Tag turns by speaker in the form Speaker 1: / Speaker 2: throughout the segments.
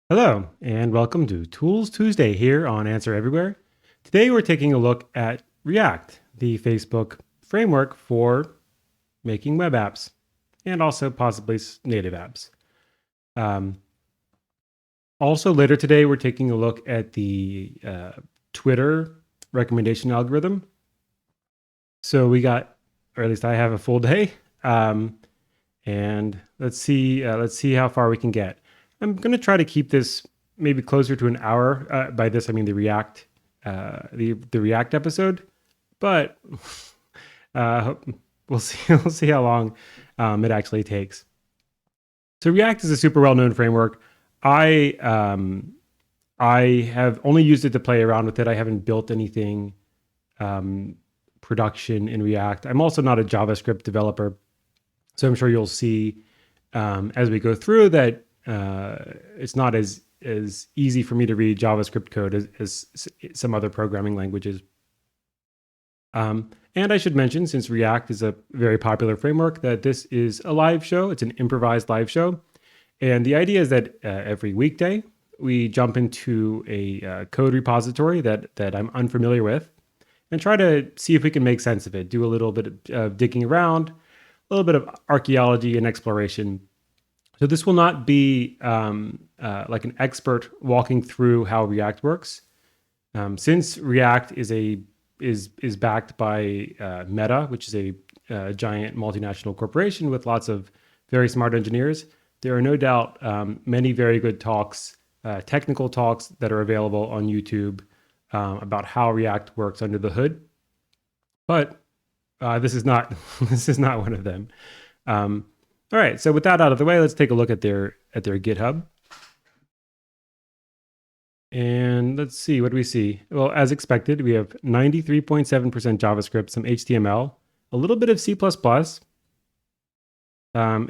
Speaker 1: Hello, and welcome to Tools Tuesday here on Answer Everywhere. Today we're taking a look at React, the Facebook framework for making web apps and also possibly native apps. Also later today, we're taking a look at the Twitter recommendation algorithm. So we got, or at least I have a full day, and let's see how far we can get. I'm going to try to keep this maybe closer to an hour. By this, I mean the React, the React episode. But we'll see. We'll see how long it actually takes. So React is a super well-known framework. I have only used it to play around with it. I haven't built anything production in React. I'm also not a JavaScript developer, so I'm sure you'll see as we go through that it's not as easy for me to read JavaScript code as some other programming languages. And I should mention, since React is a very popular framework, that this is a live show. It's an improvised live show. And the idea is that every weekday, we jump into a code repository that I'm unfamiliar with and try to see if we can make sense of it, do a little bit of digging around, a little bit of archaeology and exploration. So this will not be like an expert walking through how React works. Since React is backed by Meta, which is a giant multinational corporation with lots of very smart engineers, there are no doubt many very good talks, technical talks that are available on YouTube about how React works under the hood. But this is not this is not one of them. All right, so with that out of the way, let's take a look at their GitHub. And let's see, what do we see? Well, as expected, we have 93.7% JavaScript, some HTML, a little bit of C++, and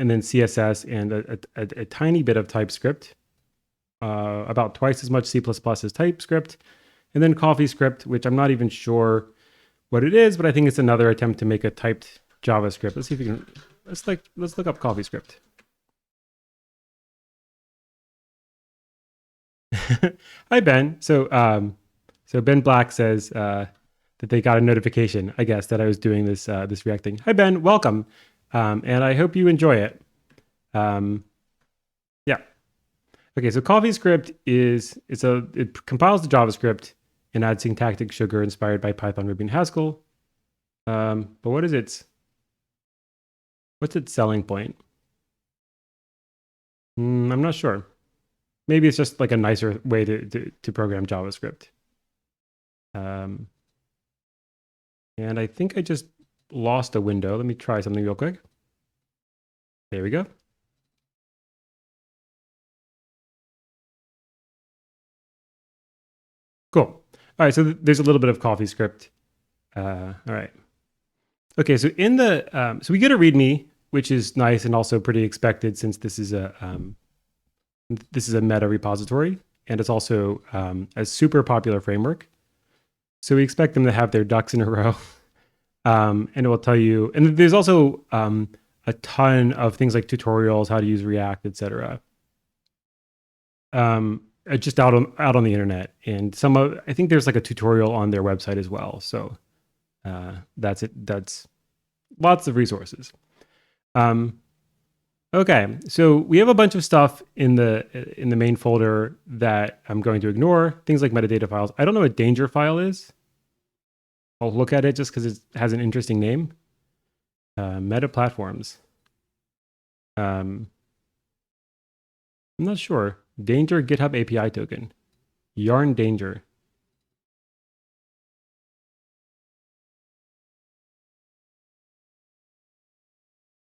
Speaker 1: then CSS, and a tiny bit of TypeScript, about twice as much C++ as TypeScript, and then CoffeeScript, which I'm not even sure what it is, but I think it's another attempt to make a typed JavaScript. Let's see if we can, let's look up CoffeeScript. Hi, Ben. So Ben Black says that they got a notification, I guess, that I was doing this React thing. Hi, Ben. Welcome, and I hope you enjoy it. Yeah. Okay. So CoffeeScript it compiles the JavaScript and adds syntactic sugar inspired by Python, Ruby, and Haskell. But what's its selling point? I'm not sure. Maybe it's just like a nicer way to program JavaScript. And I think I just lost a window. Let me try something real quick. There we go. Cool. All right, so there's a little bit of CoffeeScript. All right. Okay, so in the so we get a README, which is nice and also pretty expected since this is a Meta repository, and it's also a super popular framework. So we expect them to have their ducks in a row, and it will tell you. And there's also a ton of things like tutorials, how to use React, etc. Just out on the internet, and I think there's like a tutorial on their website as well. So that's it. That's lots of resources. Okay, so we have a bunch of stuff in the main folder that I'm going to ignore. Things like metadata files. I don't know what danger file is. I'll look at it just because it has an interesting name. Meta platforms. I'm not sure. Danger GitHub API token. Yarn danger.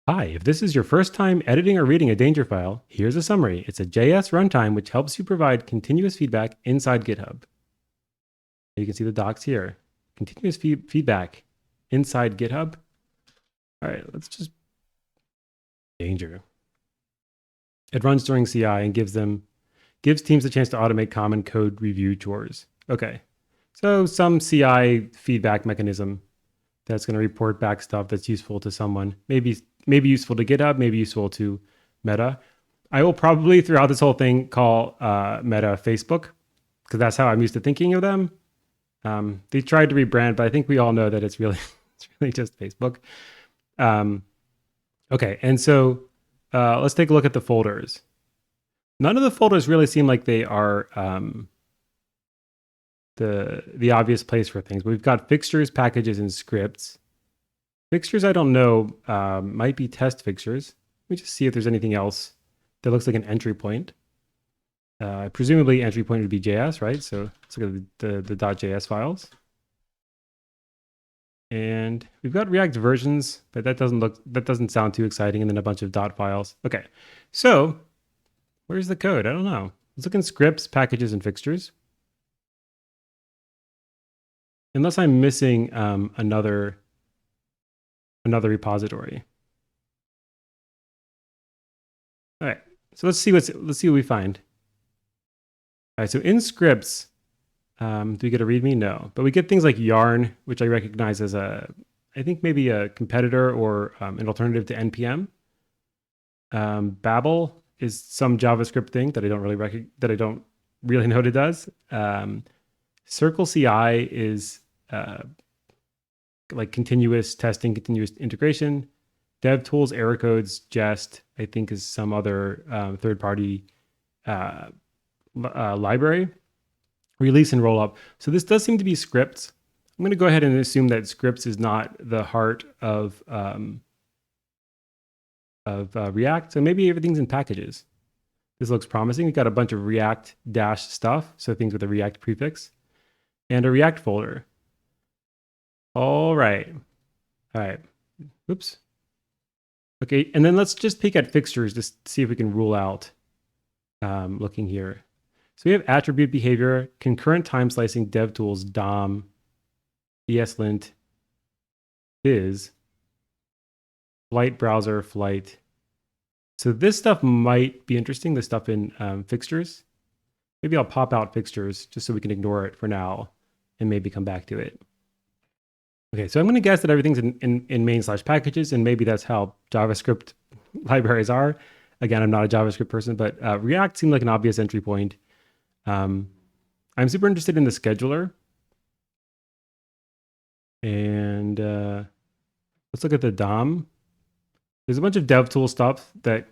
Speaker 1: Hi, if this is your first time editing or reading a danger file, here's a summary. It's a JS runtime which helps you provide continuous feedback inside GitHub. You can see the docs here. Continuous feedback inside GitHub. All right, let's just danger. It runs during CI and gives teams a chance to automate common code review chores. Okay, so some CI feedback mechanism that's going to report back stuff that's useful to someone. Maybe useful to GitHub, maybe useful to Meta. I will probably throughout this whole thing call Meta Facebook because that's how I'm used to thinking of them. They tried to rebrand, but I think we all know that it's really it's really just Facebook. Okay, and so let's take a look at the folders. None of the folders really seem like they are the obvious place for things. But we've got fixtures, packages, and scripts. Fixtures, I don't know, might be test fixtures. Let me just see if there's anything else that looks like an entry point. Presumably entry point would be JS, right? So let's look at the .js files. And we've got React versions, but that doesn't sound too exciting. And then a bunch of dot files. Okay, so where's the code? I don't know. Let's look in scripts, packages, and fixtures. Unless I'm missing another repository. All right, so let's see what we find. All right, so in scripts, do we get a README? No, but we get things like Yarn, which I recognize as I think maybe a competitor or an alternative to NPM. Babel is some JavaScript thing that I don't really know what it does. Circle CI is like continuous testing, continuous integration. DevTools, error codes, Jest, I think is some other third-party library. Release and rollup. So this does seem to be scripts. I'm going to go ahead and assume that scripts is not the heart of React. So maybe everything's in packages. This looks promising. We've got a bunch of React dash stuff, so things with a React prefix, and a React folder. All right. Oops. Okay, and then let's just peek at fixtures to see if we can rule out looking here. So we have attribute behavior, concurrent time slicing, DevTools, DOM, ESLint, Viz, flight browser, flight. So this stuff might be interesting, the stuff in fixtures. Maybe I'll pop out fixtures just so we can ignore it for now and maybe come back to it. Okay, so I'm going to guess that everything's in main/packages, and maybe that's how JavaScript libraries are. Again, I'm not a JavaScript person, but React seemed like an obvious entry point. I'm super interested in the scheduler. And let's look at the DOM. There's a bunch of DevTool stuff that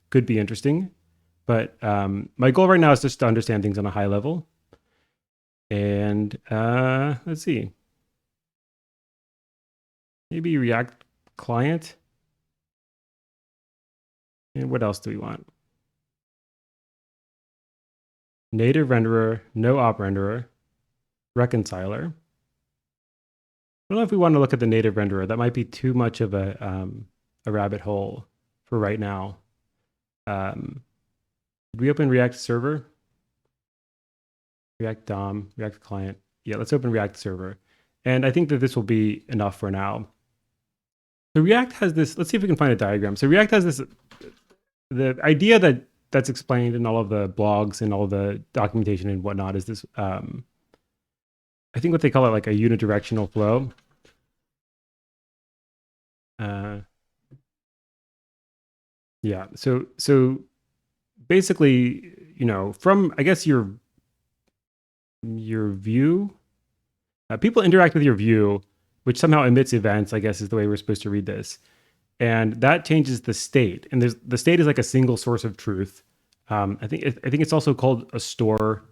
Speaker 1: could be interesting, but my goal right now is just to understand things on a high level. And let's see. Maybe React client. And what else do we want? Native renderer, no op renderer, reconciler. I don't know if we want to look at the native renderer. That might be too much of a rabbit hole for right now. Did we open React server? React DOM, React client. Yeah, let's open React server. And I think that this will be enough for now. So React has this, let's see if we can find a diagram. So React has this, the idea that's explained in all of the blogs and all the documentation and whatnot is this, I think what they call it like a unidirectional flow. Yeah, so basically, you know, from, I guess, your view, people interact with your view, which somehow emits events, I guess is the way we're supposed to read this. And that changes the state. And the state is like a single source of truth. I think it's also called a store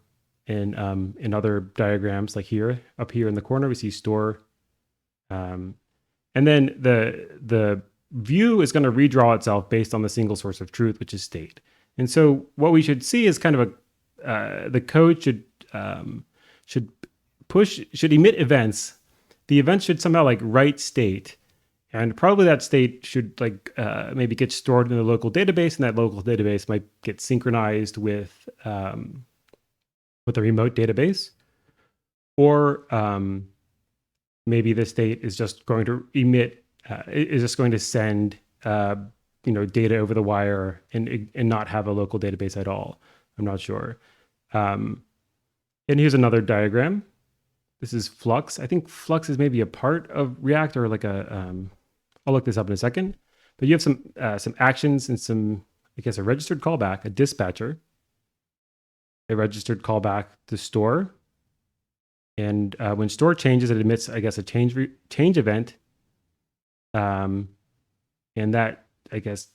Speaker 1: in other diagrams, like here, up here in the corner, we see store. And then the view is going to redraw itself based on the single source of truth, which is state. And so what we should see is kind of the code should emit events. The events should somehow like write state, and probably that state should like maybe get stored in a local database, and that local database might get synchronized with a remote database, or maybe the state is just going to emit, is just going to send data over the wire and not have a local database at all. I'm not sure. And here's another diagram. This is Flux. I think Flux is maybe a part of React, or like a, I'll look this up in a second. But you have some actions and some I guess, a registered callback, a dispatcher, a registered callback to store. And when store changes, it emits, I guess, a change event. And that, I guess,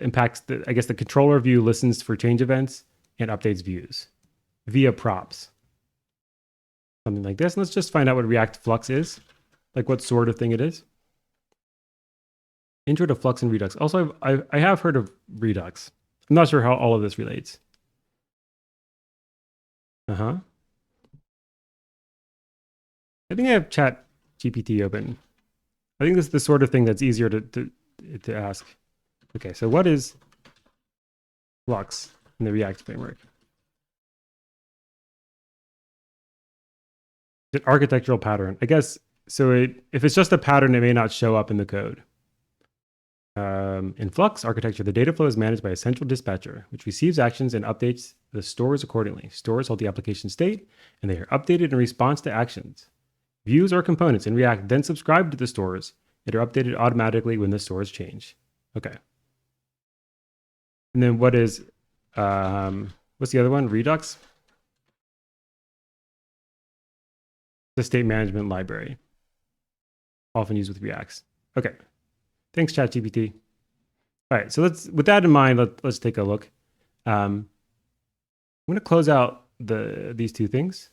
Speaker 1: impacts the controller view listens for change events and updates views via props. Something like this. And let's just find out what React Flux is, like what sort of thing it is. Intro to Flux and Redux. Also, I have heard of Redux. I'm not sure how all of this relates. I think I have Chat GPT open. I think this is the sort of thing that's easier to ask. Okay, so what is Flux in the React framework? It's an architectural pattern. I guess, so if it's just a pattern, it may not show up in the code. In Flux architecture, the data flow is managed by a central dispatcher, which receives actions and updates the stores accordingly. Stores hold the application state, and they are updated in response to actions. Views or components in React then subscribe to the stores and are updated automatically when the stores change. Okay. And then what is, what's the other one? Redux? The state management library, often used with Reacts. Okay. Thanks, ChatGPT. All right, so with that in mind, let's take a look. I'm going to close out these two things.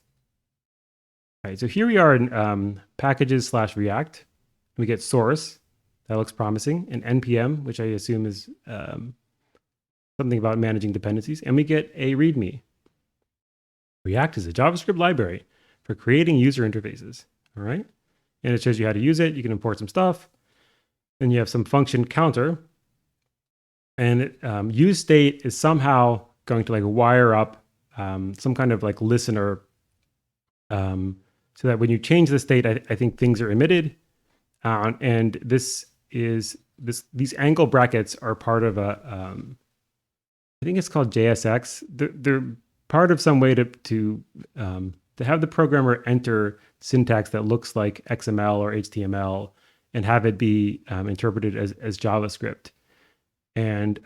Speaker 1: All right, so here we are in packages/React. We get source. That looks promising. And npm, which I assume is something about managing dependencies. And we get a README. React is a JavaScript library for creating user interfaces. All right, and it shows you how to use it. You can import some stuff. Then you have some function counter, and use state is somehow going to like wire up some kind of like listener, so that when you change the state, I think things are emitted, and these angle brackets are part of a, I think it's called JSX. They're part of some way to have the programmer enter syntax that looks like XML or HTML. And have it be interpreted as JavaScript. And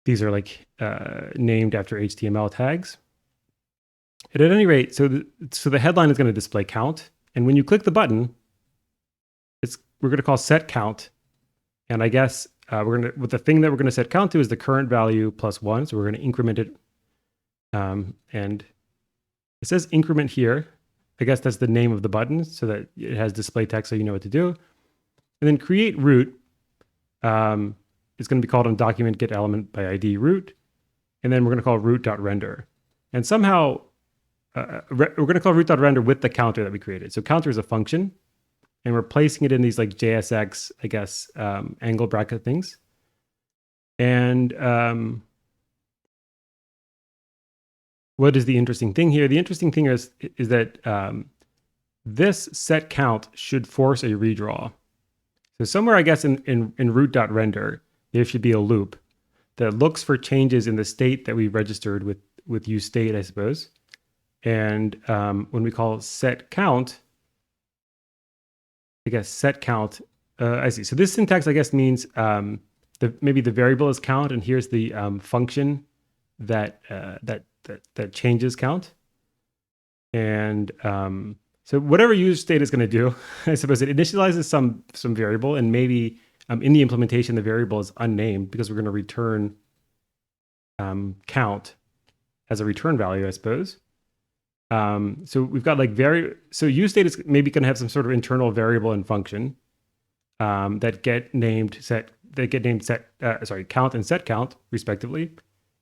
Speaker 1: these are like named after HTML tags. And at any rate, so the headline is going to display count. And when you click the button, we're going to call set count. And I guess with the thing that we're going to set count to is the current value plus 1. So we're going to increment it. And it says increment here. I guess that's the name of the button so that it has display text so you know what to do. And then create root is going to be called on document get element by ID root. And then we're going to call root.render. And somehow we're going to call root.render with the counter that we created. So counter is a function, and we're placing it in these like JSX, I guess, angle bracket things. And what is the interesting thing here? The interesting thing is that this set count should force a redraw. So somewhere, I guess, in root.render, there should be a loop that looks for changes in the state that we registered with useState, I suppose. And when we call set count, I guess set count, I see. So this syntax, I guess, means maybe the variable is count, and here's the function that changes count. And so whatever useState is going to do, I suppose it initializes some variable, and maybe in the implementation the variable is unnamed because we're going to return count as a return value, I suppose. So we've got like so useState is maybe going to have some sort of internal variable and function that get named count and set count respectively.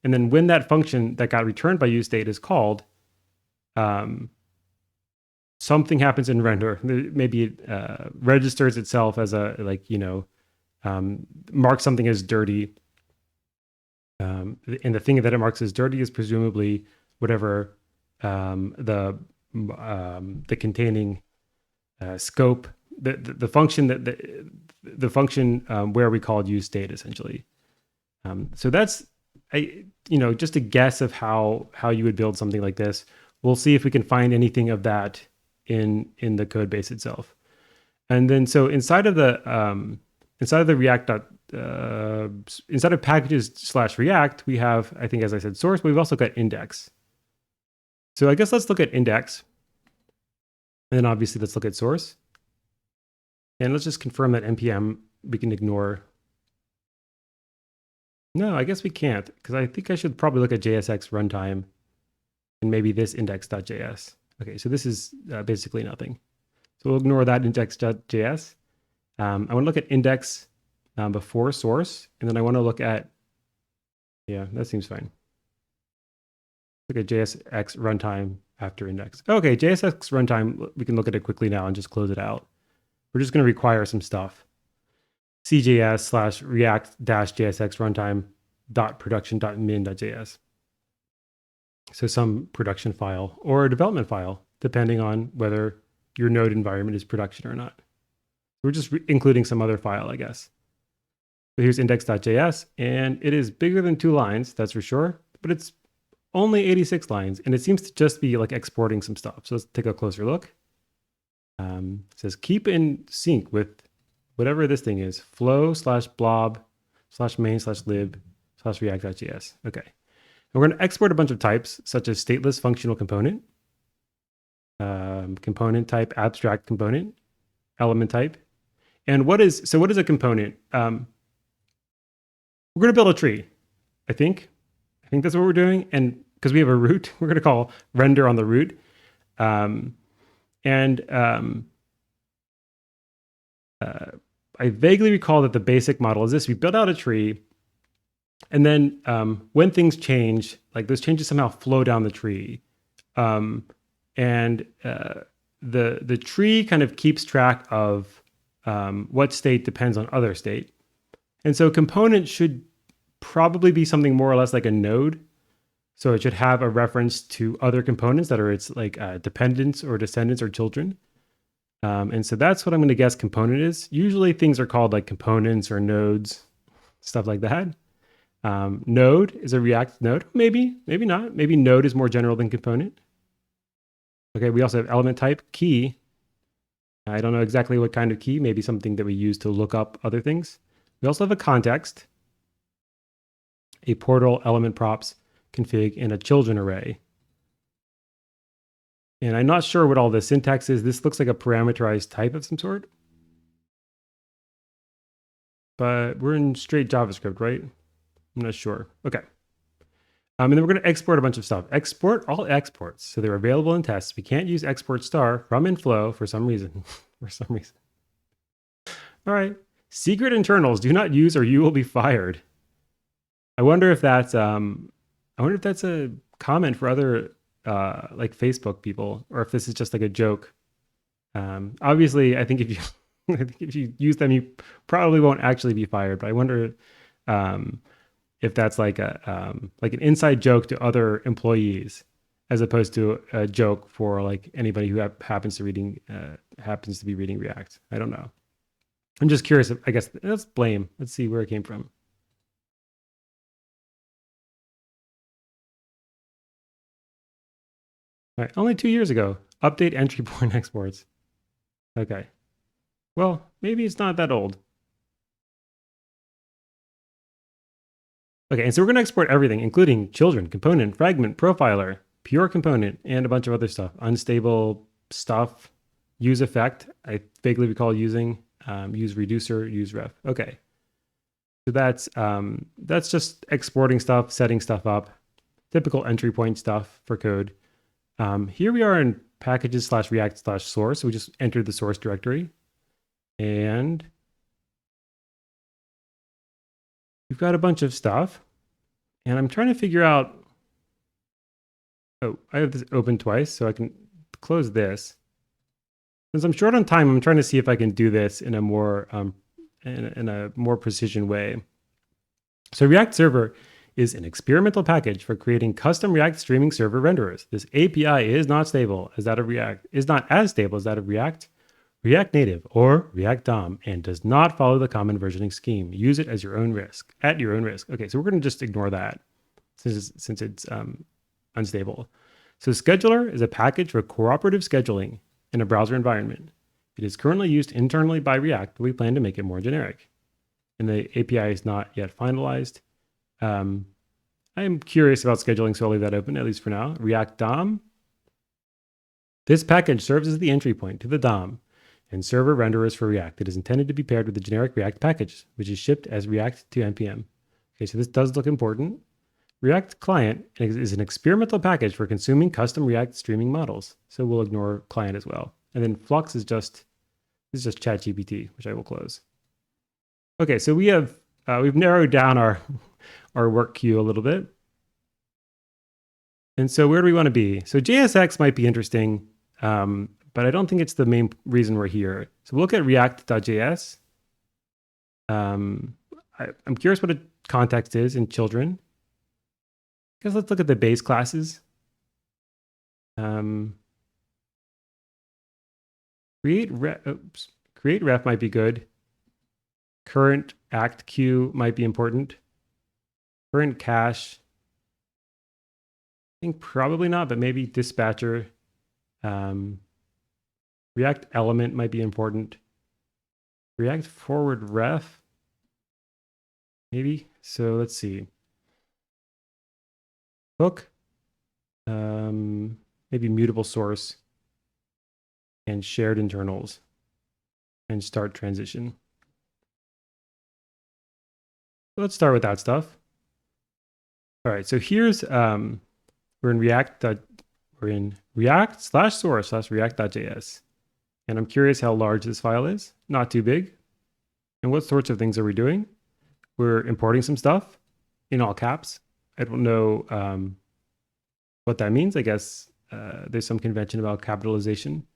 Speaker 1: And then when that function that got returned by useState is called, something happens in render. Maybe it registers itself as marks something as dirty. And the thing that it marks as dirty is presumably whatever the containing scope, the function the function where we called useState essentially. So that's just a guess of how you would build something like this. We'll see if we can find anything of that in the code base itself. And then so inside of the inside of the inside of packages/React, we have, I think, as I said, source, but we've also got index. So I guess let's look at index. And then obviously let's look at source. And let's just confirm that npm we can ignore. No, I guess we can't, because I think I should probably look at JSX runtime and maybe this index.js. Okay, so this is basically nothing. So we'll ignore that index.js. I want to look at index before source, and then I want to look at, yeah, that seems fine. Look at JSX runtime after index. Okay, JSX runtime, we can look at it quickly now and just close it out. We're just going to require some stuff. CJS/react-jsx runtime .production.min.js. So some production file or a development file, depending on whether your node environment is production or not. We're just including some other file, I guess. So here's index.js, and it is bigger than 2 lines, that's for sure, but it's only 86 lines, and it seems to just be like exporting some stuff. So let's take a closer look. It says keep in sync with whatever this thing is, flow/blob/main/lib/react.js. Okay. And we're going to export a bunch of types, such as stateless functional component, component type, abstract component, element type. And what is a component? We're going to build a tree, I think. I think that's what we're doing. And because we have a root, we're going to call render on the root. I vaguely recall that the basic model is this. We build out a tree, and then when things change, like those changes somehow flow down the tree. The tree kind of keeps track of what state depends on other state. And so component should probably be something more or less like a node. So it should have a reference to other components that are its like dependents or descendants or children. And so that's what I'm going to guess component is. Usually things are called like components or nodes, stuff like that. Node is a React node. Maybe not. Maybe node is more general than component. Okay, we also have element type, key. I don't know exactly what kind of key, maybe something that we use to look up other things. We also have a context, a portal, element props, config, and a children array. And I'm not sure what all the syntax is. This looks like a parameterized type of some sort. But we're in straight JavaScript, right? I'm not sure. Okay. And then we're going to export a bunch of stuff. Export all exports. So they're available in tests. We can't use export star from in flow for some reason. All right. Secret internals. Do not use or you will be fired. I wonder if that's a comment for other like Facebook people, or if this is just like a joke. Obviously, I think if you use them, you probably won't actually be fired. But I wonder if that's like an inside joke to other employees, as opposed to a joke for like anybody who happens to be reading React. I don't know. I'm just curious. I guess let's blame. Let's see where it came from. All right, only 2 years ago. Update entry point exports. Okay. Well, maybe it's not that old. Okay, and so we're going to export everything, including children, component, fragment, profiler, pure component, and a bunch of other stuff. Unstable stuff, use effect. I vaguely recall using UseReducer, useref. Okay. So that's just exporting stuff, setting stuff up, typical entry point stuff for code. Here we are in packages/react/source. So we just entered the source directory, and we've got a bunch of stuff, and I'm trying to figure out. Oh, I have this open twice, so I can close this. Since I'm short on time, I'm trying to see if I can do this in a more precision way. So React Server is an experimental package for creating custom React streaming server renderers. This API is not stable as that of React, is not as stable as that of React, React Native, or React DOM, and does not follow the common versioning scheme. Use it as your own risk, at your own risk. Okay, so we're going to just ignore that since it's unstable. So Scheduler is a package for cooperative scheduling in a browser environment. It is currently used internally by React, but we plan to make it more generic. and the API is not yet finalized. I am curious about scheduling, so I'll leave that open, at least for now. React DOM. This package serves as the entry point to the DOM and server renderers for React. It is intended to be paired with the generic React package, which is shipped as React to NPM. Okay, so this does look important. React Client is an experimental package for consuming custom React streaming models. So we'll ignore client as well. And then Flux is just ChatGPT, which I will close. Okay, so we've narrowed down our work queue a little bit. And so where do we want to be? So JSX might be interesting, but I don't think it's the main reason we're here. So we'll look at react.js. I'm curious what a context is in children. I guess let's look at the base classes. Create ref might be good. Current act queue might be important. Current cache. I think probably not, but maybe dispatcher. React element might be important. React forward ref. Maybe. So let's see. Hook. Maybe mutable source. And shared internals. And start transition. Let's start with that stuff. All right, so here's we're in React/source/react.js. And I'm curious how large this file is. Not too big. And what sorts of things are we doing? We're importing some stuff in all caps. I don't know what that means. I guess there's some convention about capitalization.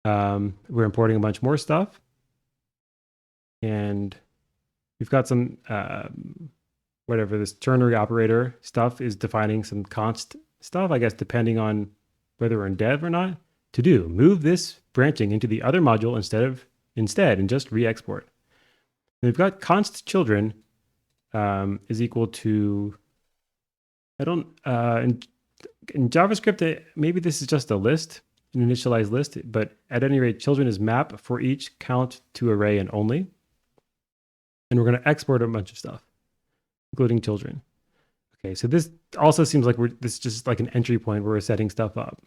Speaker 1: We're importing a bunch more stuff. And we've got some, whatever this ternary operator stuff is defining some const stuff, I guess, depending on whether we're in dev or not. To do, move this branching into the other module instead and just re-export. And we've got const children is equal to, in JavaScript, maybe this is just a list, an initialized list, but at any rate, children is map for each count to array and only. And we're going to export a bunch of stuff, including children. Okay, so this also seems like this is just like an entry point where we're setting stuff up.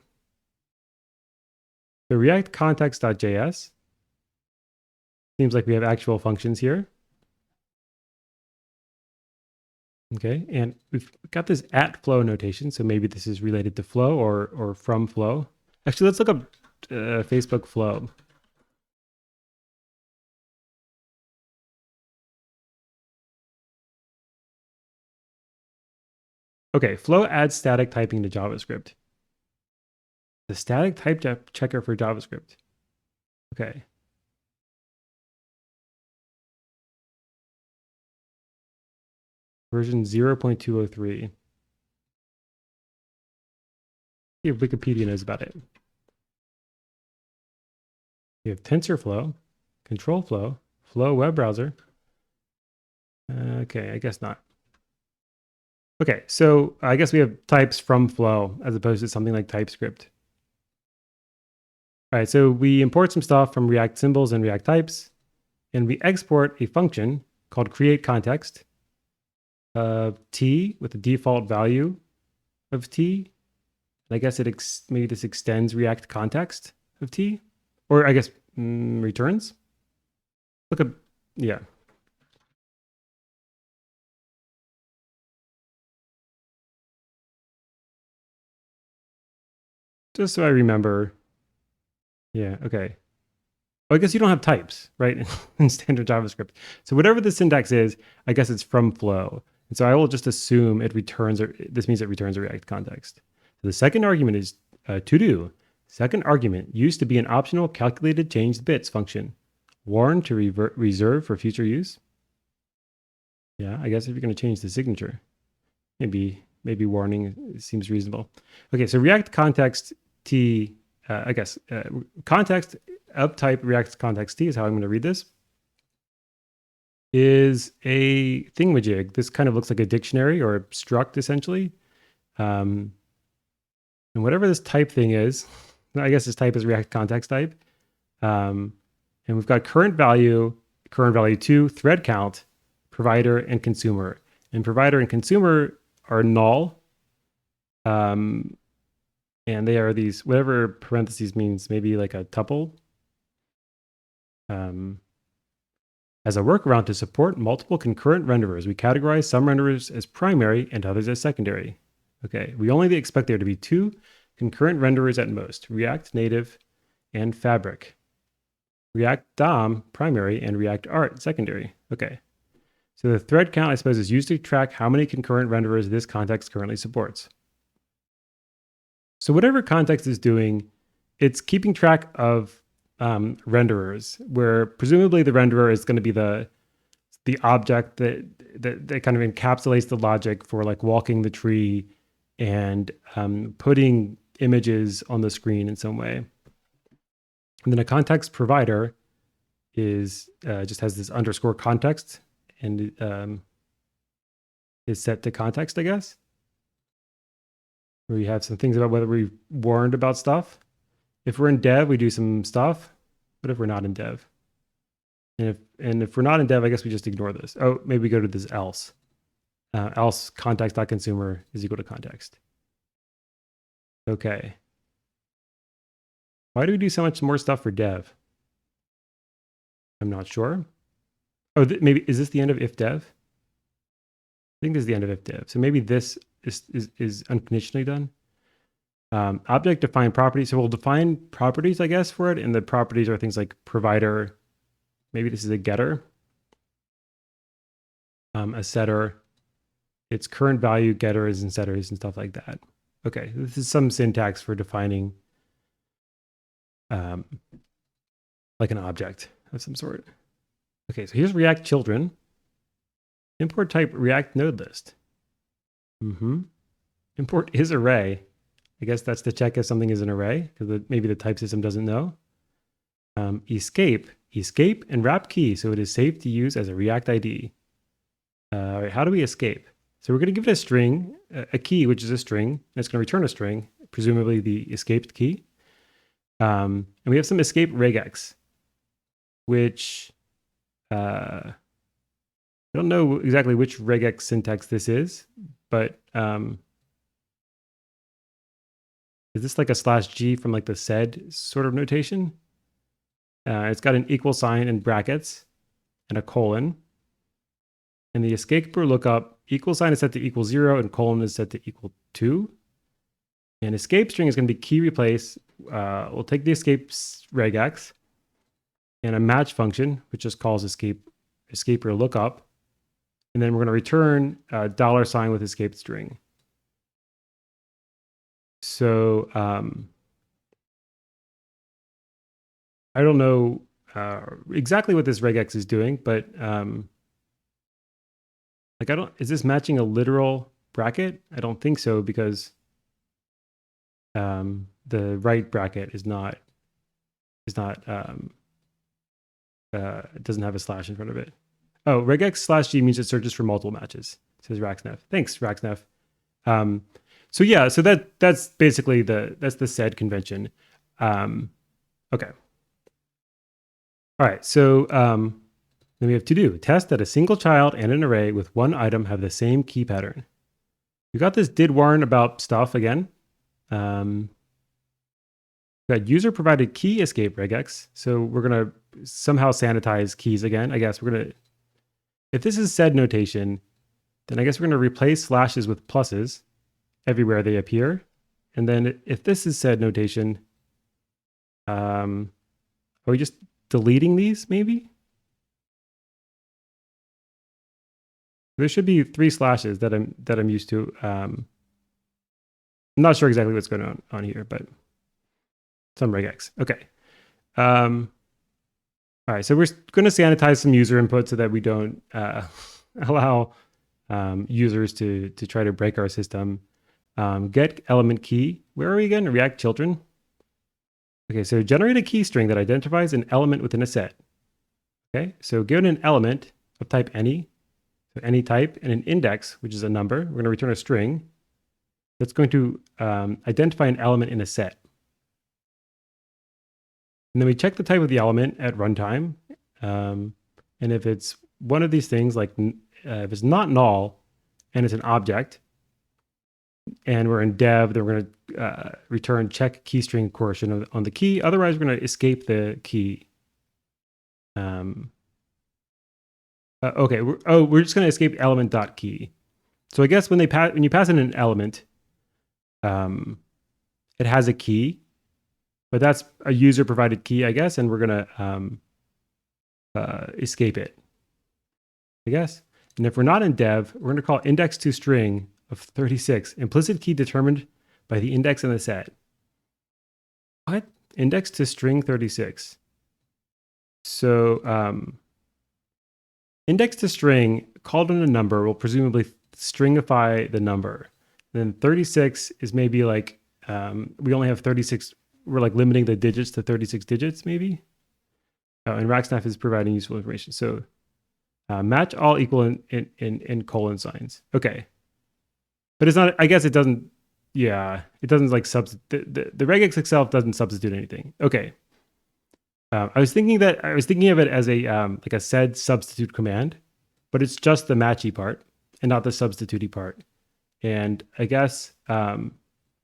Speaker 1: The React context.js seems like we have actual functions here. Okay, and we've got this at flow notation, so maybe this is related to flow or from flow. Actually, let's look up Facebook flow. Okay, flow adds static typing to JavaScript. The static type checker for JavaScript. Okay. Version 0.203. See if Wikipedia knows about it. We have TensorFlow, Control Flow, Flow web browser. Okay, I guess not. Okay, so I guess we have types from Flow as opposed to something like TypeScript. All right, so we import some stuff from React symbols and React types, and we export a function called createContext of t with the default value of t. And I guess maybe this extends React context of t, or I guess returns. Look at, yeah. Just so I remember. Yeah, okay. Well, I guess you don't have types, right, in standard JavaScript. So whatever the syntax is, I guess it's from Flow. And so I will just assume it returns, or this means it returns a React context. So the second argument is to do. Second argument used to be an optional calculated changed bits function. Warn to reserve for future use. Yeah, I guess if you're going to change the signature, maybe warning seems reasonable. Okay, so React context t, I guess context of type React context t is how I'm going to read this. Is a thingamajig. This kind of looks like a dictionary or a struct essentially. And whatever this type thing is, I guess this type is React context type. And we've got current value current value 2, thread count, provider, and consumer. And provider and consumer are null. And they are these, whatever parentheses means, maybe like a tuple. As a workaround to support multiple concurrent renderers, we categorize some renderers as primary and others as secondary. Okay, we only expect there to be 2 concurrent renderers at most, React Native and Fabric. React DOM primary and React Art secondary. Okay, so the thread count, I suppose, is used to track how many concurrent renderers this context currently supports. So whatever context is doing, it's keeping track of renderers, where presumably the renderer is going to be the object that kind of encapsulates the logic for like walking the tree and putting images on the screen in some way. And then a context provider is just has this underscore context and is set to context, I guess. Where you have some things about whether we've warned about stuff. If we're in dev, we do some stuff. What if we're not in dev? And if we're not in dev, I guess we just ignore this. Oh, maybe we go to this else. Else context.consumer is equal to context. Okay. Why do we do so much more stuff for dev? I'm not sure. Oh, maybe, is this the end of if dev? I think this is the end of if dev. So maybe this is unconditionally done. Object define properties. So we'll define properties, I guess, for it. And the properties are things like provider. Maybe this is a getter. A setter. It's current value getters and setters and stuff like that. Okay, this is some syntax for defining like an object of some sort. Okay, so here's React children. Import type React node list. Import is array. I guess that's to check if something is an array, because maybe the type system doesn't know. Escape and wrap key, so it is safe to use as a React ID. All right, how do we escape? So we're going to give it a string, a key, which is a string, and it's going to return a string, presumably the escaped key. And we have some escape regex, which I don't know exactly which regex syntax this is, but is this like a /g from like the sed sort of notation? It's got an equal sign in brackets and a colon. And the escape per lookup, equal sign is set to equal 0 and colon is set to equal 2. And escape string is going to be key replace. We'll take the escape regex and a match function, which just calls escape or lookup. And then we're going to return a $sign with escape string. So I don't know exactly what this regex is doing, but like is this matching a literal bracket? I don't think so, because the right bracket it doesn't have a slash in front of it. Oh, regex /g means it searches for multiple matches, says Raxnef. Thanks, Raxnef. So yeah, so that's basically that's the sed convention. Okay. All right, so then we have to do test that a single child and an array with one item have the same key pattern. We got this did warn about stuff again. We got user provided key escape regex. So we're gonna somehow sanitize keys again. I guess we're gonna, if this is sed notation, then I guess we're gonna replace slashes with pluses everywhere they appear. And then if this is sed notation, are we just deleting these maybe? There should be 3 slashes that I'm used to. I'm not sure exactly what's going on here, but some regex. Okay. All right, so we're going to sanitize some user input so that we don't allow users to try to break our system. Get element key. Where are we again? React children. Okay, so generate a key string that identifies an element within a set. Okay, so given an element of type any, so any type, and an index, which is a number, we're going to return a string that's going to identify an element in a set. And then we check the type of the element at runtime. And if it's one of these things, like if it's not null and it's an object, and we're in dev, then we're going to return check key string coercion on the key. Otherwise, we're going to escape the key. Okay. We're just going to escape element.key. So I guess when you pass in an element, it has a key, but that's a user provided key, I guess, and we're going to escape it, I guess. And if we're not in dev, we're going to call index to string of 36, implicit key determined by the index in the set. What? Index to string 36. So index to string called in a number will presumably stringify the number. Then 36 is maybe like, we only have 36. We're like limiting the digits to 36 digits, maybe. And Racksnap is providing useful information. So match all equal in colon signs. Okay. But it's not, I guess it doesn't, yeah, it doesn't like substitute, the regex itself doesn't substitute anything. Okay. I was thinking of it as a like a sed substitute command, but it's just the matchy part and not the substitutey part. And I guess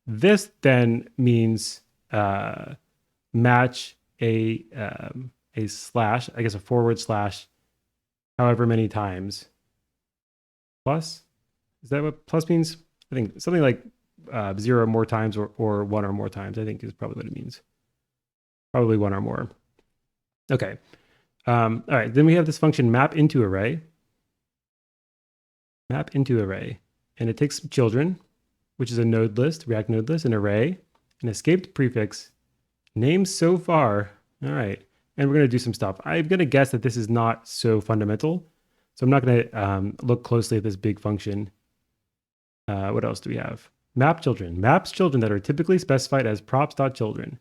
Speaker 1: this then means match a slash, I guess a forward slash, however many times. Plus, is that what plus means? I think something like 0 or more times or 1 or more times, I think is probably what it means. Probably 1 or more. Okay. All right. Then we have this function map into array. Map into array. And it takes children, which is a node list, React node list, an array, an escaped prefix, names so far. All right. And we're going to do some stuff. I'm going to guess that this is not so fundamental. So I'm not going to look closely at this big function. What else do we have? Map children. Maps children that are typically specified as props.children.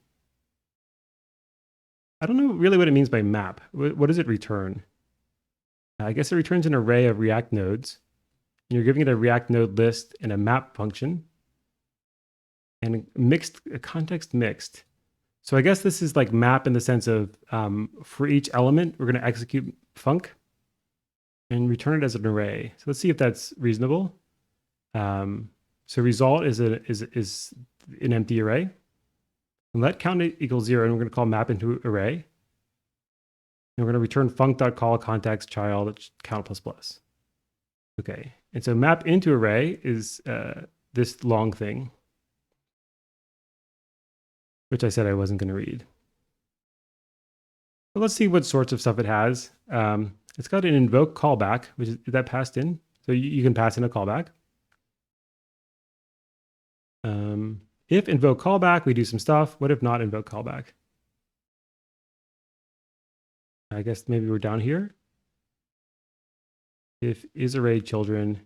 Speaker 1: I don't know really what it means by map. What does it return? I guess it returns an array of React nodes. And you're giving it a React node list and a map function. And a context mixed. So I guess this is like map in the sense of for each element, we're going to execute func and return it as an array. So let's see if that's reasonable. So result is an empty array. And let count equals 0, and we're going to call map into array. And we're going to return func.call context child count plus plus. Okay, and so map into array is this long thing, which I said I wasn't going to read. But let's see what sorts of stuff it has. It's got an invoke callback, which is that passed in. So you can pass in a callback. If invoke callback, we do some stuff. What if not invoke callback? I guess maybe we're down here. If is array children,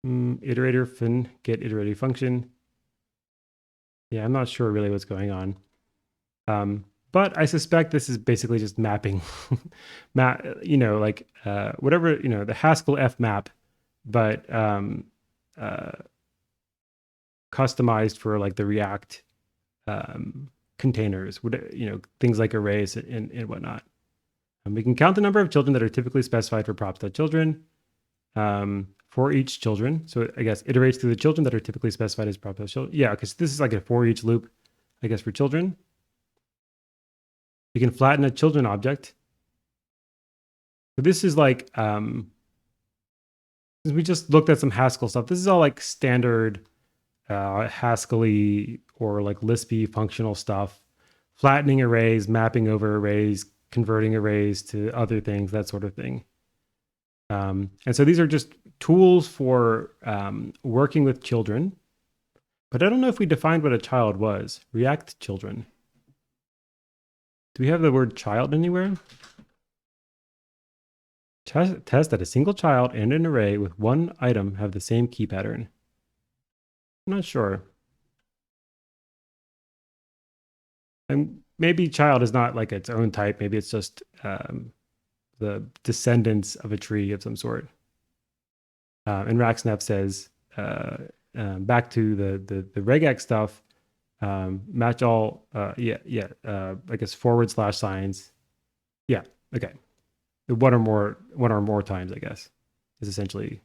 Speaker 1: iterator fin get iterative function. Yeah, I'm not sure really what's going on. But I suspect this is basically just mapping, like whatever, the Haskell F map, but customized for like the React containers, things like arrays and whatnot. We can count the number of children that are typically specified for props.children for each children. So I guess iterates through the children that are typically specified as props.children. Yeah, because this is like a for each loop, I guess, for children. You can flatten a children object. So this is like, we just looked at some Haskell stuff. This is all like standard Haskell-y or like Lispy functional stuff. Flattening arrays, mapping over arrays, converting arrays to other things, that sort of thing. And so these are just tools for working with children. But I don't know if we defined what a child was. React children. Do we have the word child anywhere? Test that a single child and an array with one item have the same key pattern. I'm not sure. And maybe child is not like its own type. Maybe it's just the descendants of a tree of some sort. And Racksnap says, back to the regex stuff, match all, I guess / signs. Yeah, okay. one or more times, I guess, is essentially,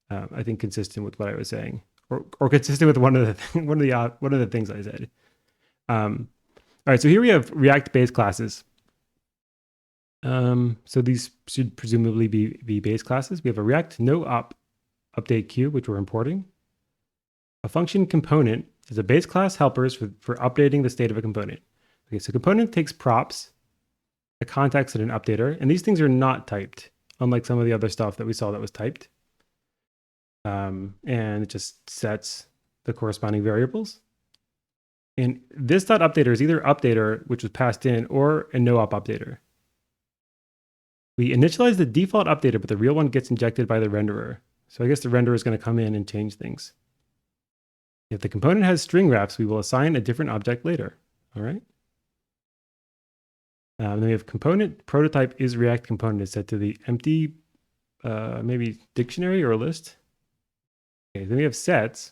Speaker 1: I think, consistent with what I was saying, or consistent with one of the things I said. All right, so here we have React base classes. So these should presumably be base classes. We have a React no op update queue, which we're importing. A function component is a base class helpers for updating the state of a component. Okay, so component takes props, a context, and an updater, and these things are not typed, unlike some of the other stuff that we saw that was typed. And it just sets the corresponding variables. And this .updater is either updater, which was passed in, or a no op updater. We initialize the default updater, but the real one gets injected by the renderer. So I guess the renderer is going to come in and change things. If the component has string refs, we will assign a different object later. All right. Then we have component prototype is React component is set to the empty, maybe dictionary or a list. Okay, then we have sets.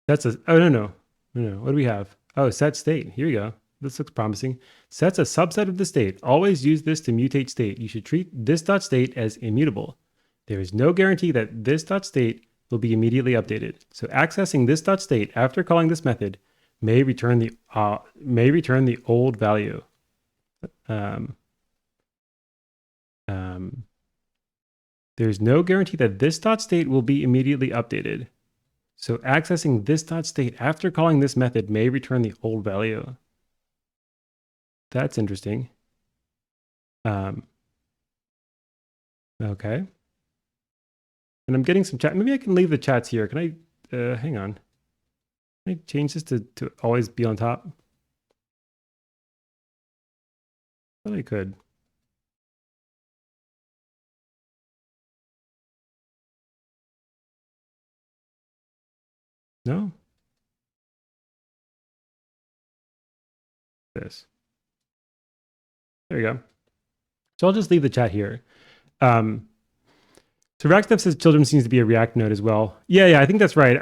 Speaker 1: That's a, oh, no. What do we have? Oh, set state. Here we go. This looks promising. Sets a subset of the state. Always use this to mutate state. You should treat this.state as immutable. There is no guarantee that this.state will be immediately updated. So accessing this.state after calling this method may return the old value. There's no guarantee that this.state will be immediately updated. So accessing this.state after calling this method may return the old value. That's interesting. Okay. And I'm getting some chat. Maybe I can leave the chats here. Can I, hang on. Can I change this to always be on top? I thought I could. No? This. There you go. So I'll just leave the chat here. So React stuff says children seems to be a React node as well. Yeah, I think that's right.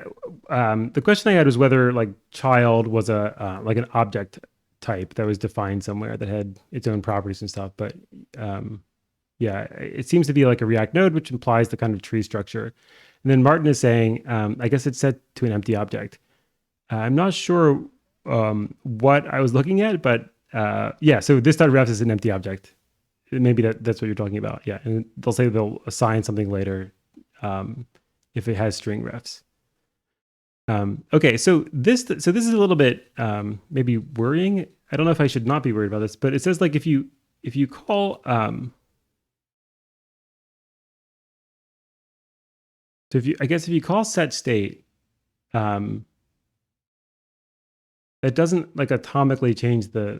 Speaker 1: The question I had was whether like child was a like an object type that was defined somewhere that had its own properties and stuff. But yeah, it seems to be like a React node, which implies the kind of tree structure. And then Martin is saying, I guess it's set to an empty object. I'm not sure what I was looking at, but yeah, so this.ref is an empty object. Maybe that's what you're talking about. Yeah, and they'll say they'll assign something later if it has string refs. Okay, so this is a little bit maybe worrying. I don't know if I should not be worried about this, but it says like if you call so if you call set state, that doesn't like atomically change the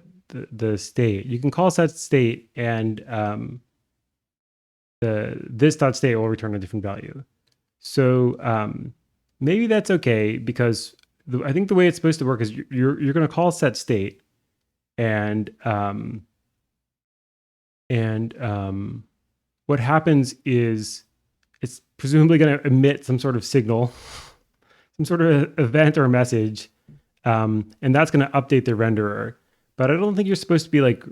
Speaker 1: state. You can call set state and this.state will return a different value. So maybe that's okay because I think the way it's supposed to work is you're going to call set state and what happens is it's presumably going to emit some sort of signal, some sort of event or message, and that's going to update the renderer. But I don't think you're supposed to be like,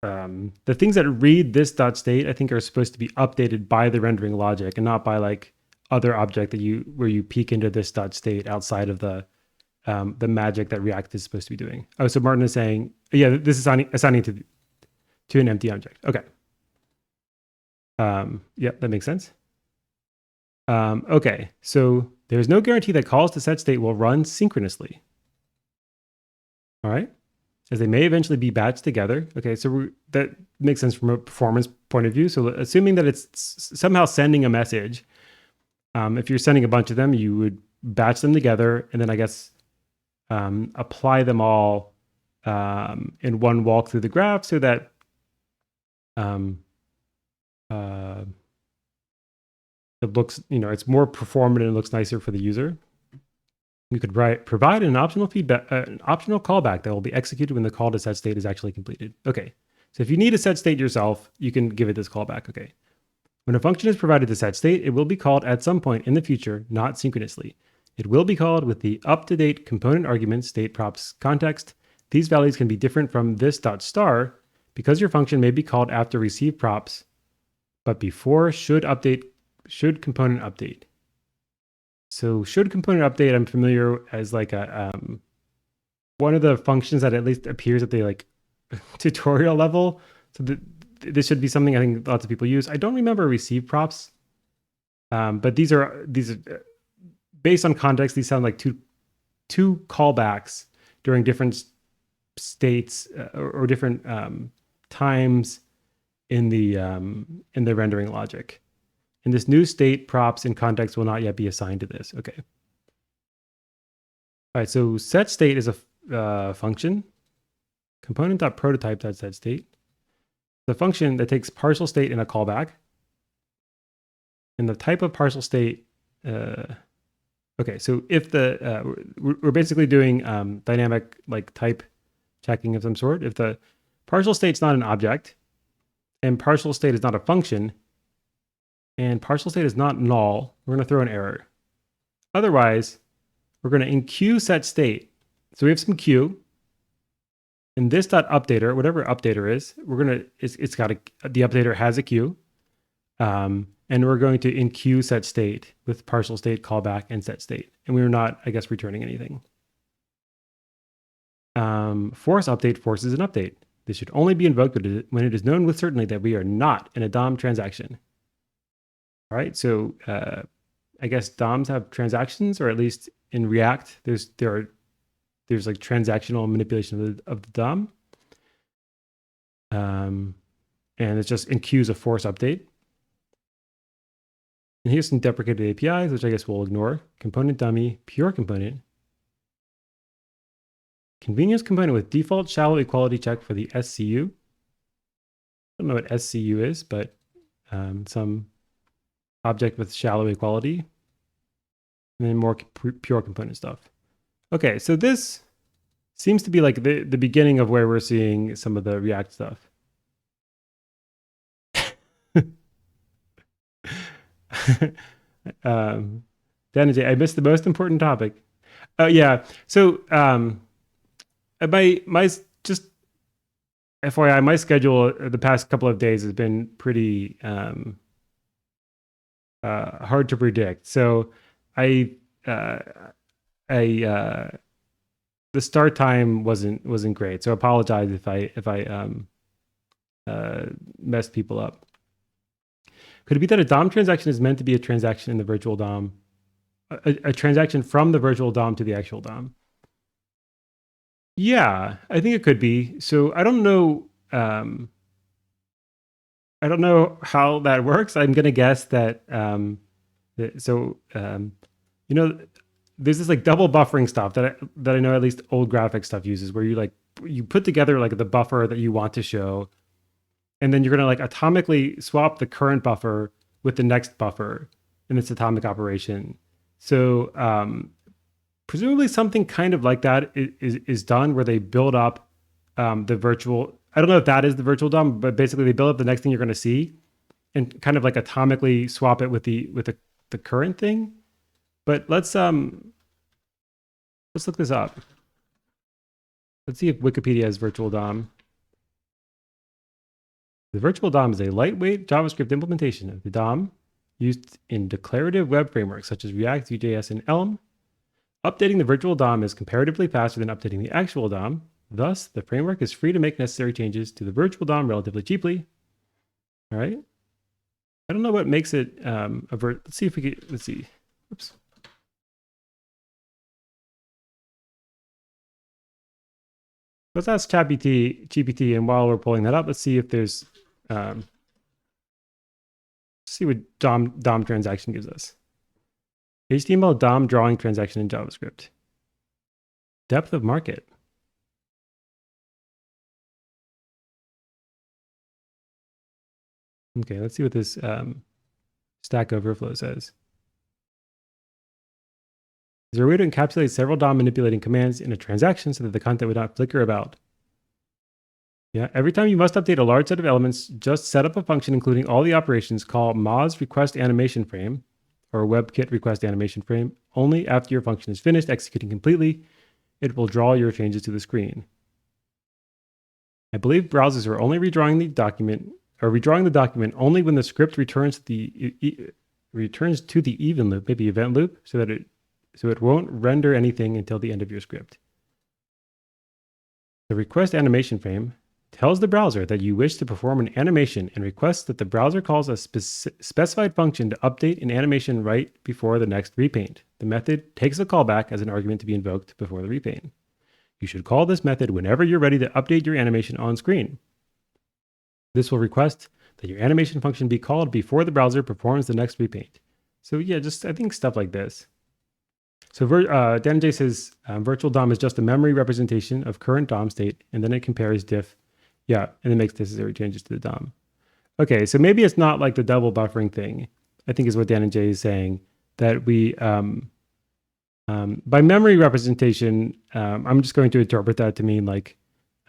Speaker 1: the things that read this.state, I think are supposed to be updated by the rendering logic and not by like other object where you peek into this.state outside of the magic that React is supposed to be doing. Oh, so Martin is saying, yeah, this is assigning to an empty object. Okay. Yeah, that makes sense. Okay, so there's no guarantee that calls to set state will run synchronously. All right, as they may eventually be batched together. Okay, so that makes sense from a performance point of view. So assuming that it's somehow sending a message, if you're sending a bunch of them, you would batch them together and then I guess apply them all in one walk through the graph so that it looks, it's more performant and it looks nicer for the user. You could provide an optional feedback, an optional callback that will be executed when the call to set state is actually completed. Okay, so if you need a set state yourself, you can give it this callback. Okay, when a function is provided to set state, it will be called at some point in the future, not synchronously. It will be called with the up-to-date component argument state props context. These values can be different from this.star because your function may be called after receive props, but before should component update. So should component update, I'm familiar as like a one of the functions that at least appears at the like tutorial level. So this should be something I think lots of people use. I don't remember receive props, but these are based on context. These sound like two callbacks during different states or different times in the rendering logic. And this new state props in context will not yet be assigned to this. Okay. All right. So set state is a function. Component.prototype.set state. The function that takes partial state in a callback. And the type of partial state. Okay. So if we're basically doing dynamic like type checking of some sort. If the partial state's not an object, and partial state is not a function, and partial state is not null, we're going to throw an error. Otherwise, we're going to enqueue set state. So we have some queue, and this dot updater, whatever updater is, it's got the updater has a queue, and we're going to enqueue set state with partial state callback and set state, and we're not, I guess, returning anything. Force update forces an update. This should only be invoked when it is known with certainty that we are not in a DOM transaction. All right, so I guess DOMs have transactions, or at least in React, there's like transactional manipulation of the DOM, and it's just enqueues a force update. And here's some deprecated APIs, which I guess we'll ignore. Component dummy, pure component. Convenience component with default shallow equality check for the SCU. I don't know what SCU is, but some object with shallow equality. And then more pure component stuff. Okay, so this seems to be like the beginning of where we're seeing some of the React stuff. Dan and Jay, I missed the most important topic. Yeah, so my just FYI, my schedule the past couple of days has been pretty hard to predict. So the start time wasn't great. So I apologize if I messed people up. Could it be that a DOM transaction is meant to be a transaction in the virtual DOM, a transaction from the virtual DOM to the actual DOM? Yeah, I think it could be. So I don't know. I don't know how that works. I'm gonna guess that. You know, there's this like double buffering stuff that I know at least old graphic stuff uses, where you put together like the buffer that you want to show, and then you're gonna like atomically swap the current buffer with the next buffer in this atomic operation. So presumably something kind of like that is done, where they build up the virtual. I don't know if that is the virtual DOM, but basically they build up the next thing you're going to see, and kind of like atomically swap it with the current thing. But let's look this up. Let's see if Wikipedia has virtual DOM. The virtual DOM is a lightweight JavaScript implementation of the DOM used in declarative web frameworks such as React, Vue.js, and Elm. Updating the virtual DOM is comparatively faster than updating the actual DOM. Thus, the framework is free to make necessary changes to the virtual DOM relatively cheaply. All right. I don't know what makes it let's see if we can, let's see. Oops. Let's ask GPT, and while we're pulling that up, let's see if there's, see what DOM transaction gives us. HTML DOM drawing transaction in JavaScript. Depth of market. Okay, let's see what this Stack Overflow says. Is there a way to encapsulate several DOM manipulating commands in a transaction so that the content would not flicker about? Yeah, every time you must update a large set of elements, just set up a function including all the operations, call Moz request animation frame or WebKit request animation frame. Only after your function is finished executing completely, it will draw your changes to the screen. I believe browsers are only redrawing the document only when the script returns to the even loop, maybe event loop, so it won't render anything until the end of your script. The request animation frame tells the browser that you wish to perform an animation and requests that the browser calls a specified function to update an animation right before the next repaint. The method takes the callback as an argument to be invoked before the repaint. You should call this method whenever you're ready to update your animation on screen. This will request that your animation function be called before the browser performs the next repaint. So yeah, just I think stuff like this. So Dan J says virtual DOM is just a memory representation of current DOM state, and then it compares diff, and then makes necessary changes to the DOM. Okay, so maybe it's not like the double buffering thing, I think is what Dan and Jay is saying, that we, by memory representation, I'm just going to interpret that to mean like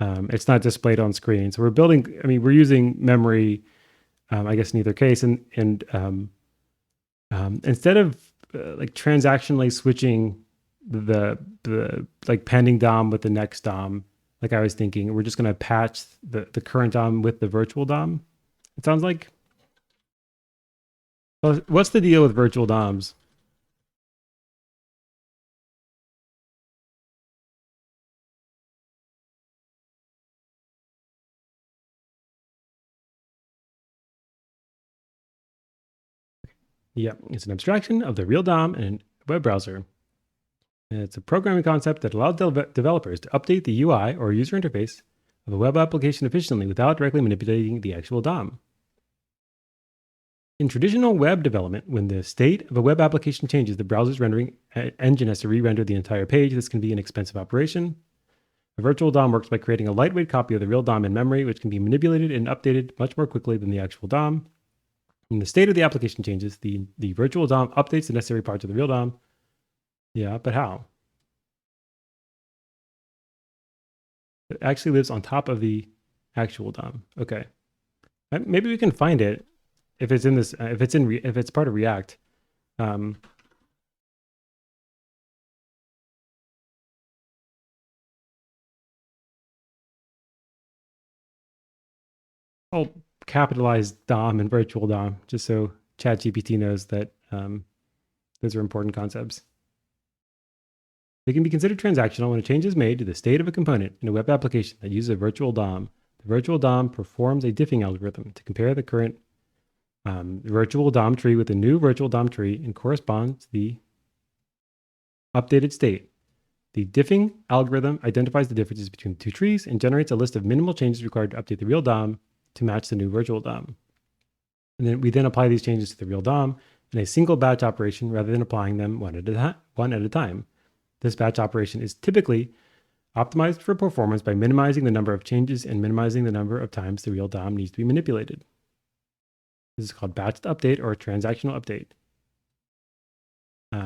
Speaker 1: it's not displayed on screen. So we're using memory, I guess in either case, and instead of like transactionally switching the like pending DOM with the next DOM, like I was thinking, we're just going to patch the current DOM with the virtual DOM. It sounds like. Well, what's the deal with virtual DOMs? Yeah, it's an abstraction of the real DOM in a web browser. And it's a programming concept that allows developers to update the UI or user interface of a web application efficiently without directly manipulating the actual DOM. In traditional web development, when the state of a web application changes, the browser's rendering engine has to re-render the entire page. This can be an expensive operation. A virtual DOM works by creating a lightweight copy of the real DOM in memory, which can be manipulated and updated much more quickly than the actual DOM. When the state of the application changes, the virtual DOM updates the necessary parts of the real DOM. Yeah, but how? It actually lives on top of the actual DOM. Okay, maybe we can find it if it's in this. If it's part of React. I'll capitalize DOM and virtual DOM just so ChatGPT knows that those are important concepts. They can be considered transactional when a change is made to the state of a component in a web application that uses a virtual DOM. The virtual DOM performs a diffing algorithm to compare the current virtual DOM tree with the new virtual DOM tree and corresponds to the updated state. The diffing algorithm identifies the differences between the two trees and generates a list of minimal changes required to update the real DOM to match the new virtual DOM. And then we apply these changes to the real DOM in a single batch operation rather than applying them one at a time. This batch operation is typically optimized for performance by minimizing the number of changes and minimizing the number of times the real DOM needs to be manipulated. This is called batched update or transactional update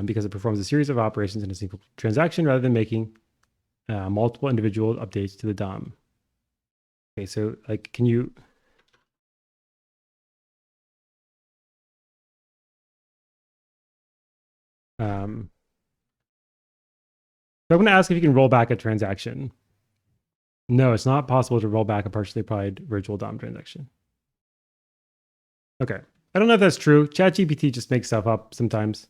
Speaker 1: because it performs a series of operations in a single transaction rather than making multiple individual updates to the DOM. Okay, so like, can you... So I'm going to ask if you can roll back a transaction. No, it's not possible to roll back a partially applied virtual DOM transaction. Okay. I don't know if that's true. ChatGPT just makes stuff up sometimes.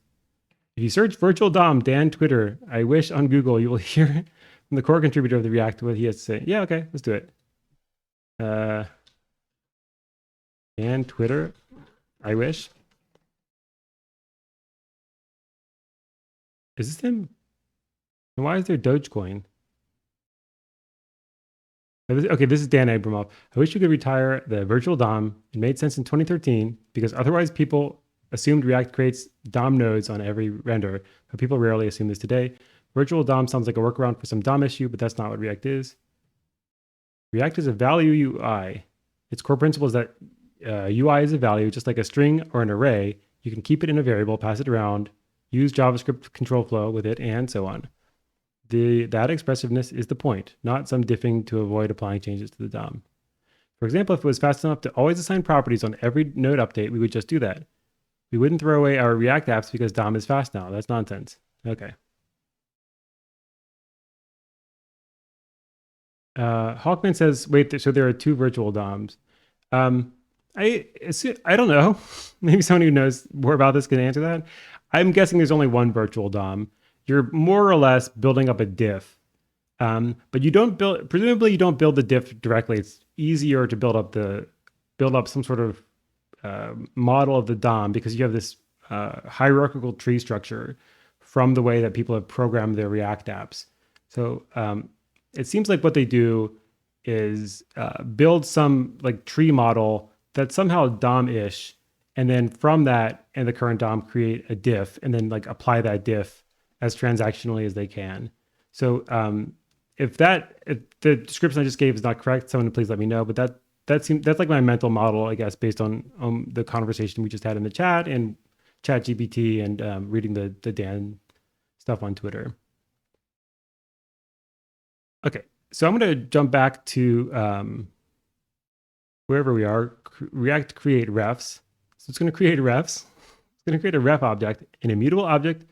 Speaker 1: If you search virtual DOM Dan Twitter, I wish on Google, you will hear from the core contributor of the React what he has to say. Yeah, okay, let's do it. Dan Twitter, I wish. Is this him? And why is there Dogecoin? Okay, this is Dan Abramov. I wish you could retire the virtual DOM. It made sense in 2013 because otherwise people assumed React creates DOM nodes on every render, but people rarely assume this today. Virtual DOM sounds like a workaround for some DOM issue, but that's not what React is. React is a value UI. Its core principle is that UI is a value, just like a string or an array. You can keep it in a variable, pass it around, use JavaScript control flow with it, and so on. That expressiveness is the point, not some diffing to avoid applying changes to the DOM. For example, if it was fast enough to always assign properties on every node update, we would just do that. We wouldn't throw away our React apps because DOM is fast now. That's nonsense. Okay. Hawkman says, wait, so there are two virtual DOMs. Um, I don't know. Maybe someone who knows more about this can answer that. I'm guessing there's only one virtual DOM. You're more or less building up a diff. But you don't build, presumably you don't build the diff directly. It's easier to build up some sort of model of the DOM because you have this hierarchical tree structure from the way that people have programmed their React apps. So it seems like what they do is build some like tree model that's somehow DOM-ish, and then from that and the current DOM create a diff, and then like apply that diff as transactionally as they can. So if the description I just gave is not correct, someone please let me know. But that's like my mental model, I guess, based on the conversation we just had in the chat and chat GPT and reading the Dan stuff on Twitter. Okay, so I'm going to jump back to wherever we are, React create refs. So it's going to create refs. It's going to create a ref object, an immutable object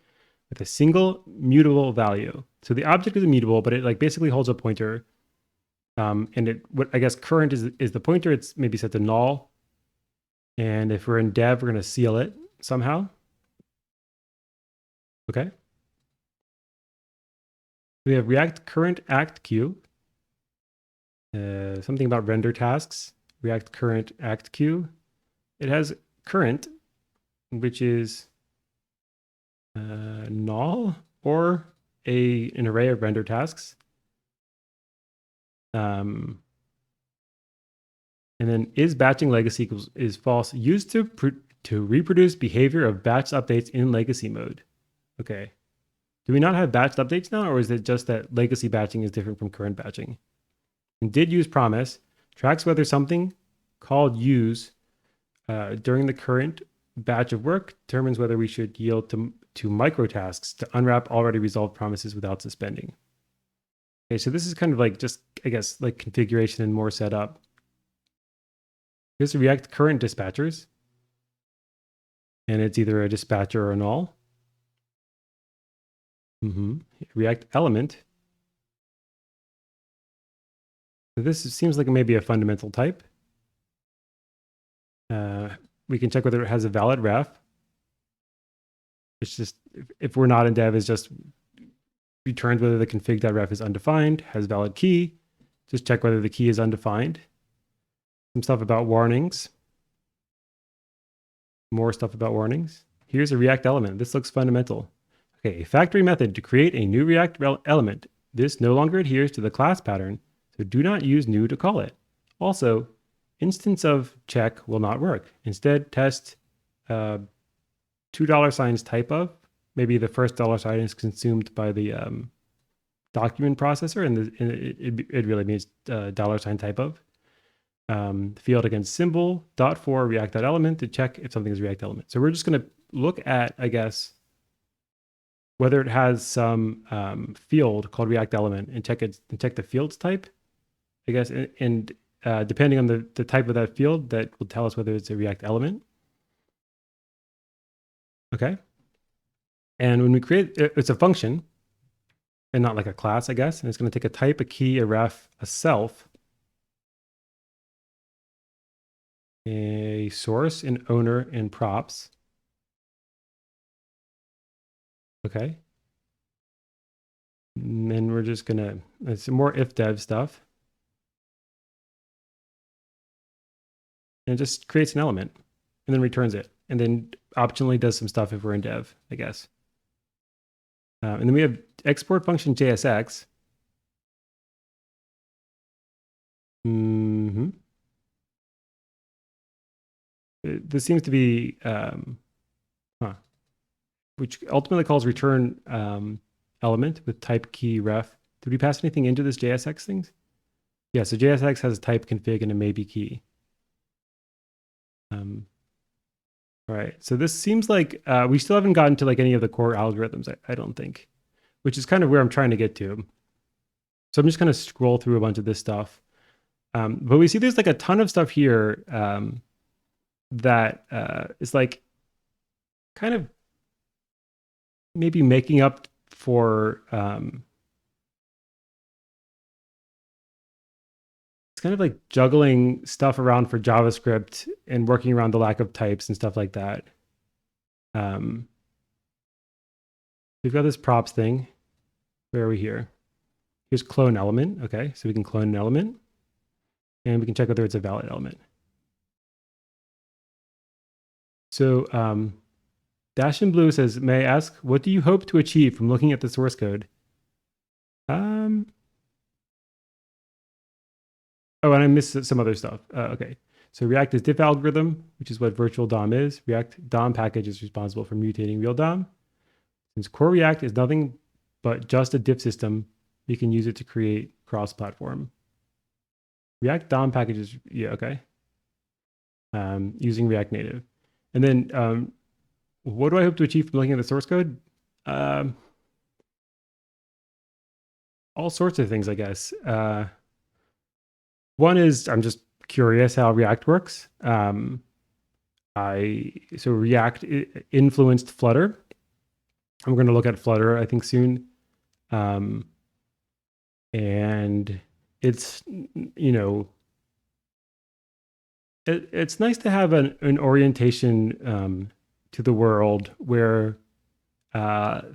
Speaker 1: with a single mutable value. So the object is immutable, but it like basically holds a pointer. And what I guess current is the pointer. It's maybe set to null. And if we're in dev, we're going to seal it somehow. Okay. We have React current act queue. Something about render tasks. React current act queue. It has current, which is null or an array of render tasks. And then is batching legacy is false, used to reproduce behavior of batch updates in legacy mode. Okay. Do we not have batched updates now, or is it just that legacy batching is different from current batching? And did use promise tracks whether something called use during the current batch of work determines whether we should yield to micro tasks to unwrap already resolved promises without suspending. Okay, so this is kind of like just, I guess, like configuration and more setup. Here's the React current dispatchers. And it's either a dispatcher or a null. React element. So this seems like maybe a fundamental type. We can check whether it has a valid ref. It's just, if we're not in dev, is just returns whether the config.ref is undefined, has valid key. Just check whether the key is undefined. Some stuff about warnings. More stuff about warnings. Here's a React element. This looks fundamental. Okay, a factory method to create a new React element. This no longer adheres to the class pattern, so do not use new to call it. Also, instance of check will not work. Instead, test $2 signs type of. Maybe the first $sign is consumed by the document processor, and it really means $sign type of. Field against symbol .for React.element to check if something is React element. So we're just going to look at, I guess, whether it has some field called React element and check the fields type, I guess, and depending on the type of that field, that will tell us whether it's a React element. Okay. And when we create, it's a function and not like a class, I guess. And it's going to take a type, a key, a ref, a self, a source, an owner, and props. Okay. And then we're just going to, it's more if dev stuff. And it just creates an element and then returns it. And then optionally does some stuff if we're in dev, I guess. And then we have export function JSX. This seems to be, which ultimately calls return element with type key ref. Did we pass anything into this JSX things? Yeah, so JSX has a type config and a maybe key. All right, so this seems like we still haven't gotten to like any of the core algorithms, I don't think, which is kind of where I'm trying to get to. So I'm just going to scroll through a bunch of this stuff. But we see there's like a ton of stuff here that is like kind of maybe making up for it's kind of like juggling stuff around for JavaScript and working around the lack of types and stuff like that. Um, we've got this props thing. Where are we here? Here's clone element. Okay, so we can clone an element and we can check whether it's a valid element. So Dash in Blue says, may I ask, what do you hope to achieve from looking at the source code? Oh, and I missed some other stuff. Okay. So React is diff algorithm, which is what virtual DOM is. React DOM package is responsible for mutating real DOM. Since core React is nothing but just a diff system, you can use it to create cross-platform. React DOM packages, yeah, okay. Using React Native. And then what do I hope to achieve from looking at the source code? All sorts of things, I guess. One is I'm just curious how React works. So React influenced Flutter. I'm going to look at Flutter, I think, soon. And it's, you know, it's nice to have an orientation to the world where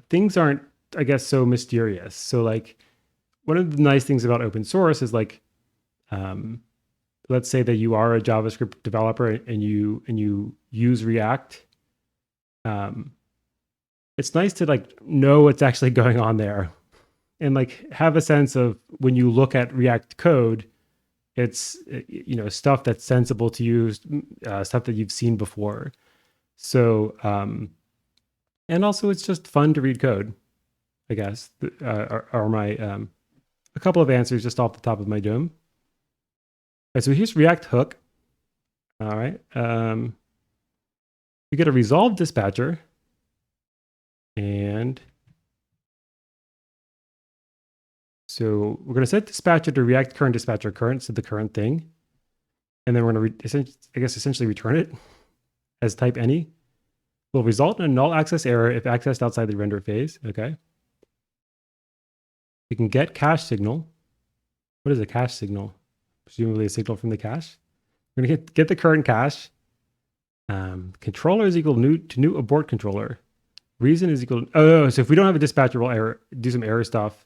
Speaker 1: things aren't, I guess, so mysterious. So like one of the nice things about open source is like, let's say that you are a JavaScript developer and you use React. It's nice to like know what's actually going on there and like have a sense of when you look at React code, it's, you know, stuff that's sensible to use, stuff that you've seen before. So, and also it's just fun to read code, I guess, are my, a couple of answers just off the top of my dome. All right, so here's React hook. All right. We get a resolve dispatcher and so we're going to set dispatcher to React current dispatcher current, so the current thing. And then we're going to, essentially return it as type any. Will result in a null access error if accessed outside the render phase. Okay. We can get cache signal. What is a cache signal? Presumably a signal from the cache. We're going to get the current cache. Controller is equal to new abort controller. Reason is equal to, so if we don't have a dispatcher, we'll error, do some error stuff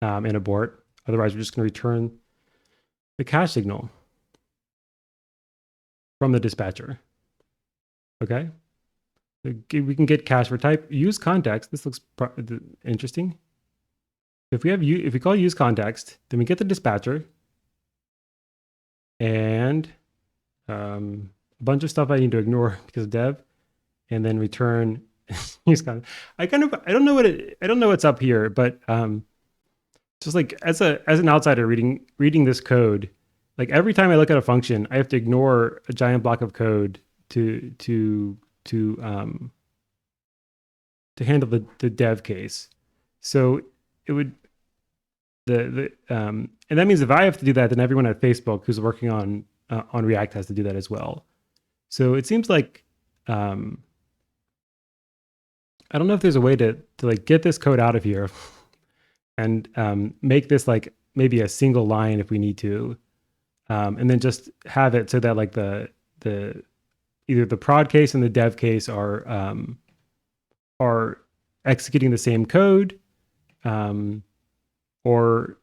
Speaker 1: and abort. Otherwise, we're just going to return the cache signal from the dispatcher. Okay. We can get cache for type. Use context. This looks interesting. If we call use context, then we get the dispatcher and a bunch of stuff I need to ignore because of dev, and then return use context. I don't know what's up here, but just like as an outsider reading this code, like every time I look at a function, I have to ignore a giant block of code to handle the dev case. So it would and that means if I have to do that, then everyone at Facebook who's working on React has to do that as well. So it seems like I don't know if there's a way to like get this code out of here and make this like maybe a single line if we need to, and then just have it so that like the either the prod case and the dev case are executing the same code, or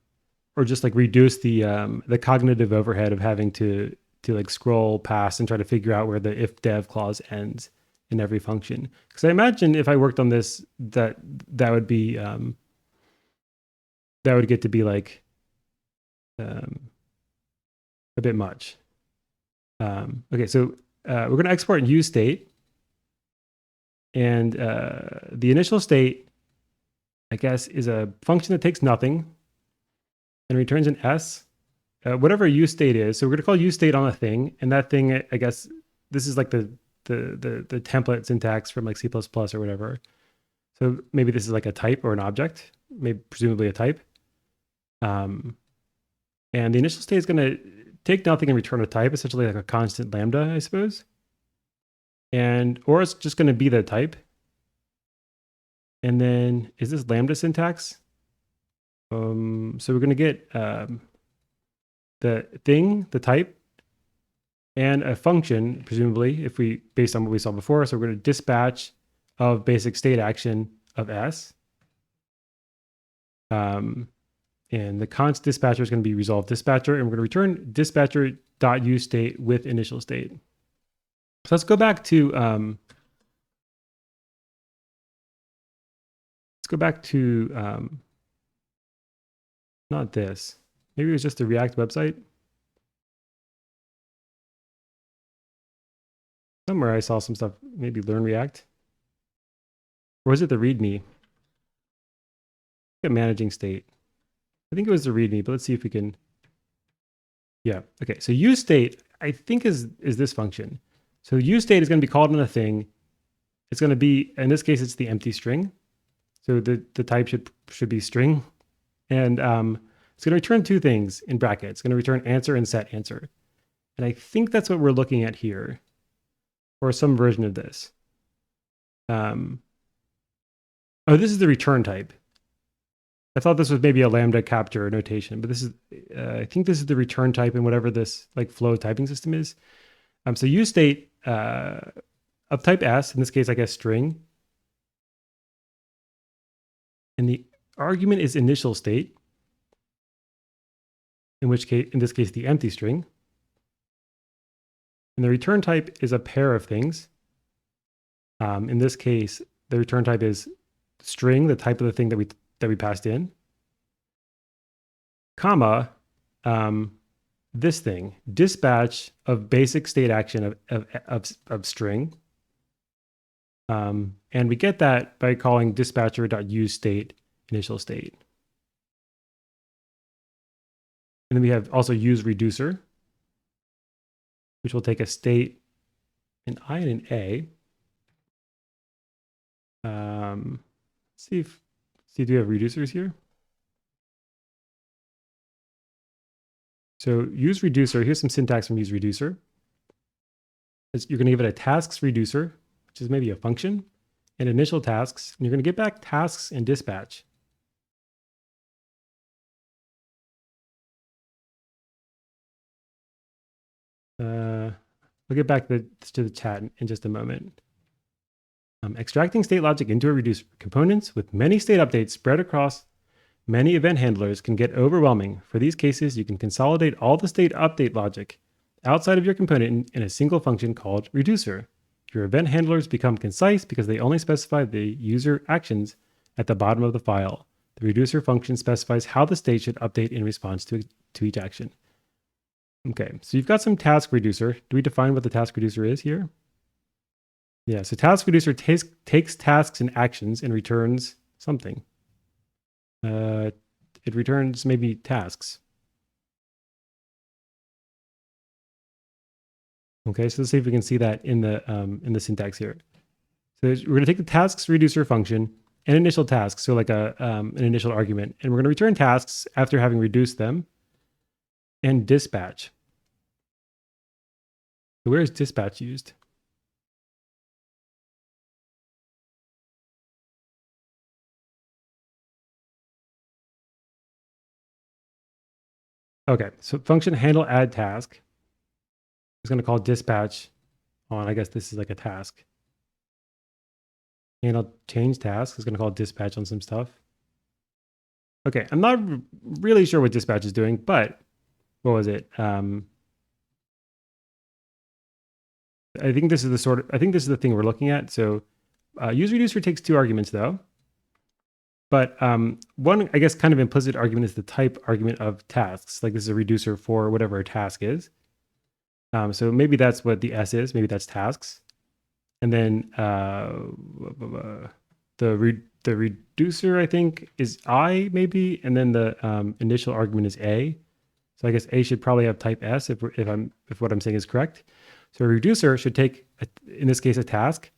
Speaker 1: just like reduce the cognitive overhead of having to like scroll past and try to figure out where the if dev clause ends in every function. Because I imagine if I worked on this, that would be that would get to be like a bit much. Okay, so we're going to export and use state. And the initial state, I guess, is a function that takes nothing and returns an S, whatever use state is. So we're going to call use state on a thing. And that thing, I guess, this is like the template syntax from like C++ or whatever. So maybe this is like a type or an object, maybe presumably a type. And the initial state is going to take nothing and return a type, essentially like a constant lambda, I suppose. Or it's just going to be the type. And then is this lambda syntax? So we're going to get the the thing, the type, and a function, presumably, if we based on what we saw before. So we're going to dispatch of basic state action of S. And the const dispatcher is going to be resolve dispatcher, and we're going to return dispatcher.useState with initial state. So let's go back to not this. Maybe it was just the React website. Somewhere I saw some stuff, maybe learn React. Or was it the README? Managing state. I think it was the README, but let's see if we can. Yeah, okay. So useState, I think is this function. So useState is going to be called on a thing. It's going to be, in this case, it's the empty string. So the type should be string. And it's going to return two things in brackets. It's going to return answer and set answer. And I think that's what we're looking at here, or some version of this. Oh, this is the return type. I thought this was maybe a lambda capture notation, but this is, I think this is the return type in whatever this like flow typing system is. So useState of type S, in this case, I guess string. And the argument is initial state, in this case, the empty string. And the return type is a pair of things. In this case, the return type is string, the type of the thing that we passed in, comma, this thing, dispatch of basic state action of string. And we get that by calling dispatcher.useState initial state. And then we have also UseReducer, which will take a state, an I and an A. See if we have reducers here. So UseReducer, here's some syntax from UseReducer. You're going to give it a tasks reducer, which is maybe a function, and initial tasks. And you're going to get back tasks and dispatch. We'll get back to the chat in just a moment. Extracting state logic into a reducer. Components with many state updates spread across many event handlers can get overwhelming. For these cases, you can consolidate all the state update logic outside of your component in a single function called reducer. Your event handlers become concise because they only specify the user actions at the bottom of the file. The reducer function specifies how the state should update in response to each action. Okay, so you've got some task reducer. Do we define what the task reducer is here? Yeah, so task reducer takes tasks and actions and returns something. It returns maybe tasks. Okay, so let's see if we can see that in the syntax here. So we're going to take the tasks reducer function and initial tasks, so like an initial argument, and we're going to return tasks after having reduced them, and dispatch. So where is dispatch used? Okay, so function handle add task is going to call dispatch on, I guess this is like a task. Handle change task is going to call dispatch on some stuff. Okay, I'm not really sure what dispatch is doing, but what was it? I think this is the thing we're looking at. So UseReducer takes two arguments though. But one, I guess, kind of implicit argument is the type argument of tasks. Like this is a reducer for whatever a task is. So maybe that's what the S is. Maybe that's tasks. And then the reducer, I think, is I maybe. And then the initial argument is A. So I guess A should probably have type S if what I'm saying is correct. So a reducer should take, in this case, a task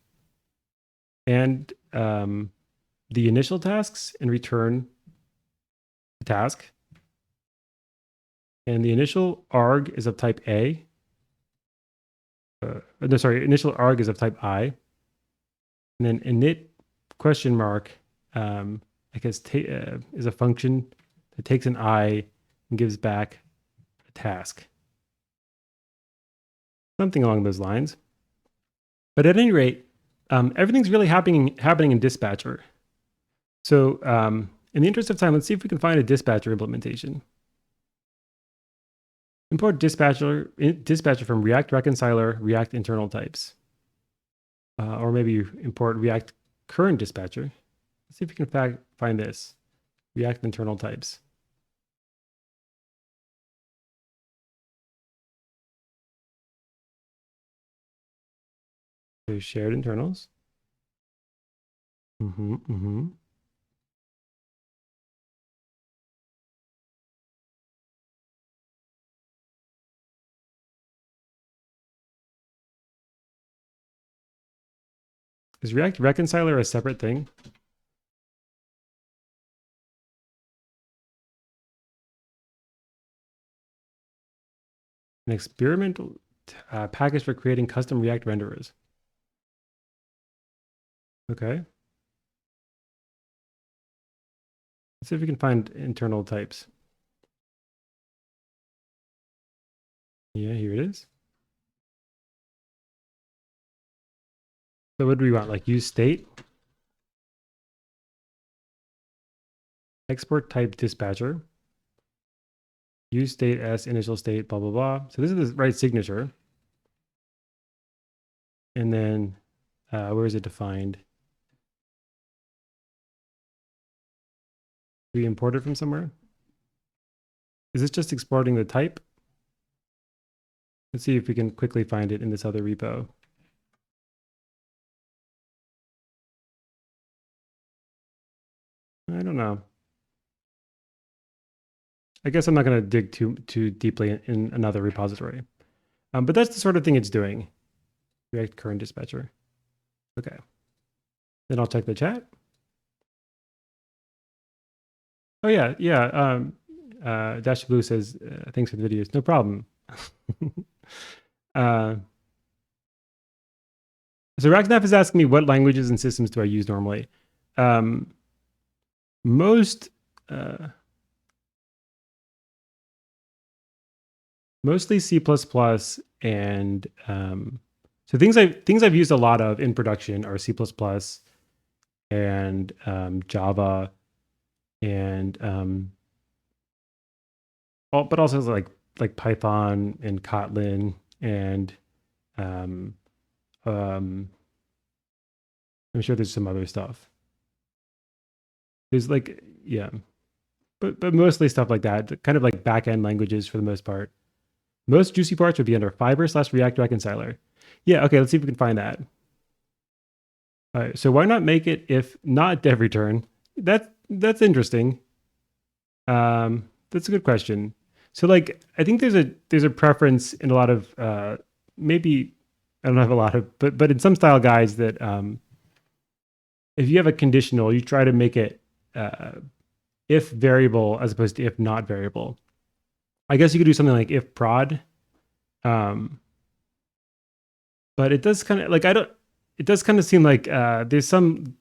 Speaker 1: and the initial tasks and return the task. And the initial arg is of type A. Initial arg is of type I. And then init question mark, I guess, is a function that takes an I and gives back a task. Something along those lines. But at any rate, everything's really happening in Dispatcher. So in the interest of time, let's see if we can find a Dispatcher implementation. Import Dispatcher from React Reconciler, React internal types. Or maybe you import React current Dispatcher. Let's see if we can find this. React internal types. There's shared internals. Is React Reconciler a separate thing? An experimental package for creating custom React renderers. Okay. Let's see if we can find internal types. Yeah, here it is. So what do we want? Like use state? Export type dispatcher. Use state as initial state, blah, blah, blah. So this is the right signature. And then where is it defined? Do we import it from somewhere? Is this just exporting the type? Let's see if we can quickly find it in this other repo. I don't know. I guess I'm not going to dig too deeply in another repository. But that's the sort of thing it's doing. React current dispatcher. Okay. Then I'll check the chat. Oh yeah, yeah. Dash Blue says, thanks for the videos. No problem. So Ragnaf is asking me what languages and systems do I use normally? Mostly C++ and so things I've used a lot of in production are C++ and Java and but also like Python and Kotlin and I'm sure there's some other stuff. There's like, yeah, but mostly stuff like that, kind of like back-end languages for the most part. Most juicy parts would be under Fiber/React Reconciler. Yeah, okay, let's see if we can find that. All right, so why not make it if not dev return? That's interesting. That's a good question. So like, I think there's a preference in a lot of maybe I don't have a lot of, but in some style guides that if you have a conditional, you try to make it if variable as opposed to if not variable. I guess you could do something like if prod, but it does kind of like it does kind of seem like there's something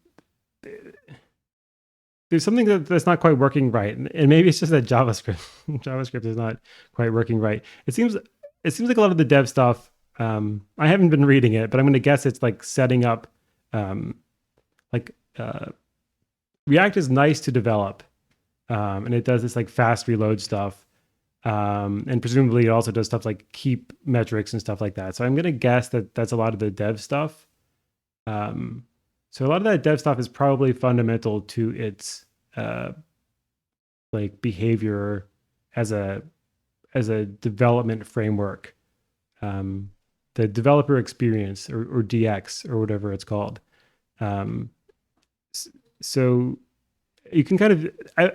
Speaker 1: that's not quite working right, and maybe it's just that JavaScript is not quite working right. It seems like a lot of the dev stuff. I haven't been reading it, but I'm going to guess it's like setting up, React is nice to develop, and it does this like fast reload stuff. And presumably it also does stuff like keep metrics and stuff like that. So I'm going to guess that that's a lot of the dev stuff. So a lot of that dev stuff is probably fundamental to its like behavior as a development framework. The developer experience or DX or whatever it's called. So you can kind of,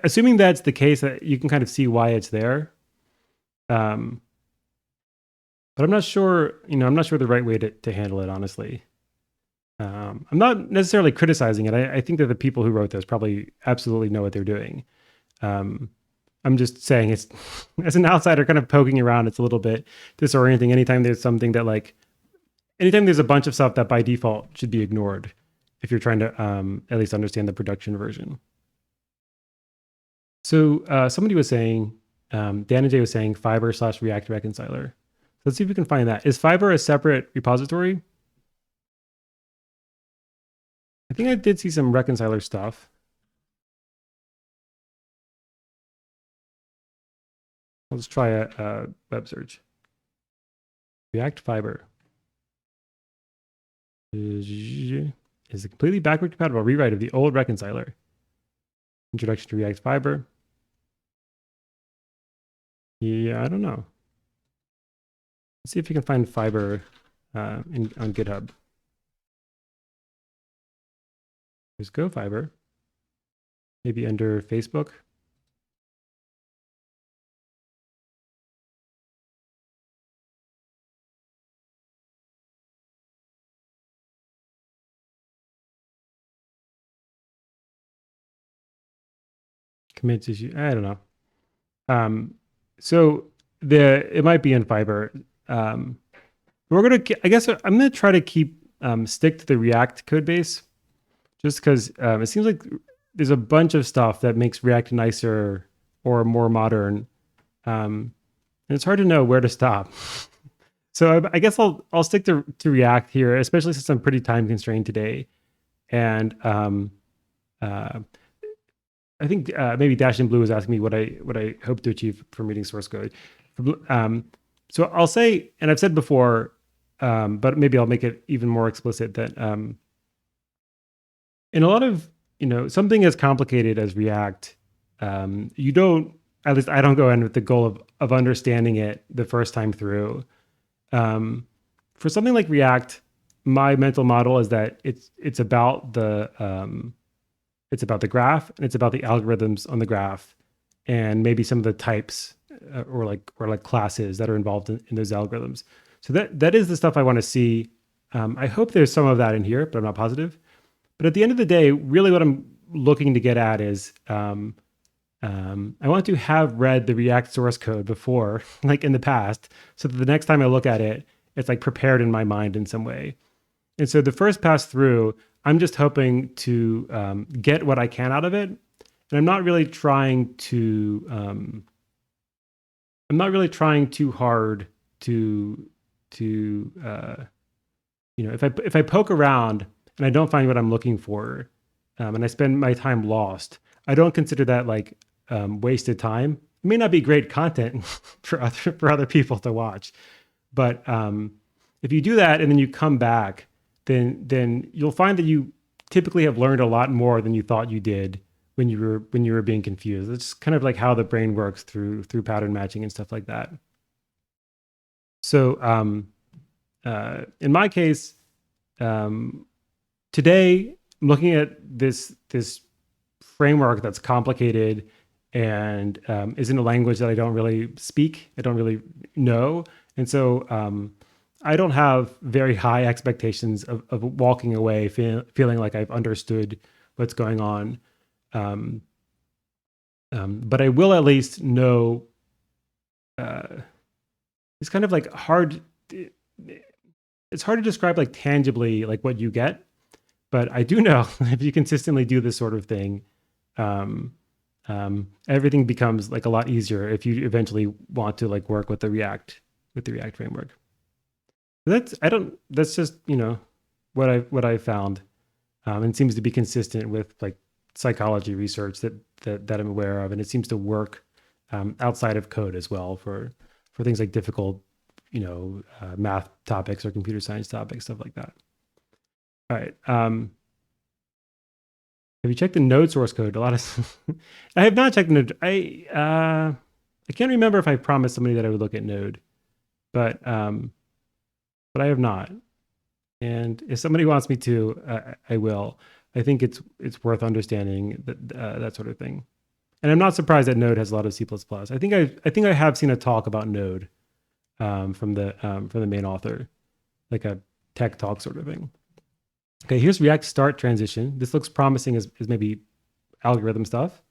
Speaker 1: assuming that's the case, that you can kind of see why it's there. But I'm not sure, I'm not sure the right way to handle it, honestly. I'm not necessarily criticizing it. I think that the people who wrote this probably absolutely know what they're doing. I'm just saying it's, as an outsider kind of poking around, it's a little bit disorienting anytime there's something that anytime there's a bunch of stuff that by default should be ignored if you're trying to at least understand the production version. So somebody was saying, Dan and Jay was saying fiber/React reconciler. So let's see if we can find that. Is fiber a separate repository? I think I did see some reconciler stuff. Let's try a web search. React Fiber is a completely backward compatible rewrite of the old reconciler. Introduction to React Fiber. Yeah, I don't know. Let's see if you can find Fiber on GitHub. There's Go Fiber. Maybe under Facebook. Commits issue. I don't know. So it might be in Fiber. I guess I'm gonna try to keep stick to the React code base, just because it seems like there's a bunch of stuff that makes React nicer or more modern, and it's hard to know where to stop. So I guess I'll stick to React here, especially since I'm pretty time constrained today, and I think maybe Dash in Blue was asking me what I hope to achieve from reading source code. So I'll say, and I've said before, but maybe I'll make it even more explicit that in a lot of something as complicated as React, you don't, at least I don't go in with the goal of understanding it the first time through. For something like React, my mental model is that it's about the graph, and it's about the algorithms on the graph, and maybe some of the types or like classes that are involved in those algorithms. So that is the stuff I want to see. I hope there's some of that in here, but I'm not positive. But at the end of the day, really what I'm looking to get at is I want to have read the React source code before, like in the past, so that the next time I look at it, it's like prepared in my mind in some way. And so the first pass through, I'm just hoping to get what I can out of it. And I'm not really trying too hard to if I poke around and I don't find what I'm looking for, and I spend my time lost, I don't consider that like wasted time. It may not be great content for other people to watch, but if you do that and then you come back, then you'll find that you typically have learned a lot more than you thought you did when you were being confused. It's kind of like how the brain works through pattern matching and stuff like that. So in my case, today I'm looking at this framework that's complicated and is in a language that I don't really speak, I don't really know, and so I don't have very high expectations of walking away feeling like I've understood what's going on. But I will at least know. It's kind of like hard. It's hard to describe like tangibly like what you get, but I do know if you consistently do this sort of thing, everything becomes like a lot easier if you eventually want to like work with the React framework. That's just what I found, and seems to be consistent with like psychology research that I'm aware of, and it seems to work outside of code as well for things like difficult math topics or computer science topics, stuff like that. All right. Have you checked the Node source code? A lot of I have not checked the Node. I can't remember if I promised somebody that I would look at Node, but I have not. And if somebody wants me to, I will. I think it's worth understanding that sort of thing. And I'm not surprised that Node has a lot of C++. I think I have seen a talk about Node from the main author, like a tech talk sort of thing. Okay, here's React start transition. This looks promising as maybe algorithm stuff.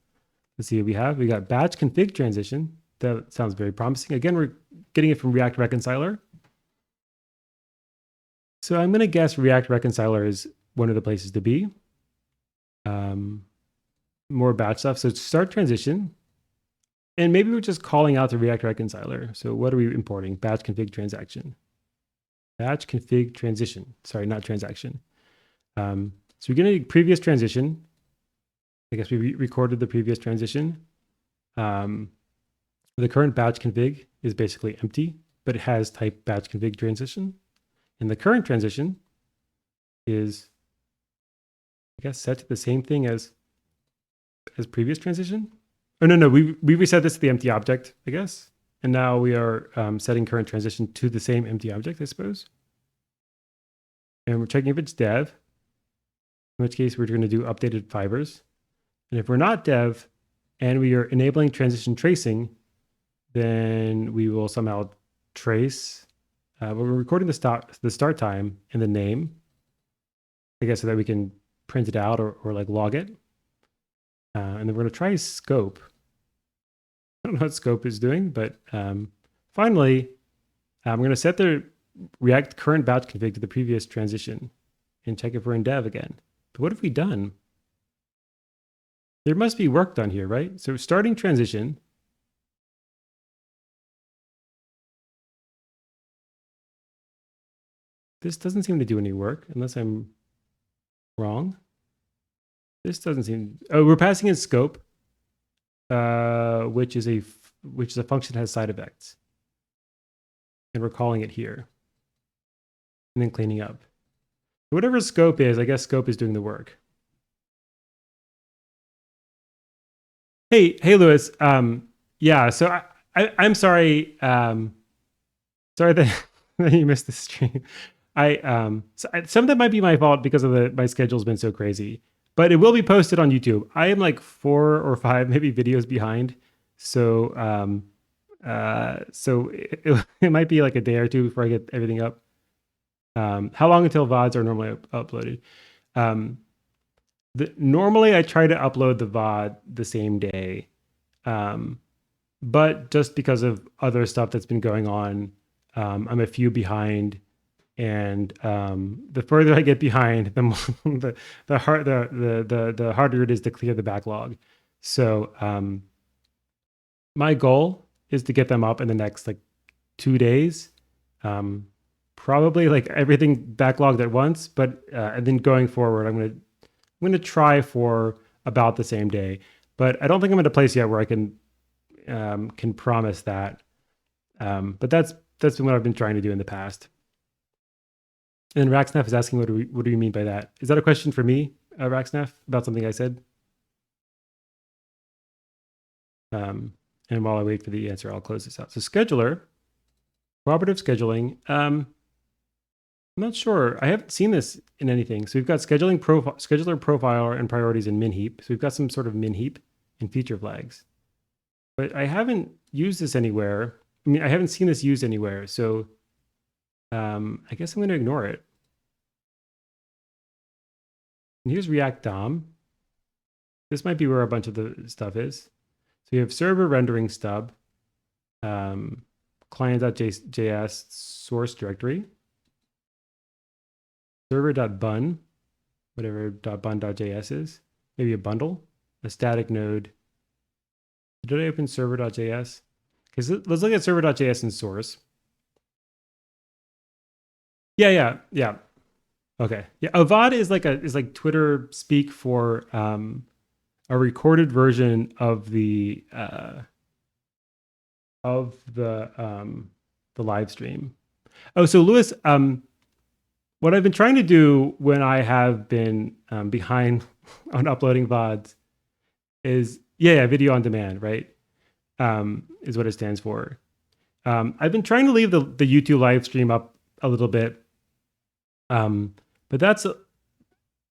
Speaker 1: Let's see what we have. We got batch config transition. That sounds very promising. Again, we're getting it from React Reconciler. So I'm going to guess React Reconciler is one of the places to be. More batch stuff. So start transition. And maybe we're just calling out the React reconciler. So what are we importing? Batch config transaction. Batch config transition. Sorry, not transaction. So we're getting a previous transition. I guess we recorded the previous transition. The current batch config is basically empty, but it has type batch config transition. And the current transition is, I guess, set to the same thing as previous transition. Oh, no, we reset this to the empty object, I guess. And now we are setting current transition to the same empty object, I suppose. And we're checking if it's dev, in which case we're going to do updated fibers. And if we're not dev and we are enabling transition tracing, then we will somehow trace. We're recording the start time and the name, I guess, so that we can print it out or like log it. And then we're going to try scope. I don't know what scope is doing, but finally, we're going to set the React current batch config to the previous transition and check if we're in dev again. But what have we done? There must be work done here, right? So starting transition. This doesn't seem to do any work unless I'm wrong. This doesn't seem. Oh, we're passing in scope, which is a function that has side effects, and we're calling it here, and then cleaning up. Whatever scope is, I guess scope is doing the work. Hey, Lewis. Yeah. So I'm sorry. Sorry that you missed the stream. Some of that might be my fault because of my schedule's been so crazy. But it will be posted on YouTube. I am like 4 or 5 maybe videos behind, so it might be like a day or two before I get everything up. How long until VODs are normally uploaded? Normally I try to upload the VOD the same day, but just because of other stuff that's been going on, I'm a few behind. And the further I get behind, the more, the harder it is to clear the backlog. So my goal is to get them up in the next like 2 days, probably like everything backlogged at once. But and then going forward, I'm gonna try for about the same day. But I don't think I'm at a place yet where I can promise that. But that's been what I've been trying to do in the past. And Raxnaf is asking, what do you mean by that? Is that a question for me, Raxnaf, about something I said? And while I wait for the answer, I'll close this out. So scheduler, cooperative scheduling. I'm not sure. I haven't seen this in anything. So we've got scheduler profiler and priorities in MinHeap. So we've got some sort of MinHeap and feature flags. But I haven't used this anywhere. I mean, I haven't seen this used anywhere. So I guess I'm going to ignore it. And here's React DOM. This might be where a bunch of the stuff is. So you have server rendering stub, client.js source directory, server.bun, whatever .bun.js is, maybe a bundle, a static node. Did I open server.js? Because let's look at server.js in source. Yeah. Okay. Yeah. A VOD is like Twitter speak for a recorded version of the live stream. Oh, so Lewis, what I've been trying to do when I have been behind on uploading VODs is video on demand, right? Is what it stands for. I've been trying to leave the YouTube live stream up a little bit. But that's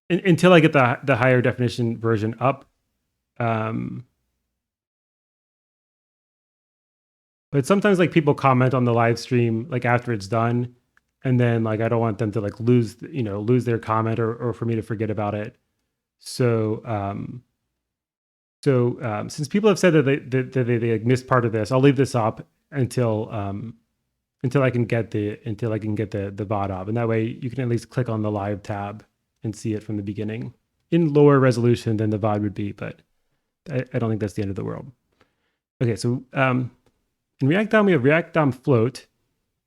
Speaker 1: until I get the higher definition version up. But sometimes like people comment on the live stream like after it's done, and then like I don't want them to like lose their comment or for me to forget about it. So since people have said that they like missed part of this, I'll leave this up until I can get the VOD up, and that way you can at least click on the live tab and see it from the beginning in lower resolution than the VOD would be. But I don't think that's the end of the world. Okay, so in React DOM, we have React DOM float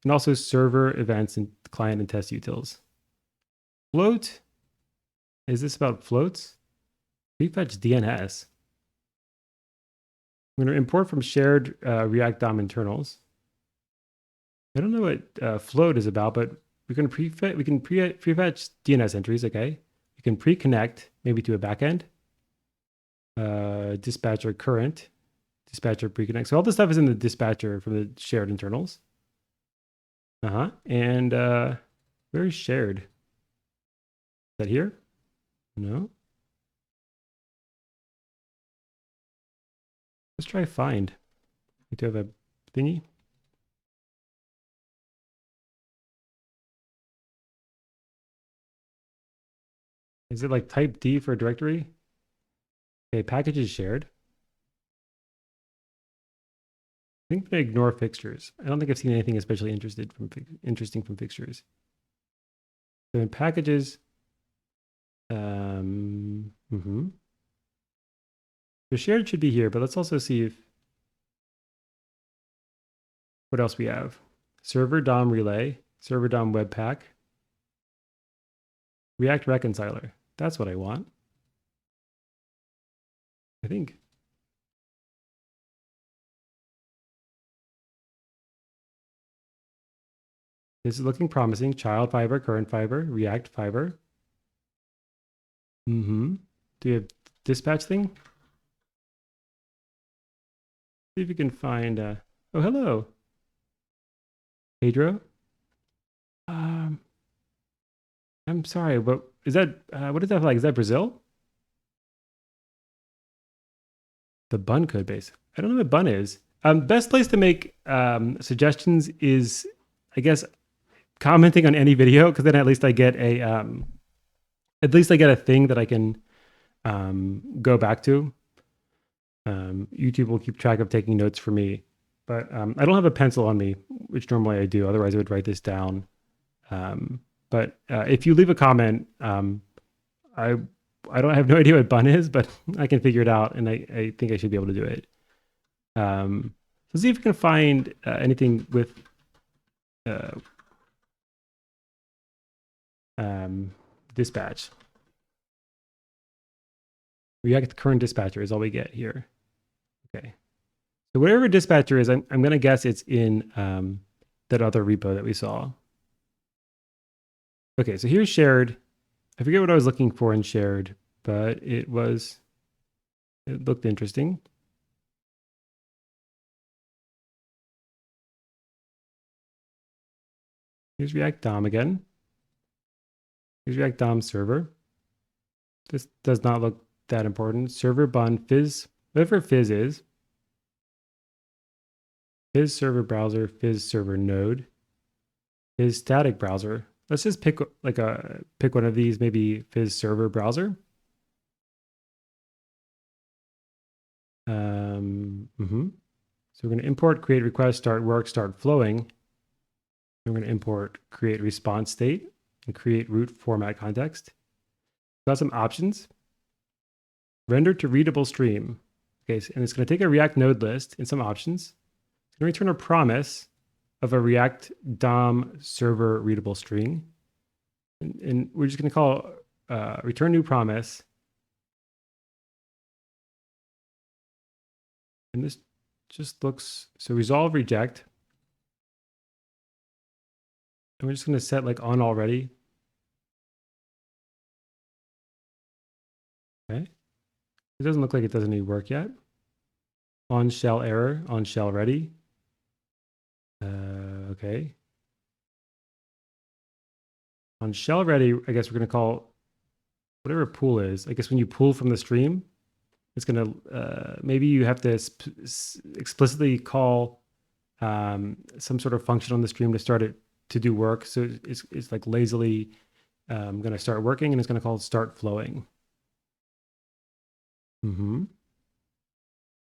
Speaker 1: and also server events and client and test utils. Float, is this about floats? Prefetch DNS. I'm going to import from shared React DOM internals. I don't know what float is about, but we can prefetch DNS entries. Okay, we can pre-connect maybe to a backend. Dispatcher current, dispatcher pre-connect. So all this stuff is in the dispatcher from the shared internals. And where's shared? Is that here? No. Let's try find. We do have a thingy. Is it like type D for a directory? Okay, package is shared. I think I'm gonna ignore fixtures. I don't think I've seen anything especially interesting from fixtures. So in packages, the shared should be here, but let's also see if what else we have. Server DOM relay, server DOM webpack, React Reconciler. That's what I want. I think. This is looking promising. Child fiber, current fiber, React fiber. Do we have dispatch thing? See if you can find. Oh, hello, Pedro. I'm sorry, but is that what is that like? Is that Brazil? The bun code base. I don't know what bun is. Best place to make suggestions is, I guess, commenting on any video, because then at least I get a thing that I can go back to. YouTube will keep track of taking notes for me, but I don't have a pencil on me, which normally I do. Otherwise, I would write this down. But if you leave a comment, I have no idea what bun is, but I can figure it out, and I think I should be able to do it. So see if you can find anything with dispatch. React current dispatcher is all we get here. Okay. So whatever dispatcher is, I'm going to guess it's in that other repo that we saw. Okay, so here's shared. I forget what I was looking for in shared, but it looked interesting. Here's React DOM again. Here's React DOM server. This does not look that important. Server bun fizz, whatever fizz is. Fizz server browser, fizz server node, fizz static browser. Let's just pick one of these, maybe fizz server browser. So we're going to import create request, start work, start flowing. We're going to import create response state and create root format context. Got some options. Render to readable stream. Okay, and it's going to take a React node list and some options. It's going to return a promise of a React DOM server readable string. And we're just going to call return new promise. And this just looks, so resolve reject. And we're just going to set like on already. Okay. It doesn't look like it does any work yet. On shell error, on shell ready. Okay. On shell ready, I guess we're going to call whatever pool is. I guess when you pull from the stream, it's going to, maybe you have to explicitly call some sort of function on the stream to start it to do work. So it's like lazily going to start working, and it's going to call start flowing.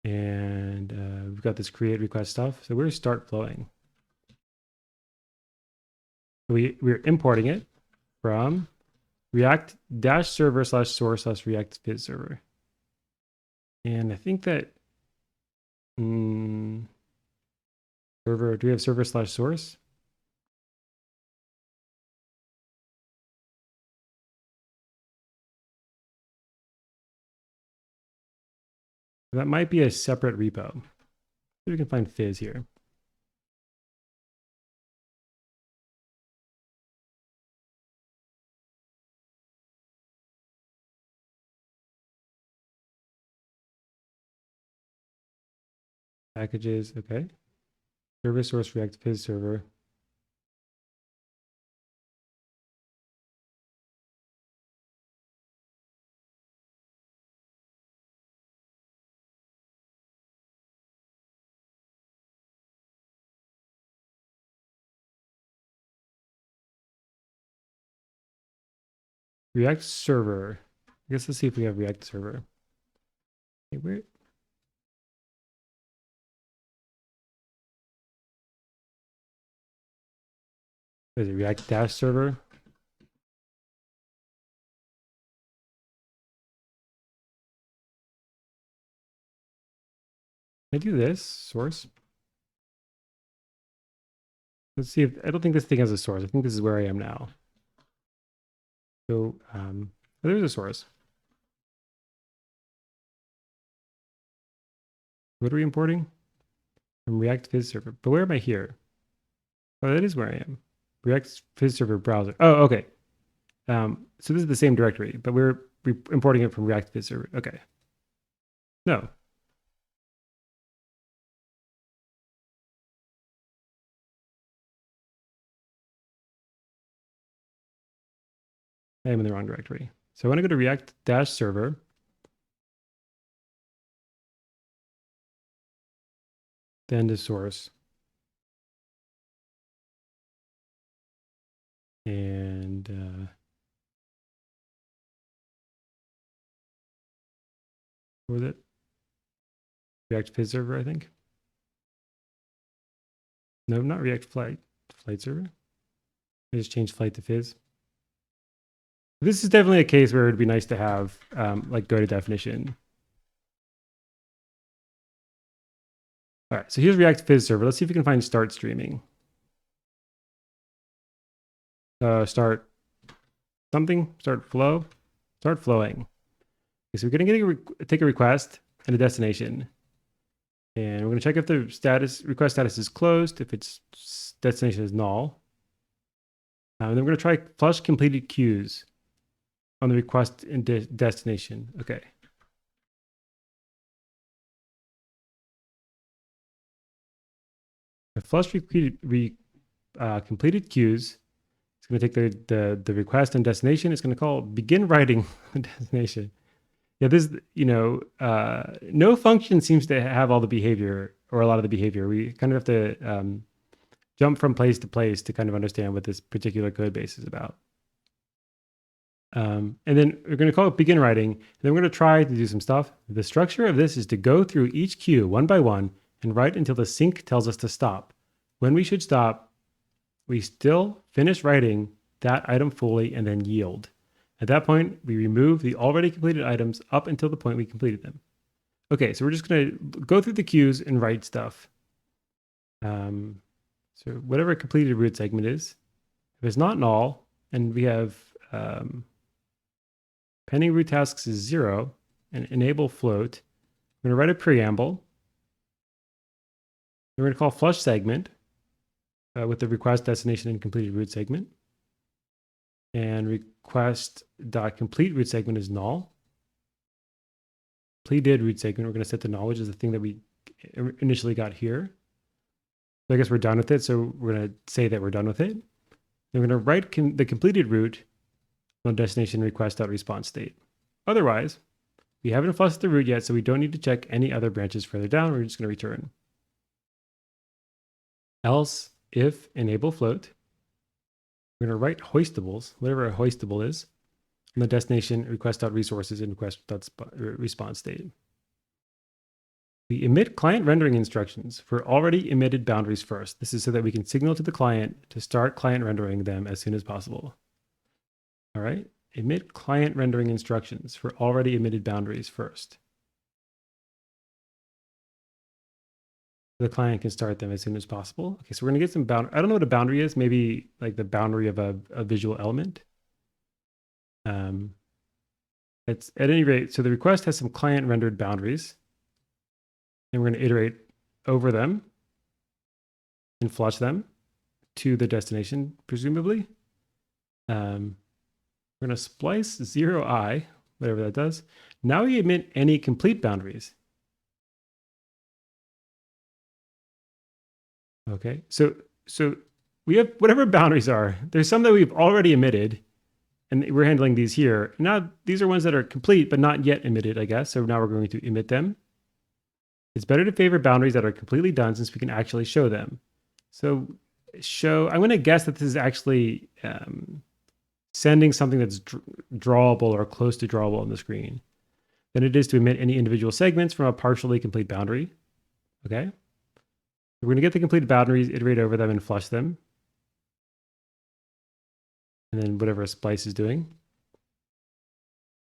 Speaker 1: And we've got this create request stuff. So we're start flowing. We're importing it from React -server /source /React Fizz server. And I think that Server, do we have server/source? That might be a separate repo. See if we can find fizz here. Packages, okay. Server source React fizz server. React server. I guess let's see if we have React server. Okay, where? Is it React dash server? Can I do this source? Let's see if I don't think this thing has a source. I think this is where I am now. So oh, there's a source. What are we importing? From React Fizz server. But where am I here? Oh, that is where I am. React Fizz server browser. Oh, okay. So this is the same directory, but we're importing it from React Fizz server. Okay. No. I am in the wrong directory. So I want to go to React dash server. Then to source. And what was it? React Fizz server, I think. No, not React flight server. I just changed flight to Fizz. This is definitely a case where it'd be nice to have like go to definition. All right, so here's React Fizz server. Let's see if we can find start streaming. Start something, start flow, start flowing. Okay, so we're gonna take a request and a destination. And we're gonna check if the request status is closed, if its destination is null. And then we're gonna try flush completed queues on the request and destination. Okay. The flush completed queues. It's going to take the request and destination. It's going to call begin writing the destination. Yeah, this, no function seems to have all the behavior or a lot of the behavior. We kind of have to jump from place to place to kind of understand what this particular code base is about. And then we're going to call it begin writing. And then we're going to try to do some stuff. The structure of this is to go through each queue one by one and write until the sync tells us to stop. When we should stop, we still finish writing that item fully and then yield. At that point, we remove the already completed items up until the point we completed them. Okay, so we're just going to go through the queues and write stuff. So whatever completed root segment is, if it's not null, and we have pending root tasks is 0 and enable float, we're going to write a preamble. We're going to call flush segment with the request destination and completed root segment. And request.complete root segment is null. Completed root segment, we're going to set to null, which is the thing that we initially got here. So I guess we're done with it. So we're going to say that we're done with it. Then we're going to write the completed root on destination request.response state. Otherwise, we haven't flushed the root yet, so we don't need to check any other branches further down. We're just going to return. Else if enable float. We're going to write hoistables, whatever a hoistable is, on the destination request.resources and request.response state. We emit client rendering instructions for already emitted boundaries first. This is so that we can signal to the client to start client rendering them as soon as possible. All right, emit client rendering instructions for already emitted boundaries first. The client can start them as soon as possible. Okay, so we're gonna get some boundary. I don't know what a boundary is. Maybe like the boundary of a visual element. It's at any rate, so the request has some client rendered boundaries, and we're gonna iterate over them and flush them to the destination, presumably. We're gonna splice 0i, whatever that does. Now we emit any complete boundaries. Okay, so we have whatever boundaries are. There's some that we've already emitted, and we're handling these here. Now these are ones that are complete but not yet emitted, I guess. So now we're going to emit them. It's better to favor boundaries that are completely done since we can actually show them. So I'm going to guess that this is actually sending something that's drawable or close to drawable on the screen than it is to emit any individual segments from a partially complete boundary. Okay. We're going to get the completed boundaries, iterate over them, and flush them. And then whatever a splice is doing.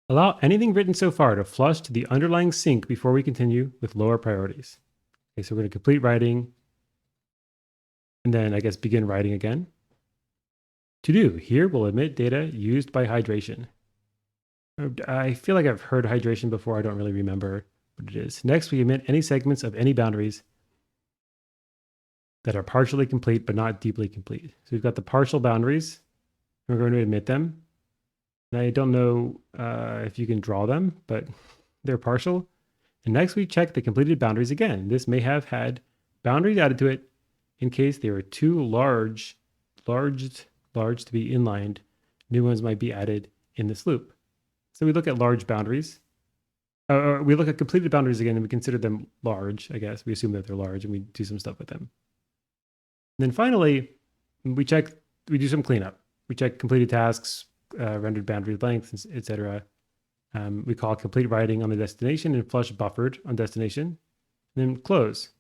Speaker 1: Allow anything written so far to flush to the underlying sink before we continue with lower priorities. Okay, so we're going to complete writing. And then I guess begin writing again. To do, here we'll emit data used by hydration. I feel like I've heard hydration before. I don't really remember what it is. Next, we emit any segments of any boundaries that are partially complete but not deeply complete. So we've got the partial boundaries. We're going to emit them. And I don't know if you can draw them, but they're partial. And next we check the completed boundaries again. This may have had boundaries added to it in case they were too large to be inlined. New ones might be added in this loop. So we look at large boundaries. We look at completed boundaries again and we consider them large, I guess. We assume that they're large and we do some stuff with them. And then finally, we do some cleanup. We check completed tasks, rendered boundary lengths, etc. We call complete writing on the destination and flush buffered on destination, and then close.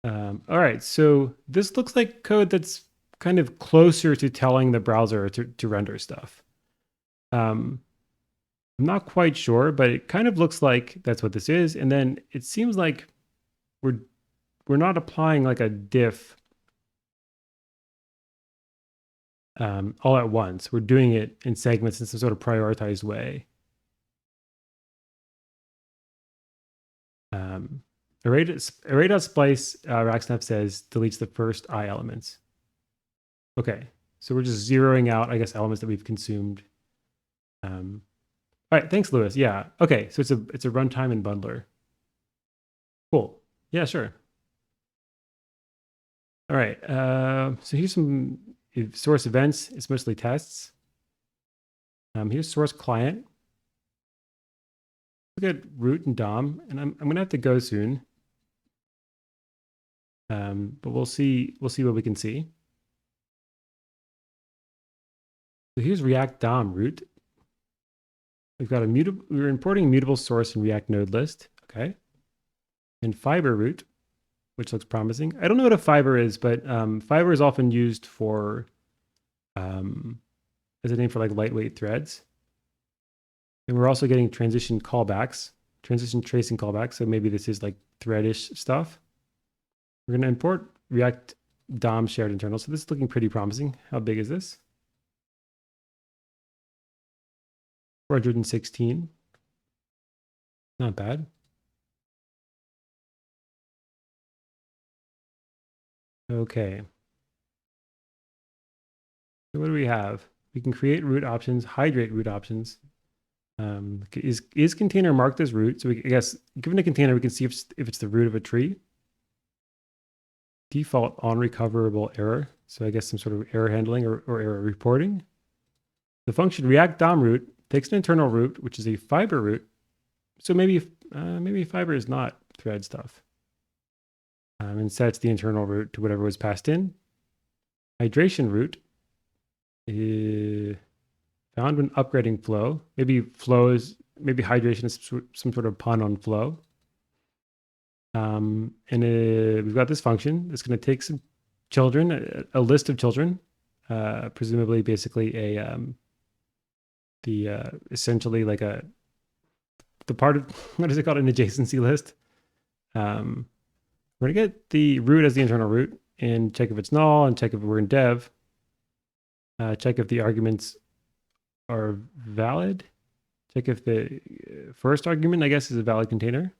Speaker 1: All right, so this looks like code that's kind of closer to telling the browser to render stuff. I'm not quite sure, but it kind of looks like that's what this is. And then it seems like we're not applying like a diff all at once. We're doing it in segments in some sort of prioritized way. Array.splice racksnap says deletes the first I elements. Okay, so we're just zeroing out, I guess, elements that we've consumed. All right, thanks, Lewis. Yeah, okay, so it's a runtime and bundler. Cool. Yeah, sure. All right, so here's some source events. It's mostly tests. Here's source client. Look at root and DOM, and I'm gonna have to go soon. But we'll see what we can see. So here's React DOM root. We've got we're importing mutable source in React node list. Okay. And fiber root, which looks promising. I don't know what a fiber is, but fiber is often used for as a name for like lightweight threads. And we're also getting transition callbacks, transition tracing callbacks. So maybe this is like threadish stuff. We're going to import React DOM shared internal. So this is looking pretty promising. How big is this? 416. Not bad. Okay. So what do we have? We can create root options, hydrate root options. Is container marked as root? So I guess given a container, we can see if it's the root of a tree. Default on recoverable error. So I guess some sort of error handling or error reporting. The function React DOM root takes an internal root, which is a fiber root. So maybe fiber is not thread stuff. And sets the internal root to whatever was passed in. Hydration root is found when upgrading flow. Maybe hydration is some sort of pun on flow. And we've got this function that's going to take some children, a list of children, presumably basically essentially like the part of, what is it called, an adjacency list. We're going to get the root as the internal root and check if it's null and check if we're in dev. Check if the arguments are valid. Check if the first argument, I guess, is a valid container.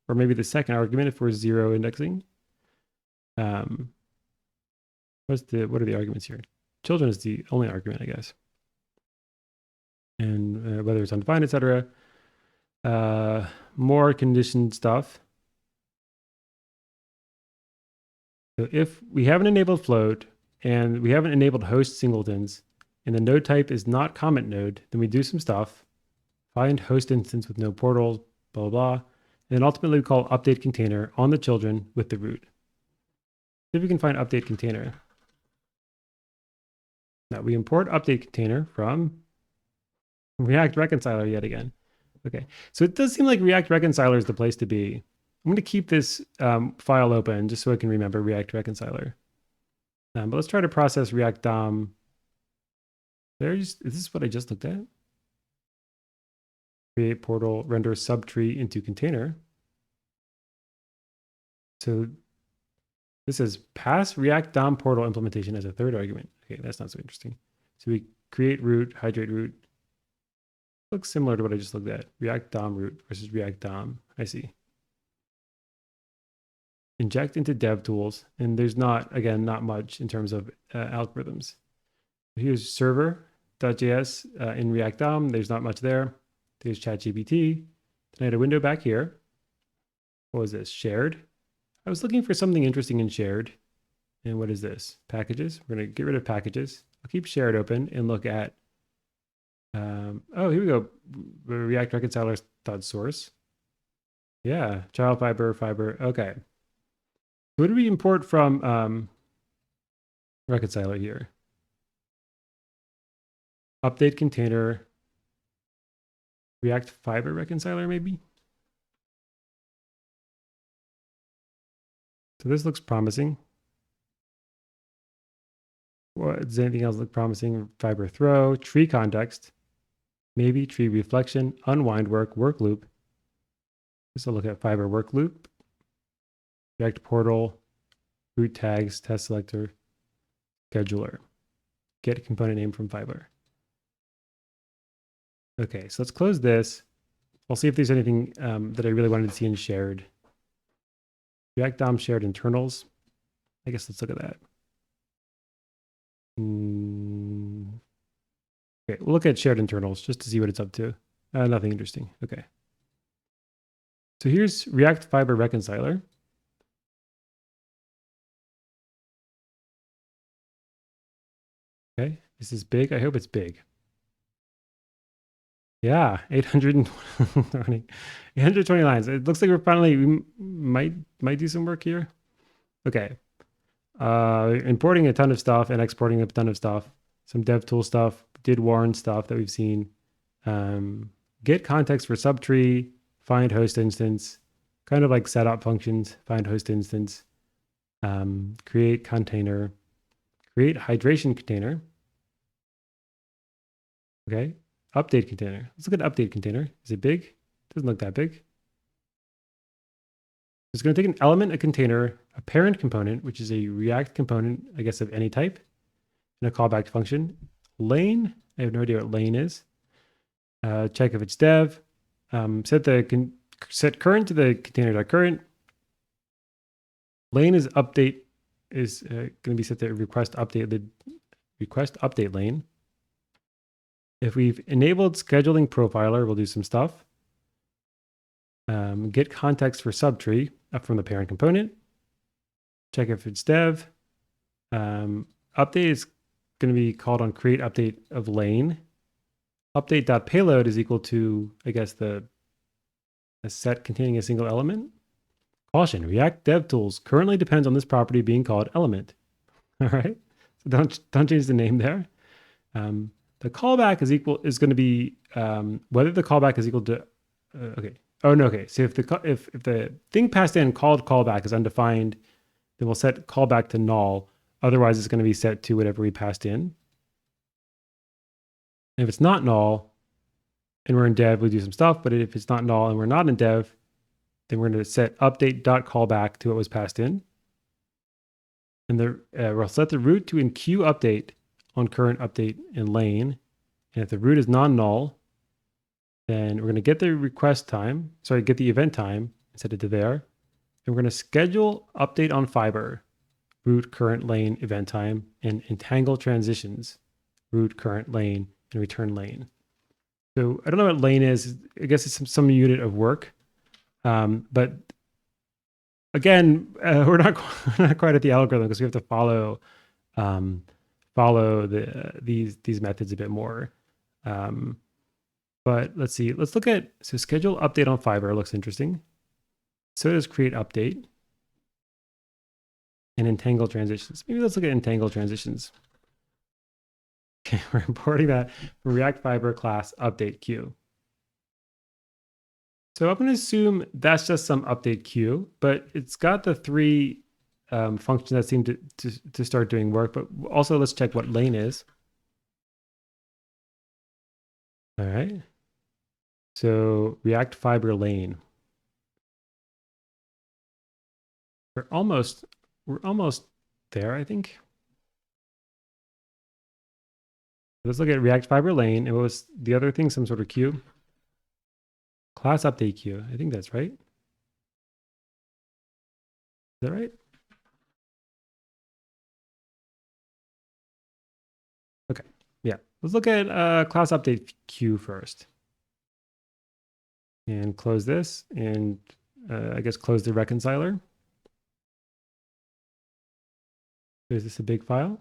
Speaker 1: Or maybe the second argument if we're zero indexing. What are the arguments here? Children is the only argument, I guess. And whether it's undefined, etc. More condition stuff. So if we have an enabled float and we haven't enabled host singletons and the node type is not comment node, then we do some stuff, find host instance with no portal, blah, blah, blah. And then ultimately we call update container on the children with the root. See if we can find update container. Now we import update container from React Reconciler yet again. Okay, so it does seem like React Reconciler is the place to be. I'm going to keep this file open just so I can remember React Reconciler. But let's try to process React DOM. Is this what I just looked at? Create portal, render subtree into container. So this is pass React DOM portal implementation as a third argument. Okay, that's not so interesting. So we create root, hydrate root. Looks similar to what I just looked at. React DOM root versus React DOM. I see. Inject into dev tools. And there's not much in terms of algorithms. Here's server.js in React DOM. There's not much there. There's ChatGPT. Then I had a window back here. What was this? Shared. I was looking for something interesting in shared. And what is this? Packages. We're going to get rid of packages. I'll keep shared open and look at, oh, here we go. React Reconciler.source. Yeah, child fiber. Okay. What did we import from Reconciler here? Update container, React fiber reconciler maybe? So this looks promising. What does anything else look promising? Fiber throw, tree context, maybe tree reflection, unwind work loop. Let's look at fiber work loop, React portal, root tags, test selector, scheduler, get component name from fiber. Okay, so let's close this. I'll see if there's anything that I really wanted to see in shared. React DOM shared internals. I guess let's look at that. Okay, we'll look at shared internals just to see what it's up to. Nothing interesting. Okay. So here's React Fiber Reconciler. Okay, this is big. I hope it's big. Yeah, 820 lines. It looks like we might do some work here. Okay. Importing a ton of stuff and exporting a ton of stuff. Some dev tool stuff, did warn stuff that we've seen. Get context for subtree, find host instance, kind of like setup functions, find host instance, create container, create hydration container. Okay. Update container. Let's look at update container. Is it big? Doesn't look that big. It's going to take an element, a container, a parent component, which is a React component, I guess, of any type, and a callback function. Lane. I have no idea what lane is. Check if it's dev. Set current to the container.current. Lane is update is going to be set to request update lane. If we've enabled scheduling profiler, we'll do some stuff. Get context for subtree up from the parent component. Check if it's dev. Update is going to be called on create update of lane. Update.payload is equal to, I guess, a set containing a single element. Caution, React DevTools currently depends on this property being called element. All right, so don't change the name there. The callback is going to be whether the callback is equal to okay. Oh no, okay. So if the thing passed in called callback is undefined, then we'll set callback to null. Otherwise, it's going to be set to whatever we passed in. And if it's not null, and we're in dev, we do some stuff. But if it's not null and we're not in dev, Then we're going to set update.callback to what was passed in. And we'll set the root to enqueue update on current update in lane. And if the root is non-null, then we're going to get the get the event time and set it to there. And we're going to schedule update on fiber, root current lane event time, and entangle transitions, root current lane and return lane. So I don't know what lane is. I guess it's some unit of work. But again, we're not quite at the algorithm because we have to follow these methods a bit more. But let's see. Let's look at schedule update on fiber. Looks interesting. So does create update and entangle transitions. Maybe let's look at entangle transitions. Okay, we're importing that from React Fiber class update queue. So I'm going to assume that's just some update queue, but it's got the three functions that seem to start doing work. But also let's check what lane is. All right. So React Fiber lane. We're almost there, I think. Let's look at React Fiber lane. And what was the other thing? Some sort of queue. Class update queue. I think that's right. Is that right? Okay. Yeah. Let's look at class update queue first. And close this. And I guess close the reconciler. Is this a big file?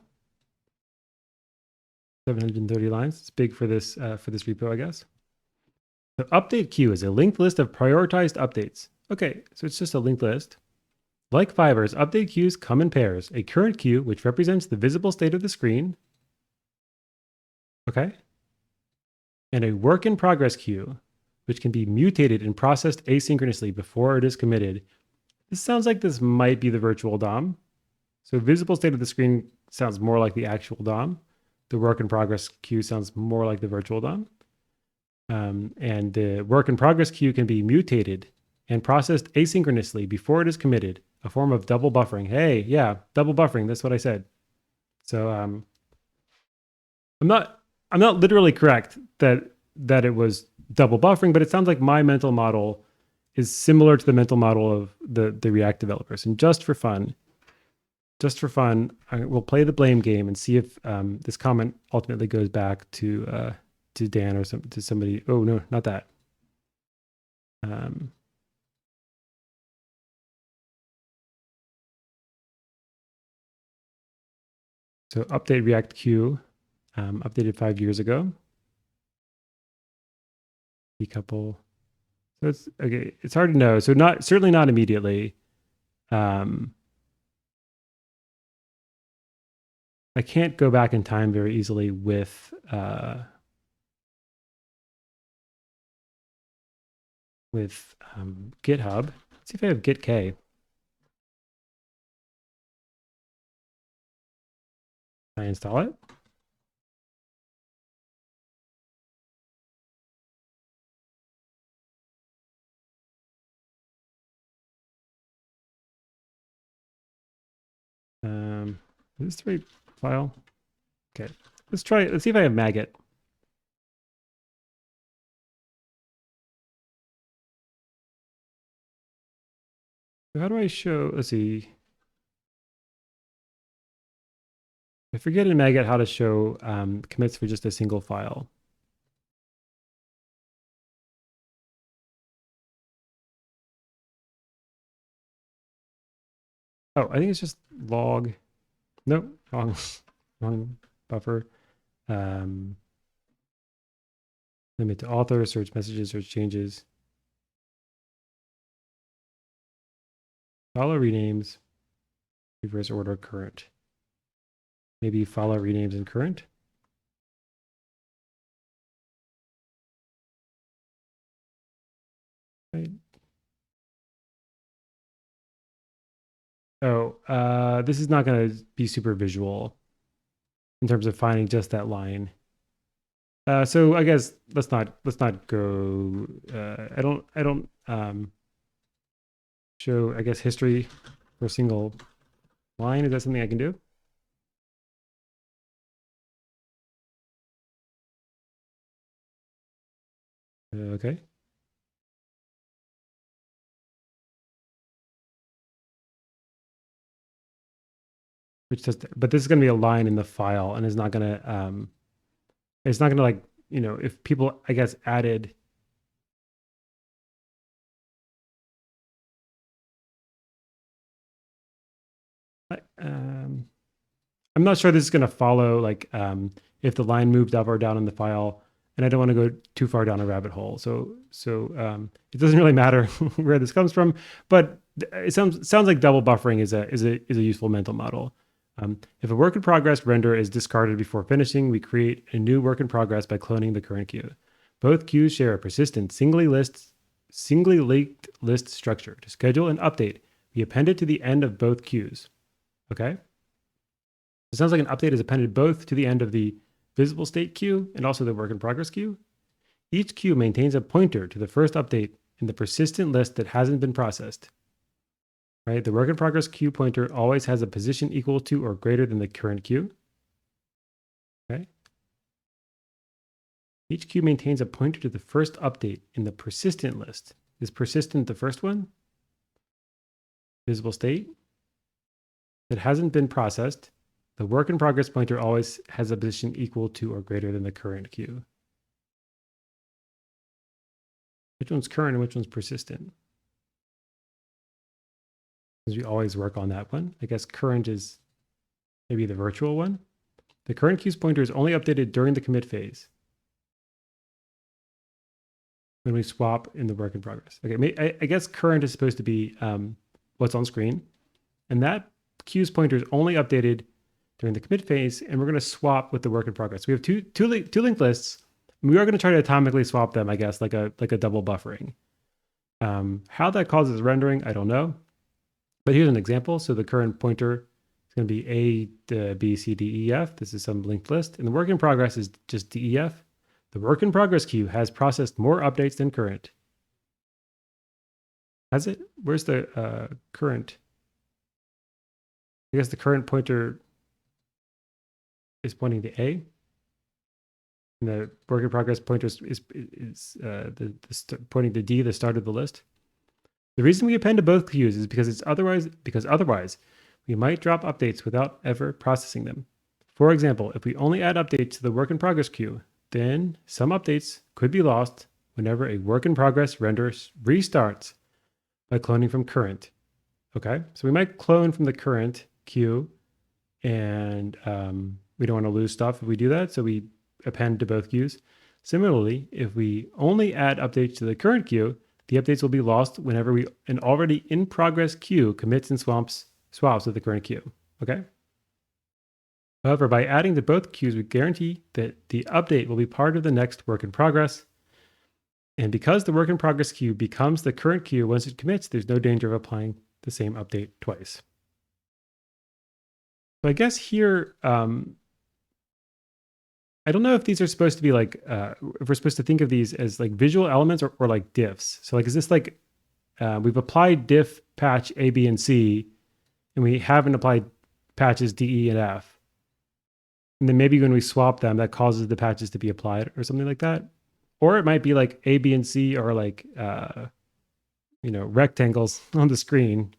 Speaker 1: 730 lines. It's big for this repo, I guess. So update queue is a linked list of prioritized updates. Okay, so it's just a linked list. Like Fiverr's, update queues come in pairs. A current queue, which represents the visible state of the screen. Okay. And a work in progress queue, which can be mutated and processed asynchronously before it is committed. This sounds like this might be the virtual DOM. So visible state of the screen sounds more like the actual DOM. The work in progress queue sounds more like the virtual DOM. And the work in progress queue can be mutated and processed asynchronously before it is committed, a form of double buffering. Hey, yeah, double buffering. That's what I said. So I'm not literally correct that it was double buffering, but it sounds like my mental model is similar to the mental model of the React developers. And just for fun, we'll play the blame game and see if this comment ultimately goes back to Dan or to somebody. Oh no, not that. So update React queue, updated 5 years ago. Decouple. So it's okay. It's hard to know. So certainly not immediately. I can't go back in time very easily with GitHub. Let's see if I have git k. I install it. Is this the right file? Okay, let's see if I have maggot. So how do I show, let's see. I forget in maggot how to show commits for just a single file. Oh, I think it's just log. No, wrong buffer. Limit to author, search messages, search changes. Follow renames, reverse order current. Maybe follow renames in current. Right. Oh, this is not going to be super visual in terms of finding just that line. So I guess let's not go. I don't show, I guess, history for a single line. Is that something I can do? Okay. Which does, but this is going to be a line in the file, and it's not gonna like, if people, I guess, added. Um, I'm not sure this is going to follow like if the line moved up or down in the file, and I don't want to go too far down a rabbit hole. So it doesn't really matter where this comes from, but it sounds like double buffering is a useful mental model. If a work in progress render is discarded before finishing, we create a new work in progress by cloning the current queue. Both queues share a persistent singly linked list structure. To schedule an update, we append it to the end of both queues. Okay. It sounds like an update is appended both to the end of the visible state queue and also the work in progress queue. Each queue maintains a pointer to the first update in the persistent list that hasn't been processed. Right? The work in progress queue pointer always has a position equal to or greater than the current queue. Okay. Each queue maintains a pointer to the first update in the persistent list. Is persistent the first one? Visible state that hasn't been processed. The work in progress pointer always has a position equal to or greater than the current queue. Which one's current and which one's persistent? Because we always work on that one. I guess current is maybe the virtual one. The current queue's pointer is only updated during the commit phase when we swap in the work in progress. Okay, I guess current is supposed to be what's on screen. And that queue's pointer is only updated during the commit phase, and we're going to swap with the work in progress. We have two linked lists. And we are going to try to atomically swap them, I guess, like a double buffering. How that causes rendering, I don't know. But here's an example. So the current pointer is going to be A, B, C, D, E, F. This is some linked list. And the work in progress is just D, E, F. The work in progress queue has processed more updates than current. Has it? Where's the current? I guess the current pointer is pointing to A. And the work in progress pointer is pointing to D, the start of the list. The reason we append to both queues is because otherwise we might drop updates without ever processing them. For example, if we only add updates to the work in progress queue, then some updates could be lost whenever a work in progress render restarts by cloning from current. Okay, so we might clone from the current queue, and we don't want to lose stuff if we do that, so we append to both queues. Similarly, if we only add updates to the current queue, the updates will be lost whenever an already in progress queue commits and swaps with the current queue. Okay. However, by adding to both queues, we guarantee that the update will be part of the next work in progress. And because the work in progress queue becomes the current queue once it commits, there's no danger of applying the same update twice. So I guess here, I don't know if these are supposed to be like, if we're supposed to think of these as like visual elements or like diffs. So like, is this like, we've applied diff patch A, B, and C, and we haven't applied patches D, E, and F. And then maybe when we swap them, that causes the patches to be applied or something like that. Or it might be like A, B, and C are like, rectangles on the screen.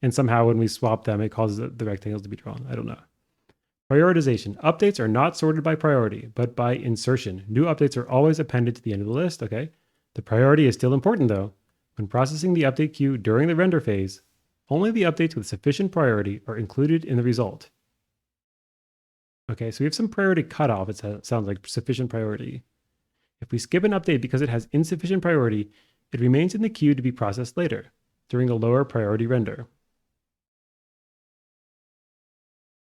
Speaker 1: And somehow when we swap them, it causes the rectangles to be drawn. I don't know. Prioritization. Updates are not sorted by priority, but by insertion. New updates are always appended to the end of the list, okay? The priority is still important though. When processing the update queue during the render phase, only the updates with sufficient priority are included in the result. Okay, so we have some priority cutoff, it sounds like sufficient priority. If we skip an update because it has insufficient priority, it remains in the queue to be processed later, during a lower priority render.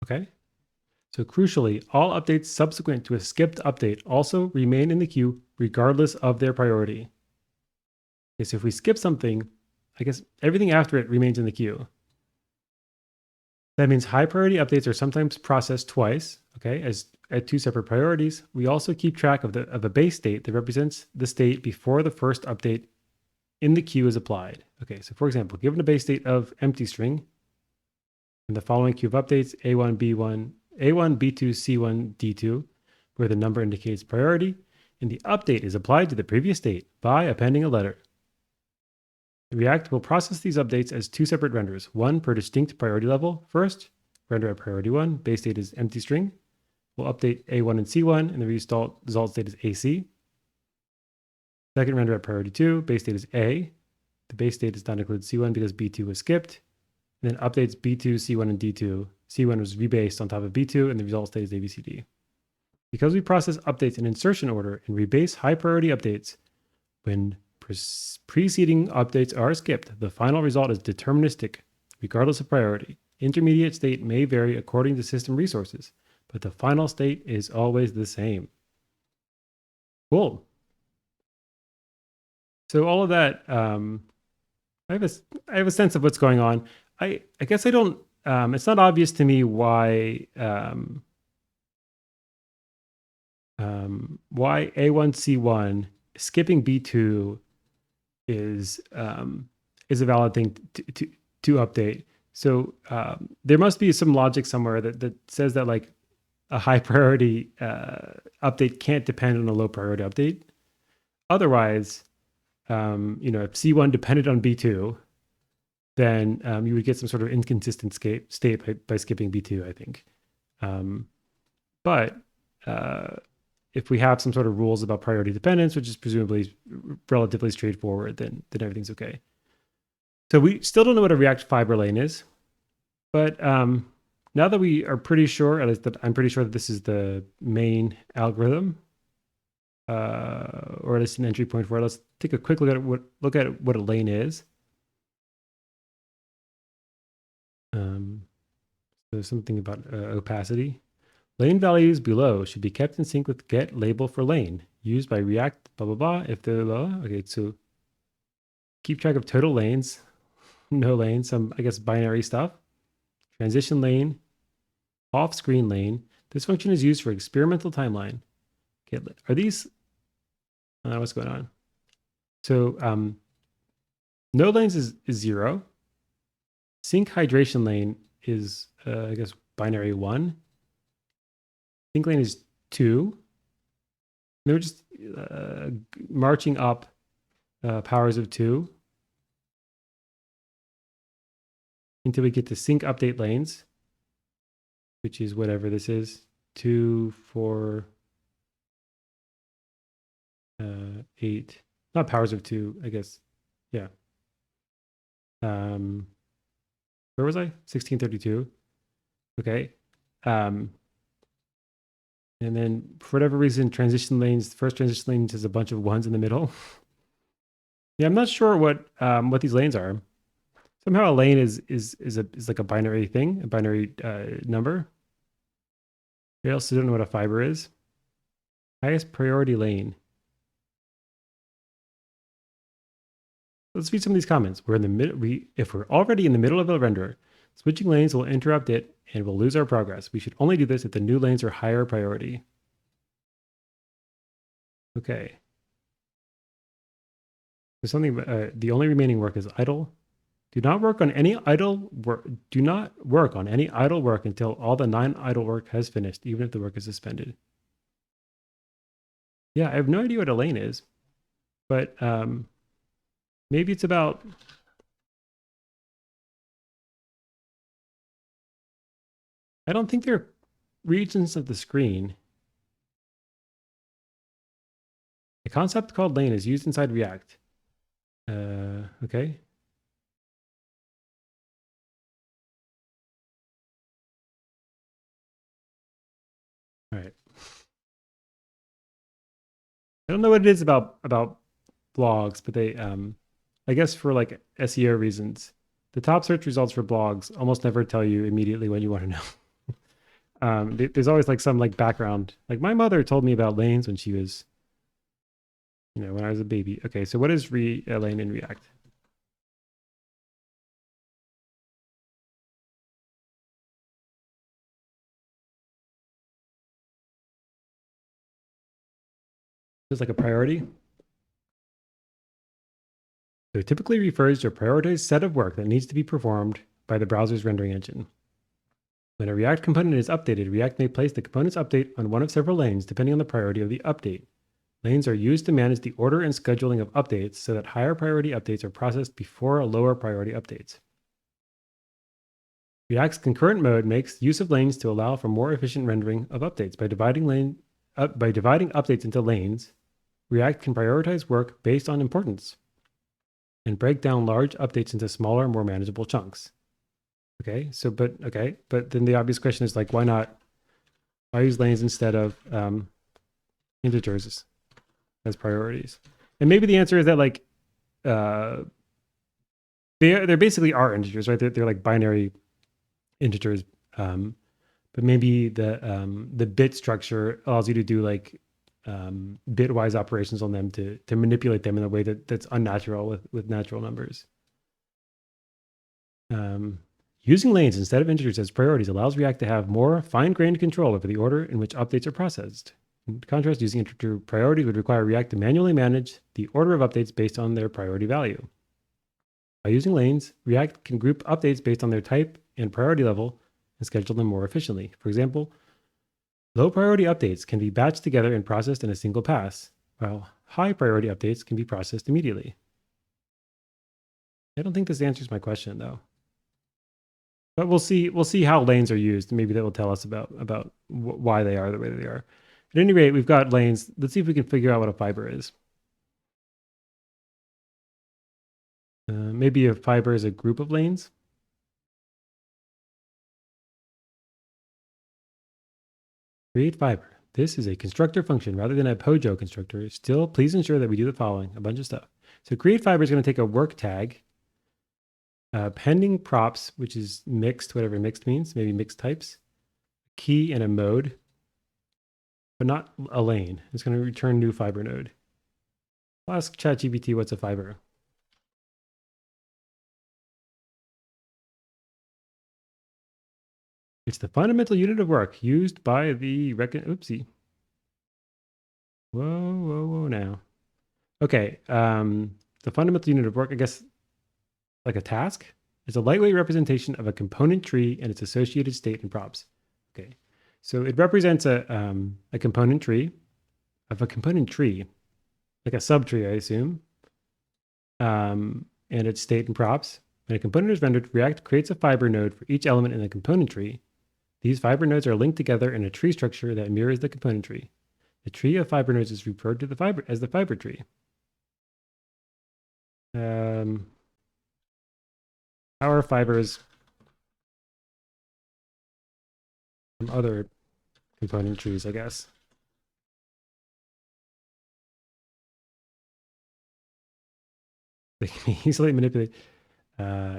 Speaker 1: Okay? So crucially, all updates subsequent to a skipped update also remain in the queue regardless of their priority. Okay, so if we skip something, I guess everything after it remains in the queue. That means high priority updates are sometimes processed twice, okay, as at two separate priorities. We also keep track of a base state that represents the state before the first update in the queue is applied. Okay, so for example, given a base state of empty string, and the following queue of updates, A1, B1, A1, B2, C1, D2, where the number indicates priority, and the update is applied to the previous state by appending a letter. React will process these updates as two separate renders, one per distinct priority level. First, render at priority 1, base state is empty string. We'll update A1 and C1, and the result state is AC. Second, render at priority 2, base state is A. The base state does not include C1 because B2 was skipped. And then updates B2, C1, and D2. C1 was rebased on top of B2, and the result state is ABCD. Because we process updates in insertion order and rebase high priority updates, when preceding updates are skipped, the final result is deterministic, regardless of priority. Intermediate state may vary according to system resources, but the final state is always the same. Cool. So all of that, I have a sense of what's going on. I guess I don't. It's not obvious to me why A1C1 skipping B2 is a valid thing to update. So there must be some logic somewhere that says that like a high priority update can't depend on a low priority update. Otherwise, if C1 depended on B2, then you would get some sort of inconsistent state by skipping B2, I think. But if we have some sort of rules about priority dependence, which is presumably relatively straightforward, then everything's okay. So we still don't know what a React fiber lane is, but now that we are pretty sure, at least that I'm pretty sure that this is the main algorithm, or at least an entry point for it, let's take a quick look at what a lane is. There's something about opacity. Lane values below should be kept in sync with get label for lane used by React, blah, blah, blah. If they're low, okay, so keep track of total lanes, no lanes, some, I guess, binary stuff. Transition lane, off screen lane. This function is used for experimental timeline. Okay, are these, what's going on? So no lanes is 0. Sync hydration lane is, I guess, binary 1. Sync lane is 2. And we're just marching up powers of 2 until we get to sync update lanes, which is whatever this is, 2, 4, 8. Not powers of 2, I guess. Yeah. Where was I? 1632. Okay. And then for whatever reason, transition lanes, first transition lanes has a bunch of 1s in the middle. Yeah, I'm not sure what these lanes are. Somehow a lane is like a binary thing, a binary number. I also don't know what a fiber is. Highest priority lane. Let's read some of these comments. We're in the middle. If we're already in the middle of a render, switching lanes will interrupt it and we'll lose our progress. We should only do this if the new lanes are higher priority. Okay. There's something. The only remaining work is idle. Do not work on any idle work. Do not work on any idle work until all the 9 idle work has finished, even if the work is suspended. Yeah, I have no idea what a lane is, but maybe it's about. I don't think they're regions of the screen. A concept called lane is used inside React. Okay. All right. I don't know what it is about blogs, but they I guess for like SEO reasons, the top search results for blogs almost never tell you immediately what you want to know. There's always like some like background. Like my mother told me about lanes when she was, when I was a baby. Okay, so what is lane in React? It's like a priority. So it typically refers to a prioritized set of work that needs to be performed by the browser's rendering engine. When a React component is updated, React may place the component's update on one of several lanes depending on the priority of the update. Lanes are used to manage the order and scheduling of updates so that higher priority updates are processed before lower priority updates. React's concurrent mode makes use of lanes to allow for more efficient rendering of updates. By dividing updates into lanes, React can prioritize work based on importance and break down large updates into smaller, more manageable chunks. But then the obvious question is like, why use lanes instead of integers as priorities? And maybe the answer is that like they basically are integers, right? They're like binary integers, but maybe the bit structure allows you to do like bitwise operations on them to manipulate them in a way that's unnatural with natural numbers. Using lanes instead of integers as priorities allows React to have more fine-grained control over the order in which updates are processed. In contrast, using integer priorities would require React to manually manage the order of updates based on their priority value. By using lanes, React can group updates based on their type and priority level and schedule them more efficiently. For example, low priority updates can be batched together and processed in a single pass, while high priority updates can be processed immediately. I don't think this answers my question though. But we'll see how lanes are used. Maybe that will tell us about why they are the way they are. At any rate, we've got lanes. Let's see if we can figure out what a fiber is. Maybe a fiber is a group of lanes. Create fiber. This is a constructor function rather than a POJO constructor. Still, please ensure that we do the following, a bunch of stuff. So create fiber is going to take a work tag, pending props, which is mixed, whatever mixed means, maybe mixed types, a key and a mode, but not a lane. It's going to return new fiber node. I'll ask ChatGPT what's a fiber. It's the fundamental unit of work used by the oopsie. Whoa now. Okay, the fundamental unit of work, I guess, like a task, is a lightweight representation of a component tree and its associated state and props. Okay, so it represents a component tree of a component tree, like a subtree, I assume, and its state and props. When a component is rendered, React creates a fiber node for each element in the component tree. These fiber nodes are linked together in a tree structure that mirrors the component tree. The tree of fiber nodes is referred to as the fiber tree. How are fibers from other component trees, I guess? They can be easily manipulated.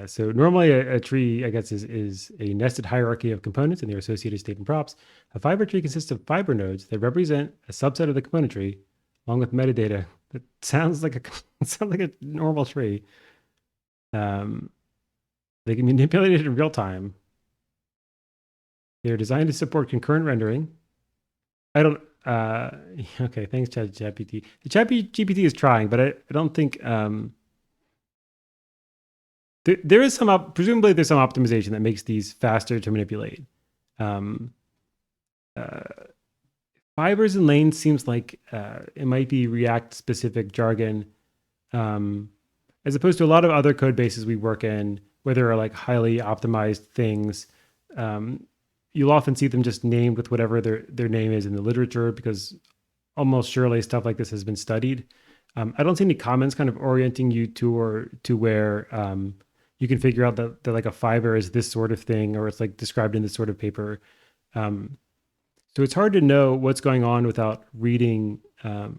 Speaker 1: So normally a tree, I guess, is a nested hierarchy of components and their associated state and props. A fiber tree consists of fiber nodes that represent a subset of the component tree, along with metadata that sounds like a normal tree. They can be manipulated in real time. They're designed to support concurrent rendering. I don't. Okay, thanks, ChatGPT. The ChatGPT is trying, but I don't think. There is presumably there's some optimization that makes these faster to manipulate. Fibers and lanes seems like it might be React specific jargon, as opposed to a lot of other code bases we work in, where there are like highly optimized things. You'll often see them just named with whatever their name is in the literature, because almost surely stuff like this has been studied. I don't see any comments kind of orienting you to where you can figure out that like a fiber is this sort of thing, or it's like described in this sort of paper. So it's hard to know what's going on without reading the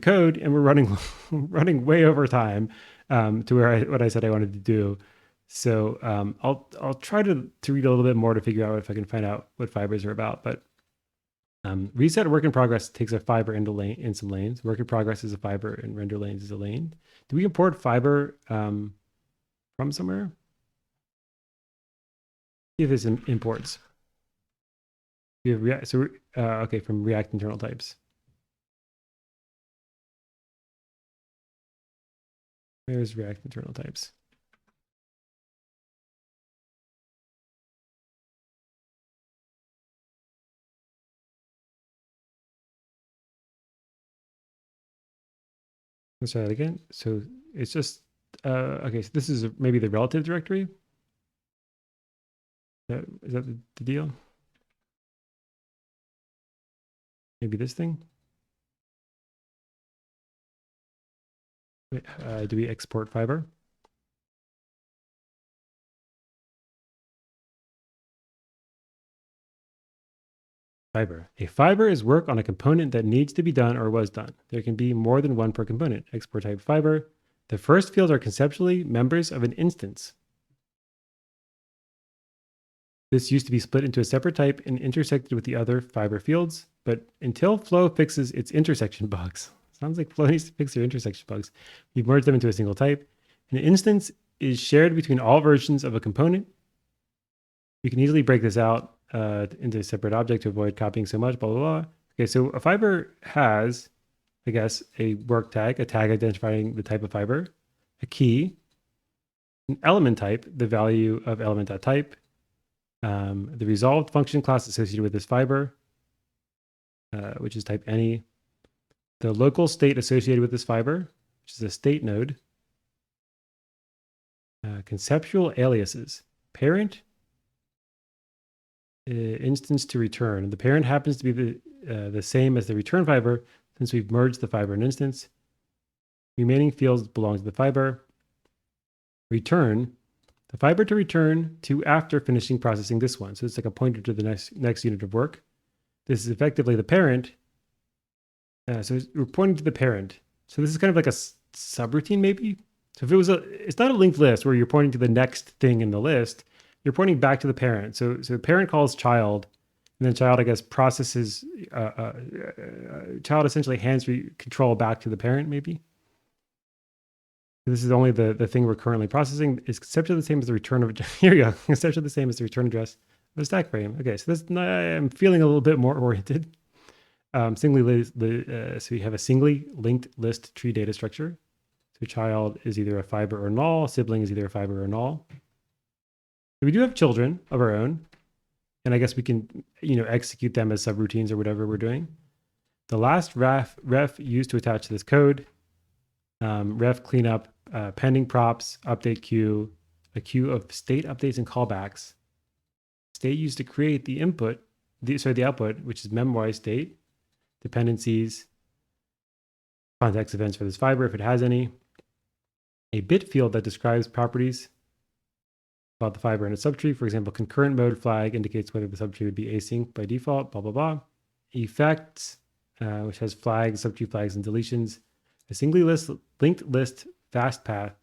Speaker 1: code, and we're running way over time to what I said I wanted to do. So I'll try to read a little bit more to figure out if I can find out what fibers are about. But reset work in progress takes a fiber in some lanes. Work in progress is a fiber, and render lanes is a lane. Do we import fiber from somewhere? See if this imports. We have React. So okay, from React internal types. There's React internal types. Let's try that again. So it's just, okay, so this is maybe the relative directory. Is that the deal? Maybe this thing? Wait, do we export fiber? Fiber. A fiber is work on a component that needs to be done or was done. There can be more than one per component. Export type fiber. The first fields are conceptually members of an instance. This used to be split into a separate type and intersected with the other fiber fields, but until Flow fixes its intersection bugs, sounds like Flow needs to fix their intersection bugs, we've merged them into a single type. An instance is shared between all versions of a component. We can easily break this out into a separate object to avoid copying so much, blah, blah, blah. Okay, so a fiber has, I guess, a work tag, a tag identifying the type of fiber, a key, an element type, the value of element.type, the resolved function class associated with this fiber, which is type any, the local state associated with this fiber, which is a state node, conceptual aliases, parent, instance to return. The parent happens to be the same as the return fiber since we've merged the fiber and instance. Remaining fields belong to the fiber. Return, the fiber to return to after finishing processing this one. So it's like a pointer to the next unit of work. This is effectively the parent. So we're pointing to the parent. So this is kind of like a subroutine maybe. So if it was it's not a linked list where you're pointing to the next thing in the list. You're pointing back to the parent. So the parent calls child, and then child, I guess, processes, child essentially hands control back to the parent, maybe. This is only the thing we're currently processing. It's conceptually the same as the return of, here we go, conceptually the same as the return address of a stack frame. Okay, so this, I'm feeling a little bit more oriented. So we have a singly linked list tree data structure. So child is either a fiber or null, sibling is either a fiber or null. We do have children of our own, and I guess we can, execute them as subroutines or whatever we're doing. The last ref used to attach to this code, ref cleanup, pending props, update queue, a queue of state updates and callbacks. State used to create the input, the output, which is memory state, dependencies, context events for this fiber if it has any, a bit field that describes properties about the fiber in a subtree. For example, concurrent mode flag indicates whether the subtree would be async by default, blah, blah, blah. Effects, which has flags, subtree flags, and deletions. A singly linked list fast path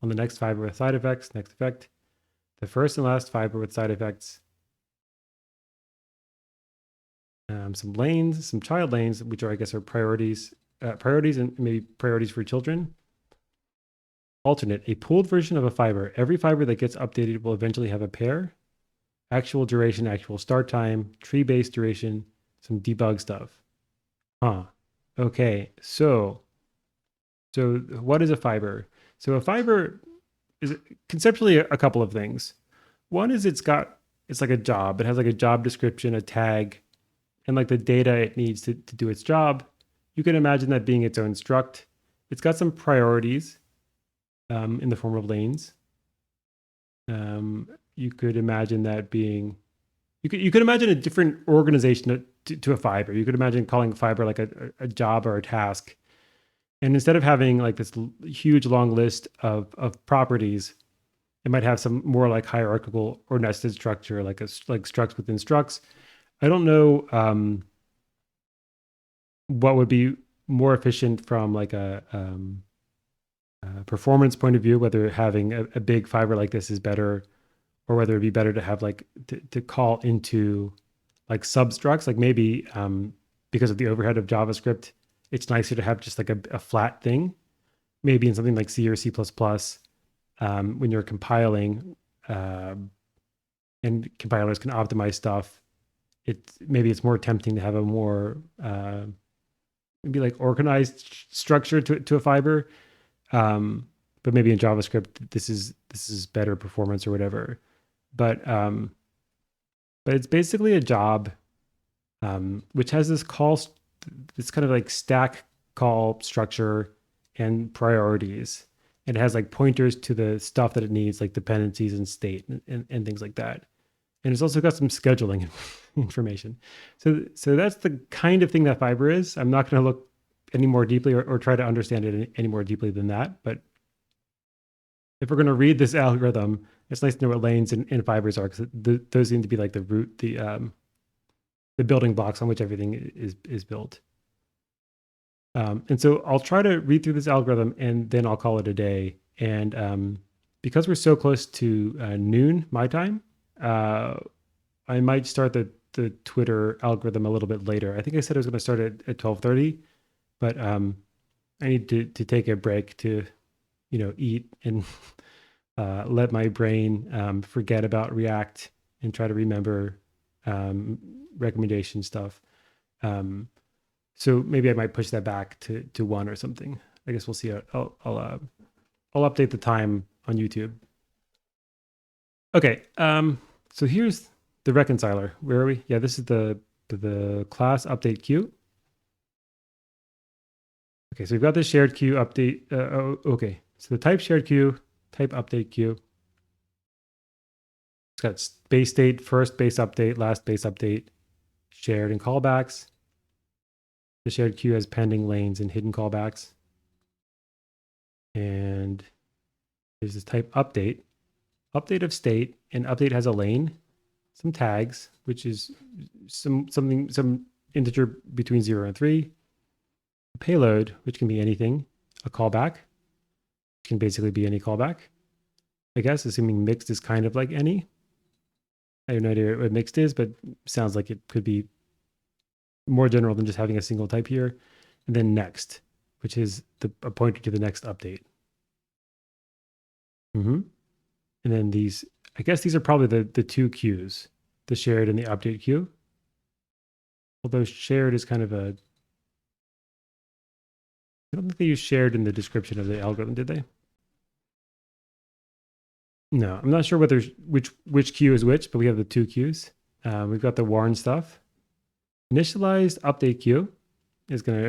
Speaker 1: on the next fiber with side effects, next effect. The first and last fiber with side effects. Some lanes, some child lanes, which are, I guess, are priorities and maybe priorities for children. Alternate, a pooled version of a fiber. Every fiber that gets updated will eventually have a pair, actual duration, actual start time, tree-based duration, some debug stuff. Okay, so what is a fiber? So a fiber is conceptually a couple of things. One is it's like a job. It has like a job description, a tag, and like the data it needs to do its job. You can imagine that being its own struct. It's got some priorities. In the form of lanes. You could imagine that being, you could imagine a different organization to a fiber. You could imagine calling a fiber like a job or a task. And instead of having like this huge long list of properties, it might have some more like hierarchical or nested structure, like structs within structs. I don't know what would be more efficient from like a performance point of view, whether having a big fiber like this is better, or whether it'd be better to have like to call into like substructs, like maybe because of the overhead of JavaScript, it's nicer to have just like a flat thing, maybe in something like C or C++, when you're compiling, and compilers can optimize stuff. Maybe it's more tempting to have a more maybe like organized structure to a fiber. but maybe in JavaScript, this is better performance or whatever. But it's basically a job which has this this kind of like stack call structure and priorities. It has like pointers to the stuff that it needs, like dependencies and state and things like that. And it's also got some scheduling information. So that's the kind of thing that Fiber is. I'm not going to look any more deeply or try to understand it any more deeply than that. But if we're going to read this algorithm, it's nice to know what lanes and fibers are, because those seem to be like the root, the building blocks on which everything is built. And so I'll try to read through this algorithm and then I'll call it a day. And because we're so close to noon my time, I might start the Twitter algorithm a little bit later. I think I said I was going to start at 12:30, but I need to take a break to, eat and let my brain forget about React and try to remember recommendation stuff. So maybe I might push that back to 1 or something. I guess we'll see. I'll update the time on YouTube. Okay. So here's the reconciler. Where are we? Yeah, this is the class update queue. Okay, so we've got the shared queue update. Okay, so the type shared queue, type update queue. It's got base state, first base update, last base update, shared and callbacks. The shared queue has pending lanes and hidden callbacks. And there's this type update of state, and update has a lane, some tags, which is some integer between 0 and 3, a payload, which can be anything, a callback, can basically be any callback, I guess, assuming mixed is kind of like any. I have no idea what mixed is, but sounds like it could be more general than just having a single type here. And then next, which is a pointer to the next update. And then these, I guess these are probably the two queues, the shared and the update queue. Although shared is kind of I don't think they use shared in the description of the algorithm, did they? No, I'm not sure whether which queue is which, but we have the two queues. We've got the warn stuff. Initialized update queue is going to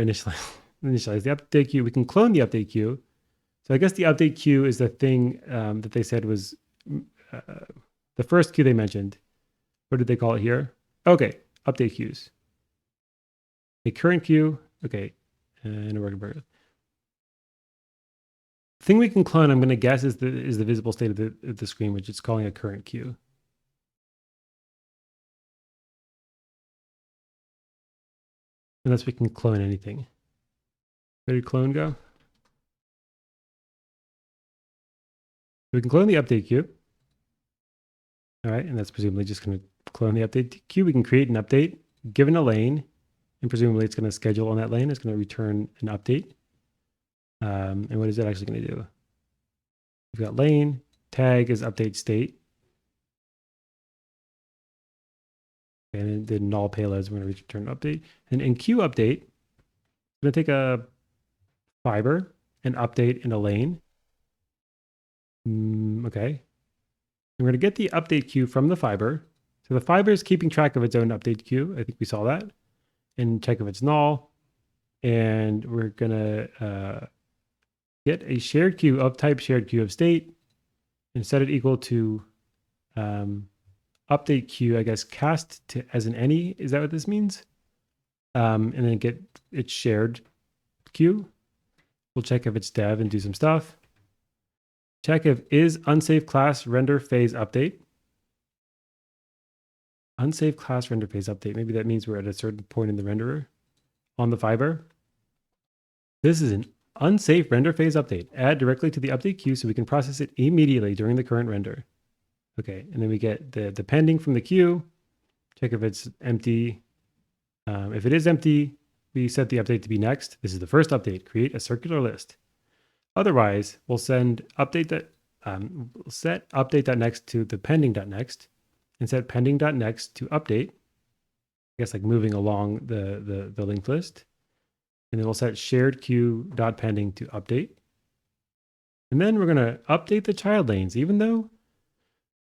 Speaker 1: initialize the update queue. We can clone the update queue. So I guess the update queue is the thing that they said was the first queue they mentioned. What did they call it here? Okay, update queues. A current queue. Okay, and a working progress. The thing we can clone, I'm going to guess, is the visible state of the screen, which it's calling a current queue. Unless we can clone anything. Where did clone go? We can clone the update queue. All right, and that's presumably just going to clone the update queue. We can create an update given a lane, and presumably it's going to schedule on that lane. It's going to return an update. And what is it actually going to do? We've got lane, tag is update state. And then null payloads, we're going to return an update. And in queue update, we're going to take a fiber, an update, and a lane. Okay. And we're going to get the update queue from the fiber. So the fiber is keeping track of its own update queue. I think we saw that. And check if it's null. And we're going to get a shared queue of type shared queue of state and set it equal to update queue, I guess, cast to as an any. Is that what this means? And then get its shared queue. We'll check if it's dev and do some stuff. Check if is unsafe class render phase update. Unsafe class render phase update. Maybe that means we're at a certain point in the renderer on the fiber. This is an unsafe render phase update. Add directly to the update queue so we can process it immediately during the current render. Okay, and then we get the pending from the queue. Check if it's empty. If it is empty, we set the update to be next. This is the first update. Create a circular list. Otherwise, we'll send update that we'll set update.next to the pending.next and set pending.next to update. I guess like moving along the linked list. And then we'll set shared queue.pending to update. And And then we're going to update the child lanes, even though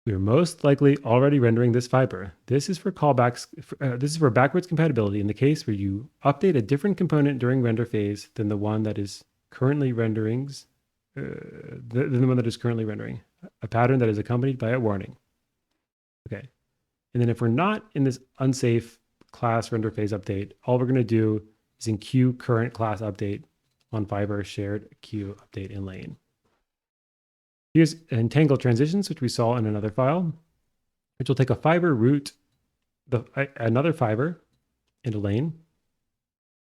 Speaker 1: we're most likely already rendering this fiber. This is for callbacks. This is for backwards compatibility in the case where you update a different component during render phase than the one that is currently rendering, a pattern that is accompanied by a warning. Okay. And then if we're not in this unsafe class render phase update, all we're going to do is in queue current class update on fiber shared queue update in lane. Here's entangle transitions, which we saw in another file, which will take a fiber route, another fiber into lane.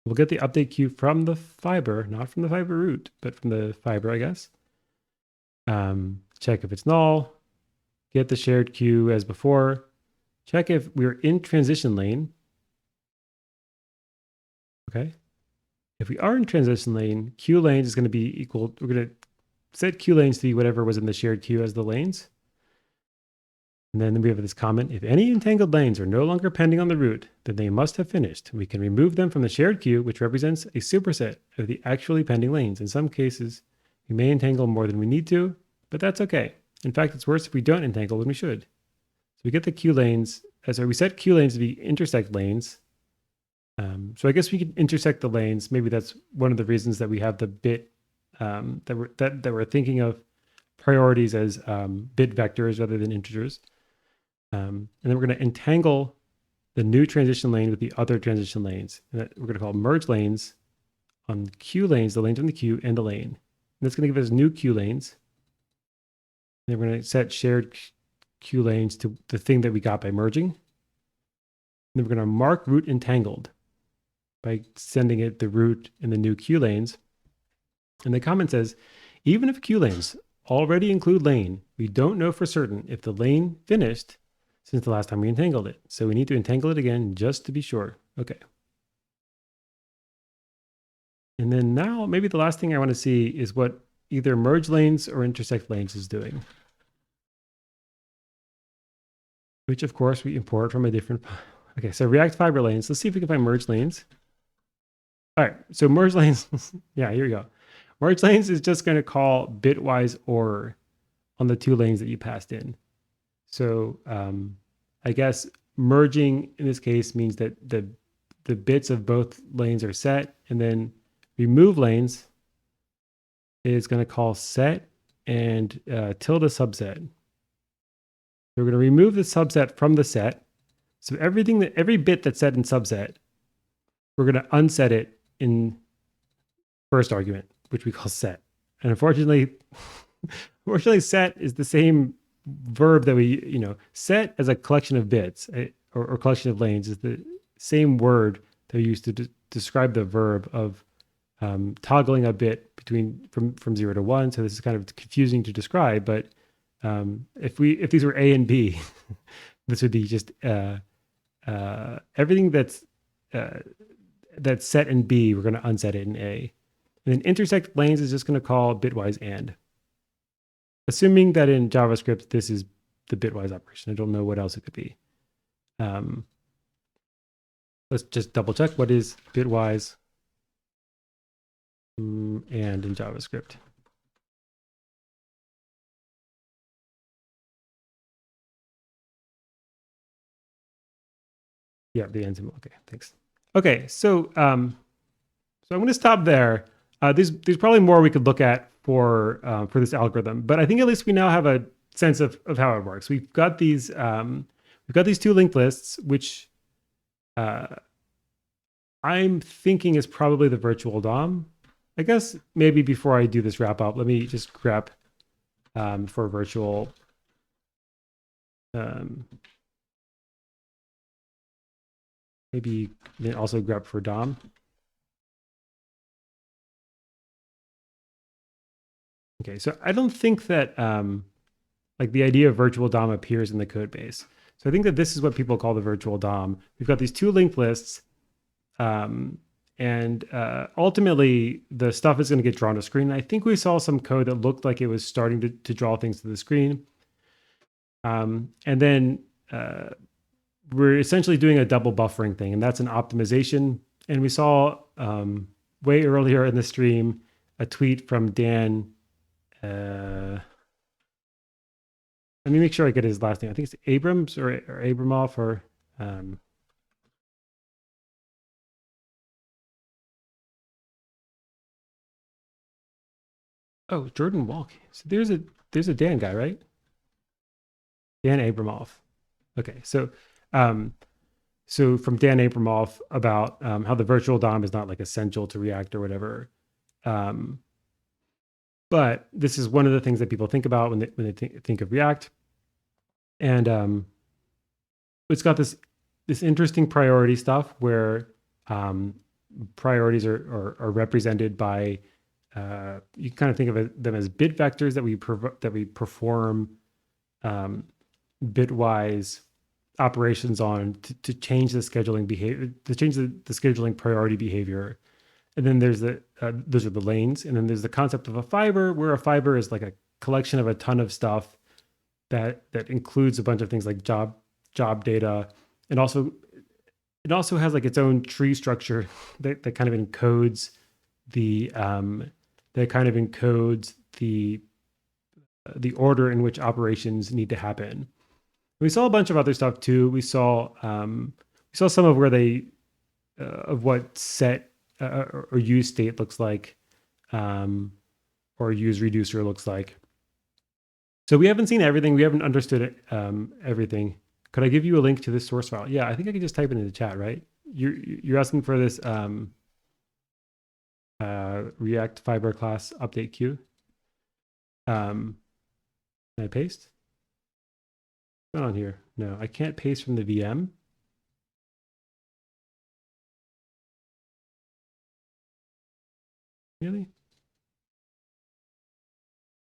Speaker 1: We'll get the update queue from the fiber, not from the fiber route, but from the fiber, I guess. Check if it's null, get the shared queue as before, check if we're in transition lane. Okay. If we are in transition lane, queue lanes is going to be equal, we're going to set queue lanes to be whatever was in the shared queue as the lanes. And then we have this comment, if any entangled lanes are no longer pending on the route, then they must have finished. We can remove them from the shared queue, which represents a superset of the actually pending lanes. In some cases, we may entangle more than we need to, but that's okay. In fact, it's worse if we don't entangle than we should. So we get the queue lanes, we set queue lanes to be intersect lanes. So I guess we can intersect the lanes. Maybe that's one of the reasons that we have the bit that we're thinking of priorities as bit vectors rather than integers. And then we're going to entangle the new transition lane with the other transition lanes. And that we're going to call merge lanes on queue lanes, the lanes on the queue and the lane. And that's going to give us new queue lanes. And then we're going to set shared queue lanes to the thing that we got by merging. And then we're going to mark route entangled by sending it the route in the new queue lanes. And the comment says, even if queue lanes already include lane, we don't know for certain if the lane finished since the last time we entangled it. So we need to entangle it again just to be sure. Okay. And then now maybe the last thing I want to see is what either merge lanes or intersect lanes is doing. Which of course we import from a different, okay, so React fiber lanes. Let's see if we can find merge lanes. All right, so merge lanes, yeah, here we go. Merge lanes is just going to call bitwise OR on the two lanes that you passed in. So I guess merging in this case means that the bits of both lanes are set, and then remove lanes is going to call set and tilde subset. So we're going to remove the subset from the set. So every bit that's set in subset, we're going to unset it in first argument, which we call set. And unfortunately, set is the same verb that we, set as a collection of bits or collection of lanes is the same word that we use to describe the verb of toggling a bit from 0 to 1. So this is kind of confusing to describe, but if these were A and B, this would be just everything that's set in B, we're going to unset it in A. And then intersect lanes is just going to call bitwise AND. Assuming that in JavaScript, this is the bitwise operation. I don't know what else it could be. Let's just double check what is bitwise and in JavaScript. Yeah, the end symbol. Okay, thanks. Okay, so I'm going to stop there. There's probably more we could look at for this algorithm, but I think at least we now have a sense of how it works. We've got these two linked lists, which I'm thinking is probably the virtual DOM. I guess maybe before I do this wrap up, let me just grep for virtual. Maybe then also grep for DOM. Okay, so I don't think that like the idea of virtual DOM appears in the code base. So I think that this is what people call the virtual DOM. We've got these two linked lists, and ultimately the stuff is going to get drawn to screen. I think we saw some code that looked like it was starting to draw things to the screen. And then we're essentially doing a double buffering thing, and that's an optimization. And we saw way earlier in the stream a tweet from Dan let me make sure I get his last name. I think it's Abrams or Abramoff or oh, Jordan Walk. So there's a Dan guy, right? Dan Abramoff. Okay, um, so from Dan Abramoff about how the virtual DOM is not like essential to React or whatever. Um, but this is one of the things that people think about when they think of React, and it's got this interesting priority stuff where um, priorities are represented by you can kind of think of them as bit vectors that we perform bitwise operations on to change the scheduling behavior, to change the scheduling priority behavior. And then there's those are the lanes. And then there's the concept of a fiber, where a fiber is like a collection of a ton of stuff that includes a bunch of things like job data. And also it also has like its own tree structure that kind of encodes the the order in which operations need to happen. We saw a bunch of other stuff too. We saw some of where they of what set or use state looks like, or UseReducer looks like. So we haven't seen everything. We haven't understood it, everything. Could I give you a link to this source file? Yeah, I think I could just type it in the chat, right? You're asking for this React fiber class update queue. Can I paste? What's going on here? No, I can't paste from the VM. Really?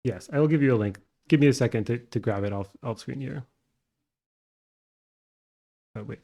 Speaker 1: Yes, I will give you a link. Give me a second to grab it off screen here. Oh, wait.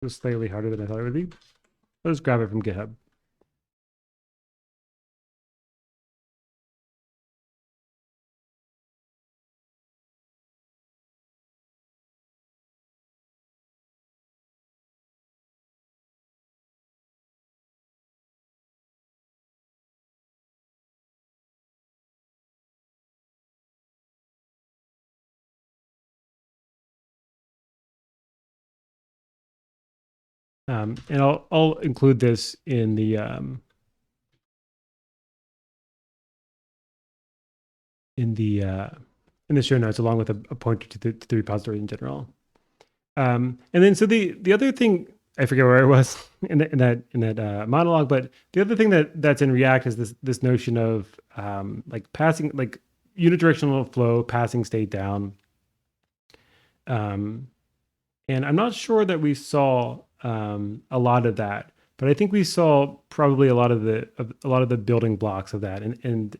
Speaker 1: It was slightly harder than I thought it would be. I'll just grab it from GitHub. And I'll include this in the in the show notes, along with a pointer to the repository in general. And then so the other thing, I forget where I was in that monologue, but the other thing that's in React is this notion of like passing, like unidirectional flow, passing state down. And I'm not sure that we saw a lot of that, but I think we saw probably a lot of the building blocks of that, and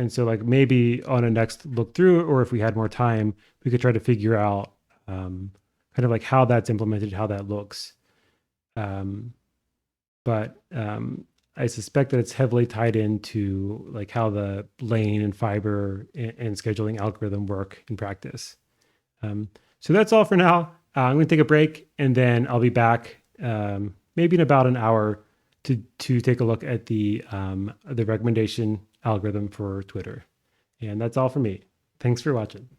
Speaker 1: so like maybe on a next look through, or if we had more time, we could try to figure out kind of like how that's implemented, how that looks. But I suspect that it's heavily tied into like how the lane and fiber and scheduling algorithm work in practice. So that's all for now. I'm going to take a break, and then I'll be back maybe in about an hour to take a look at the recommendation algorithm for Twitter. And that's all for me. Thanks for watching.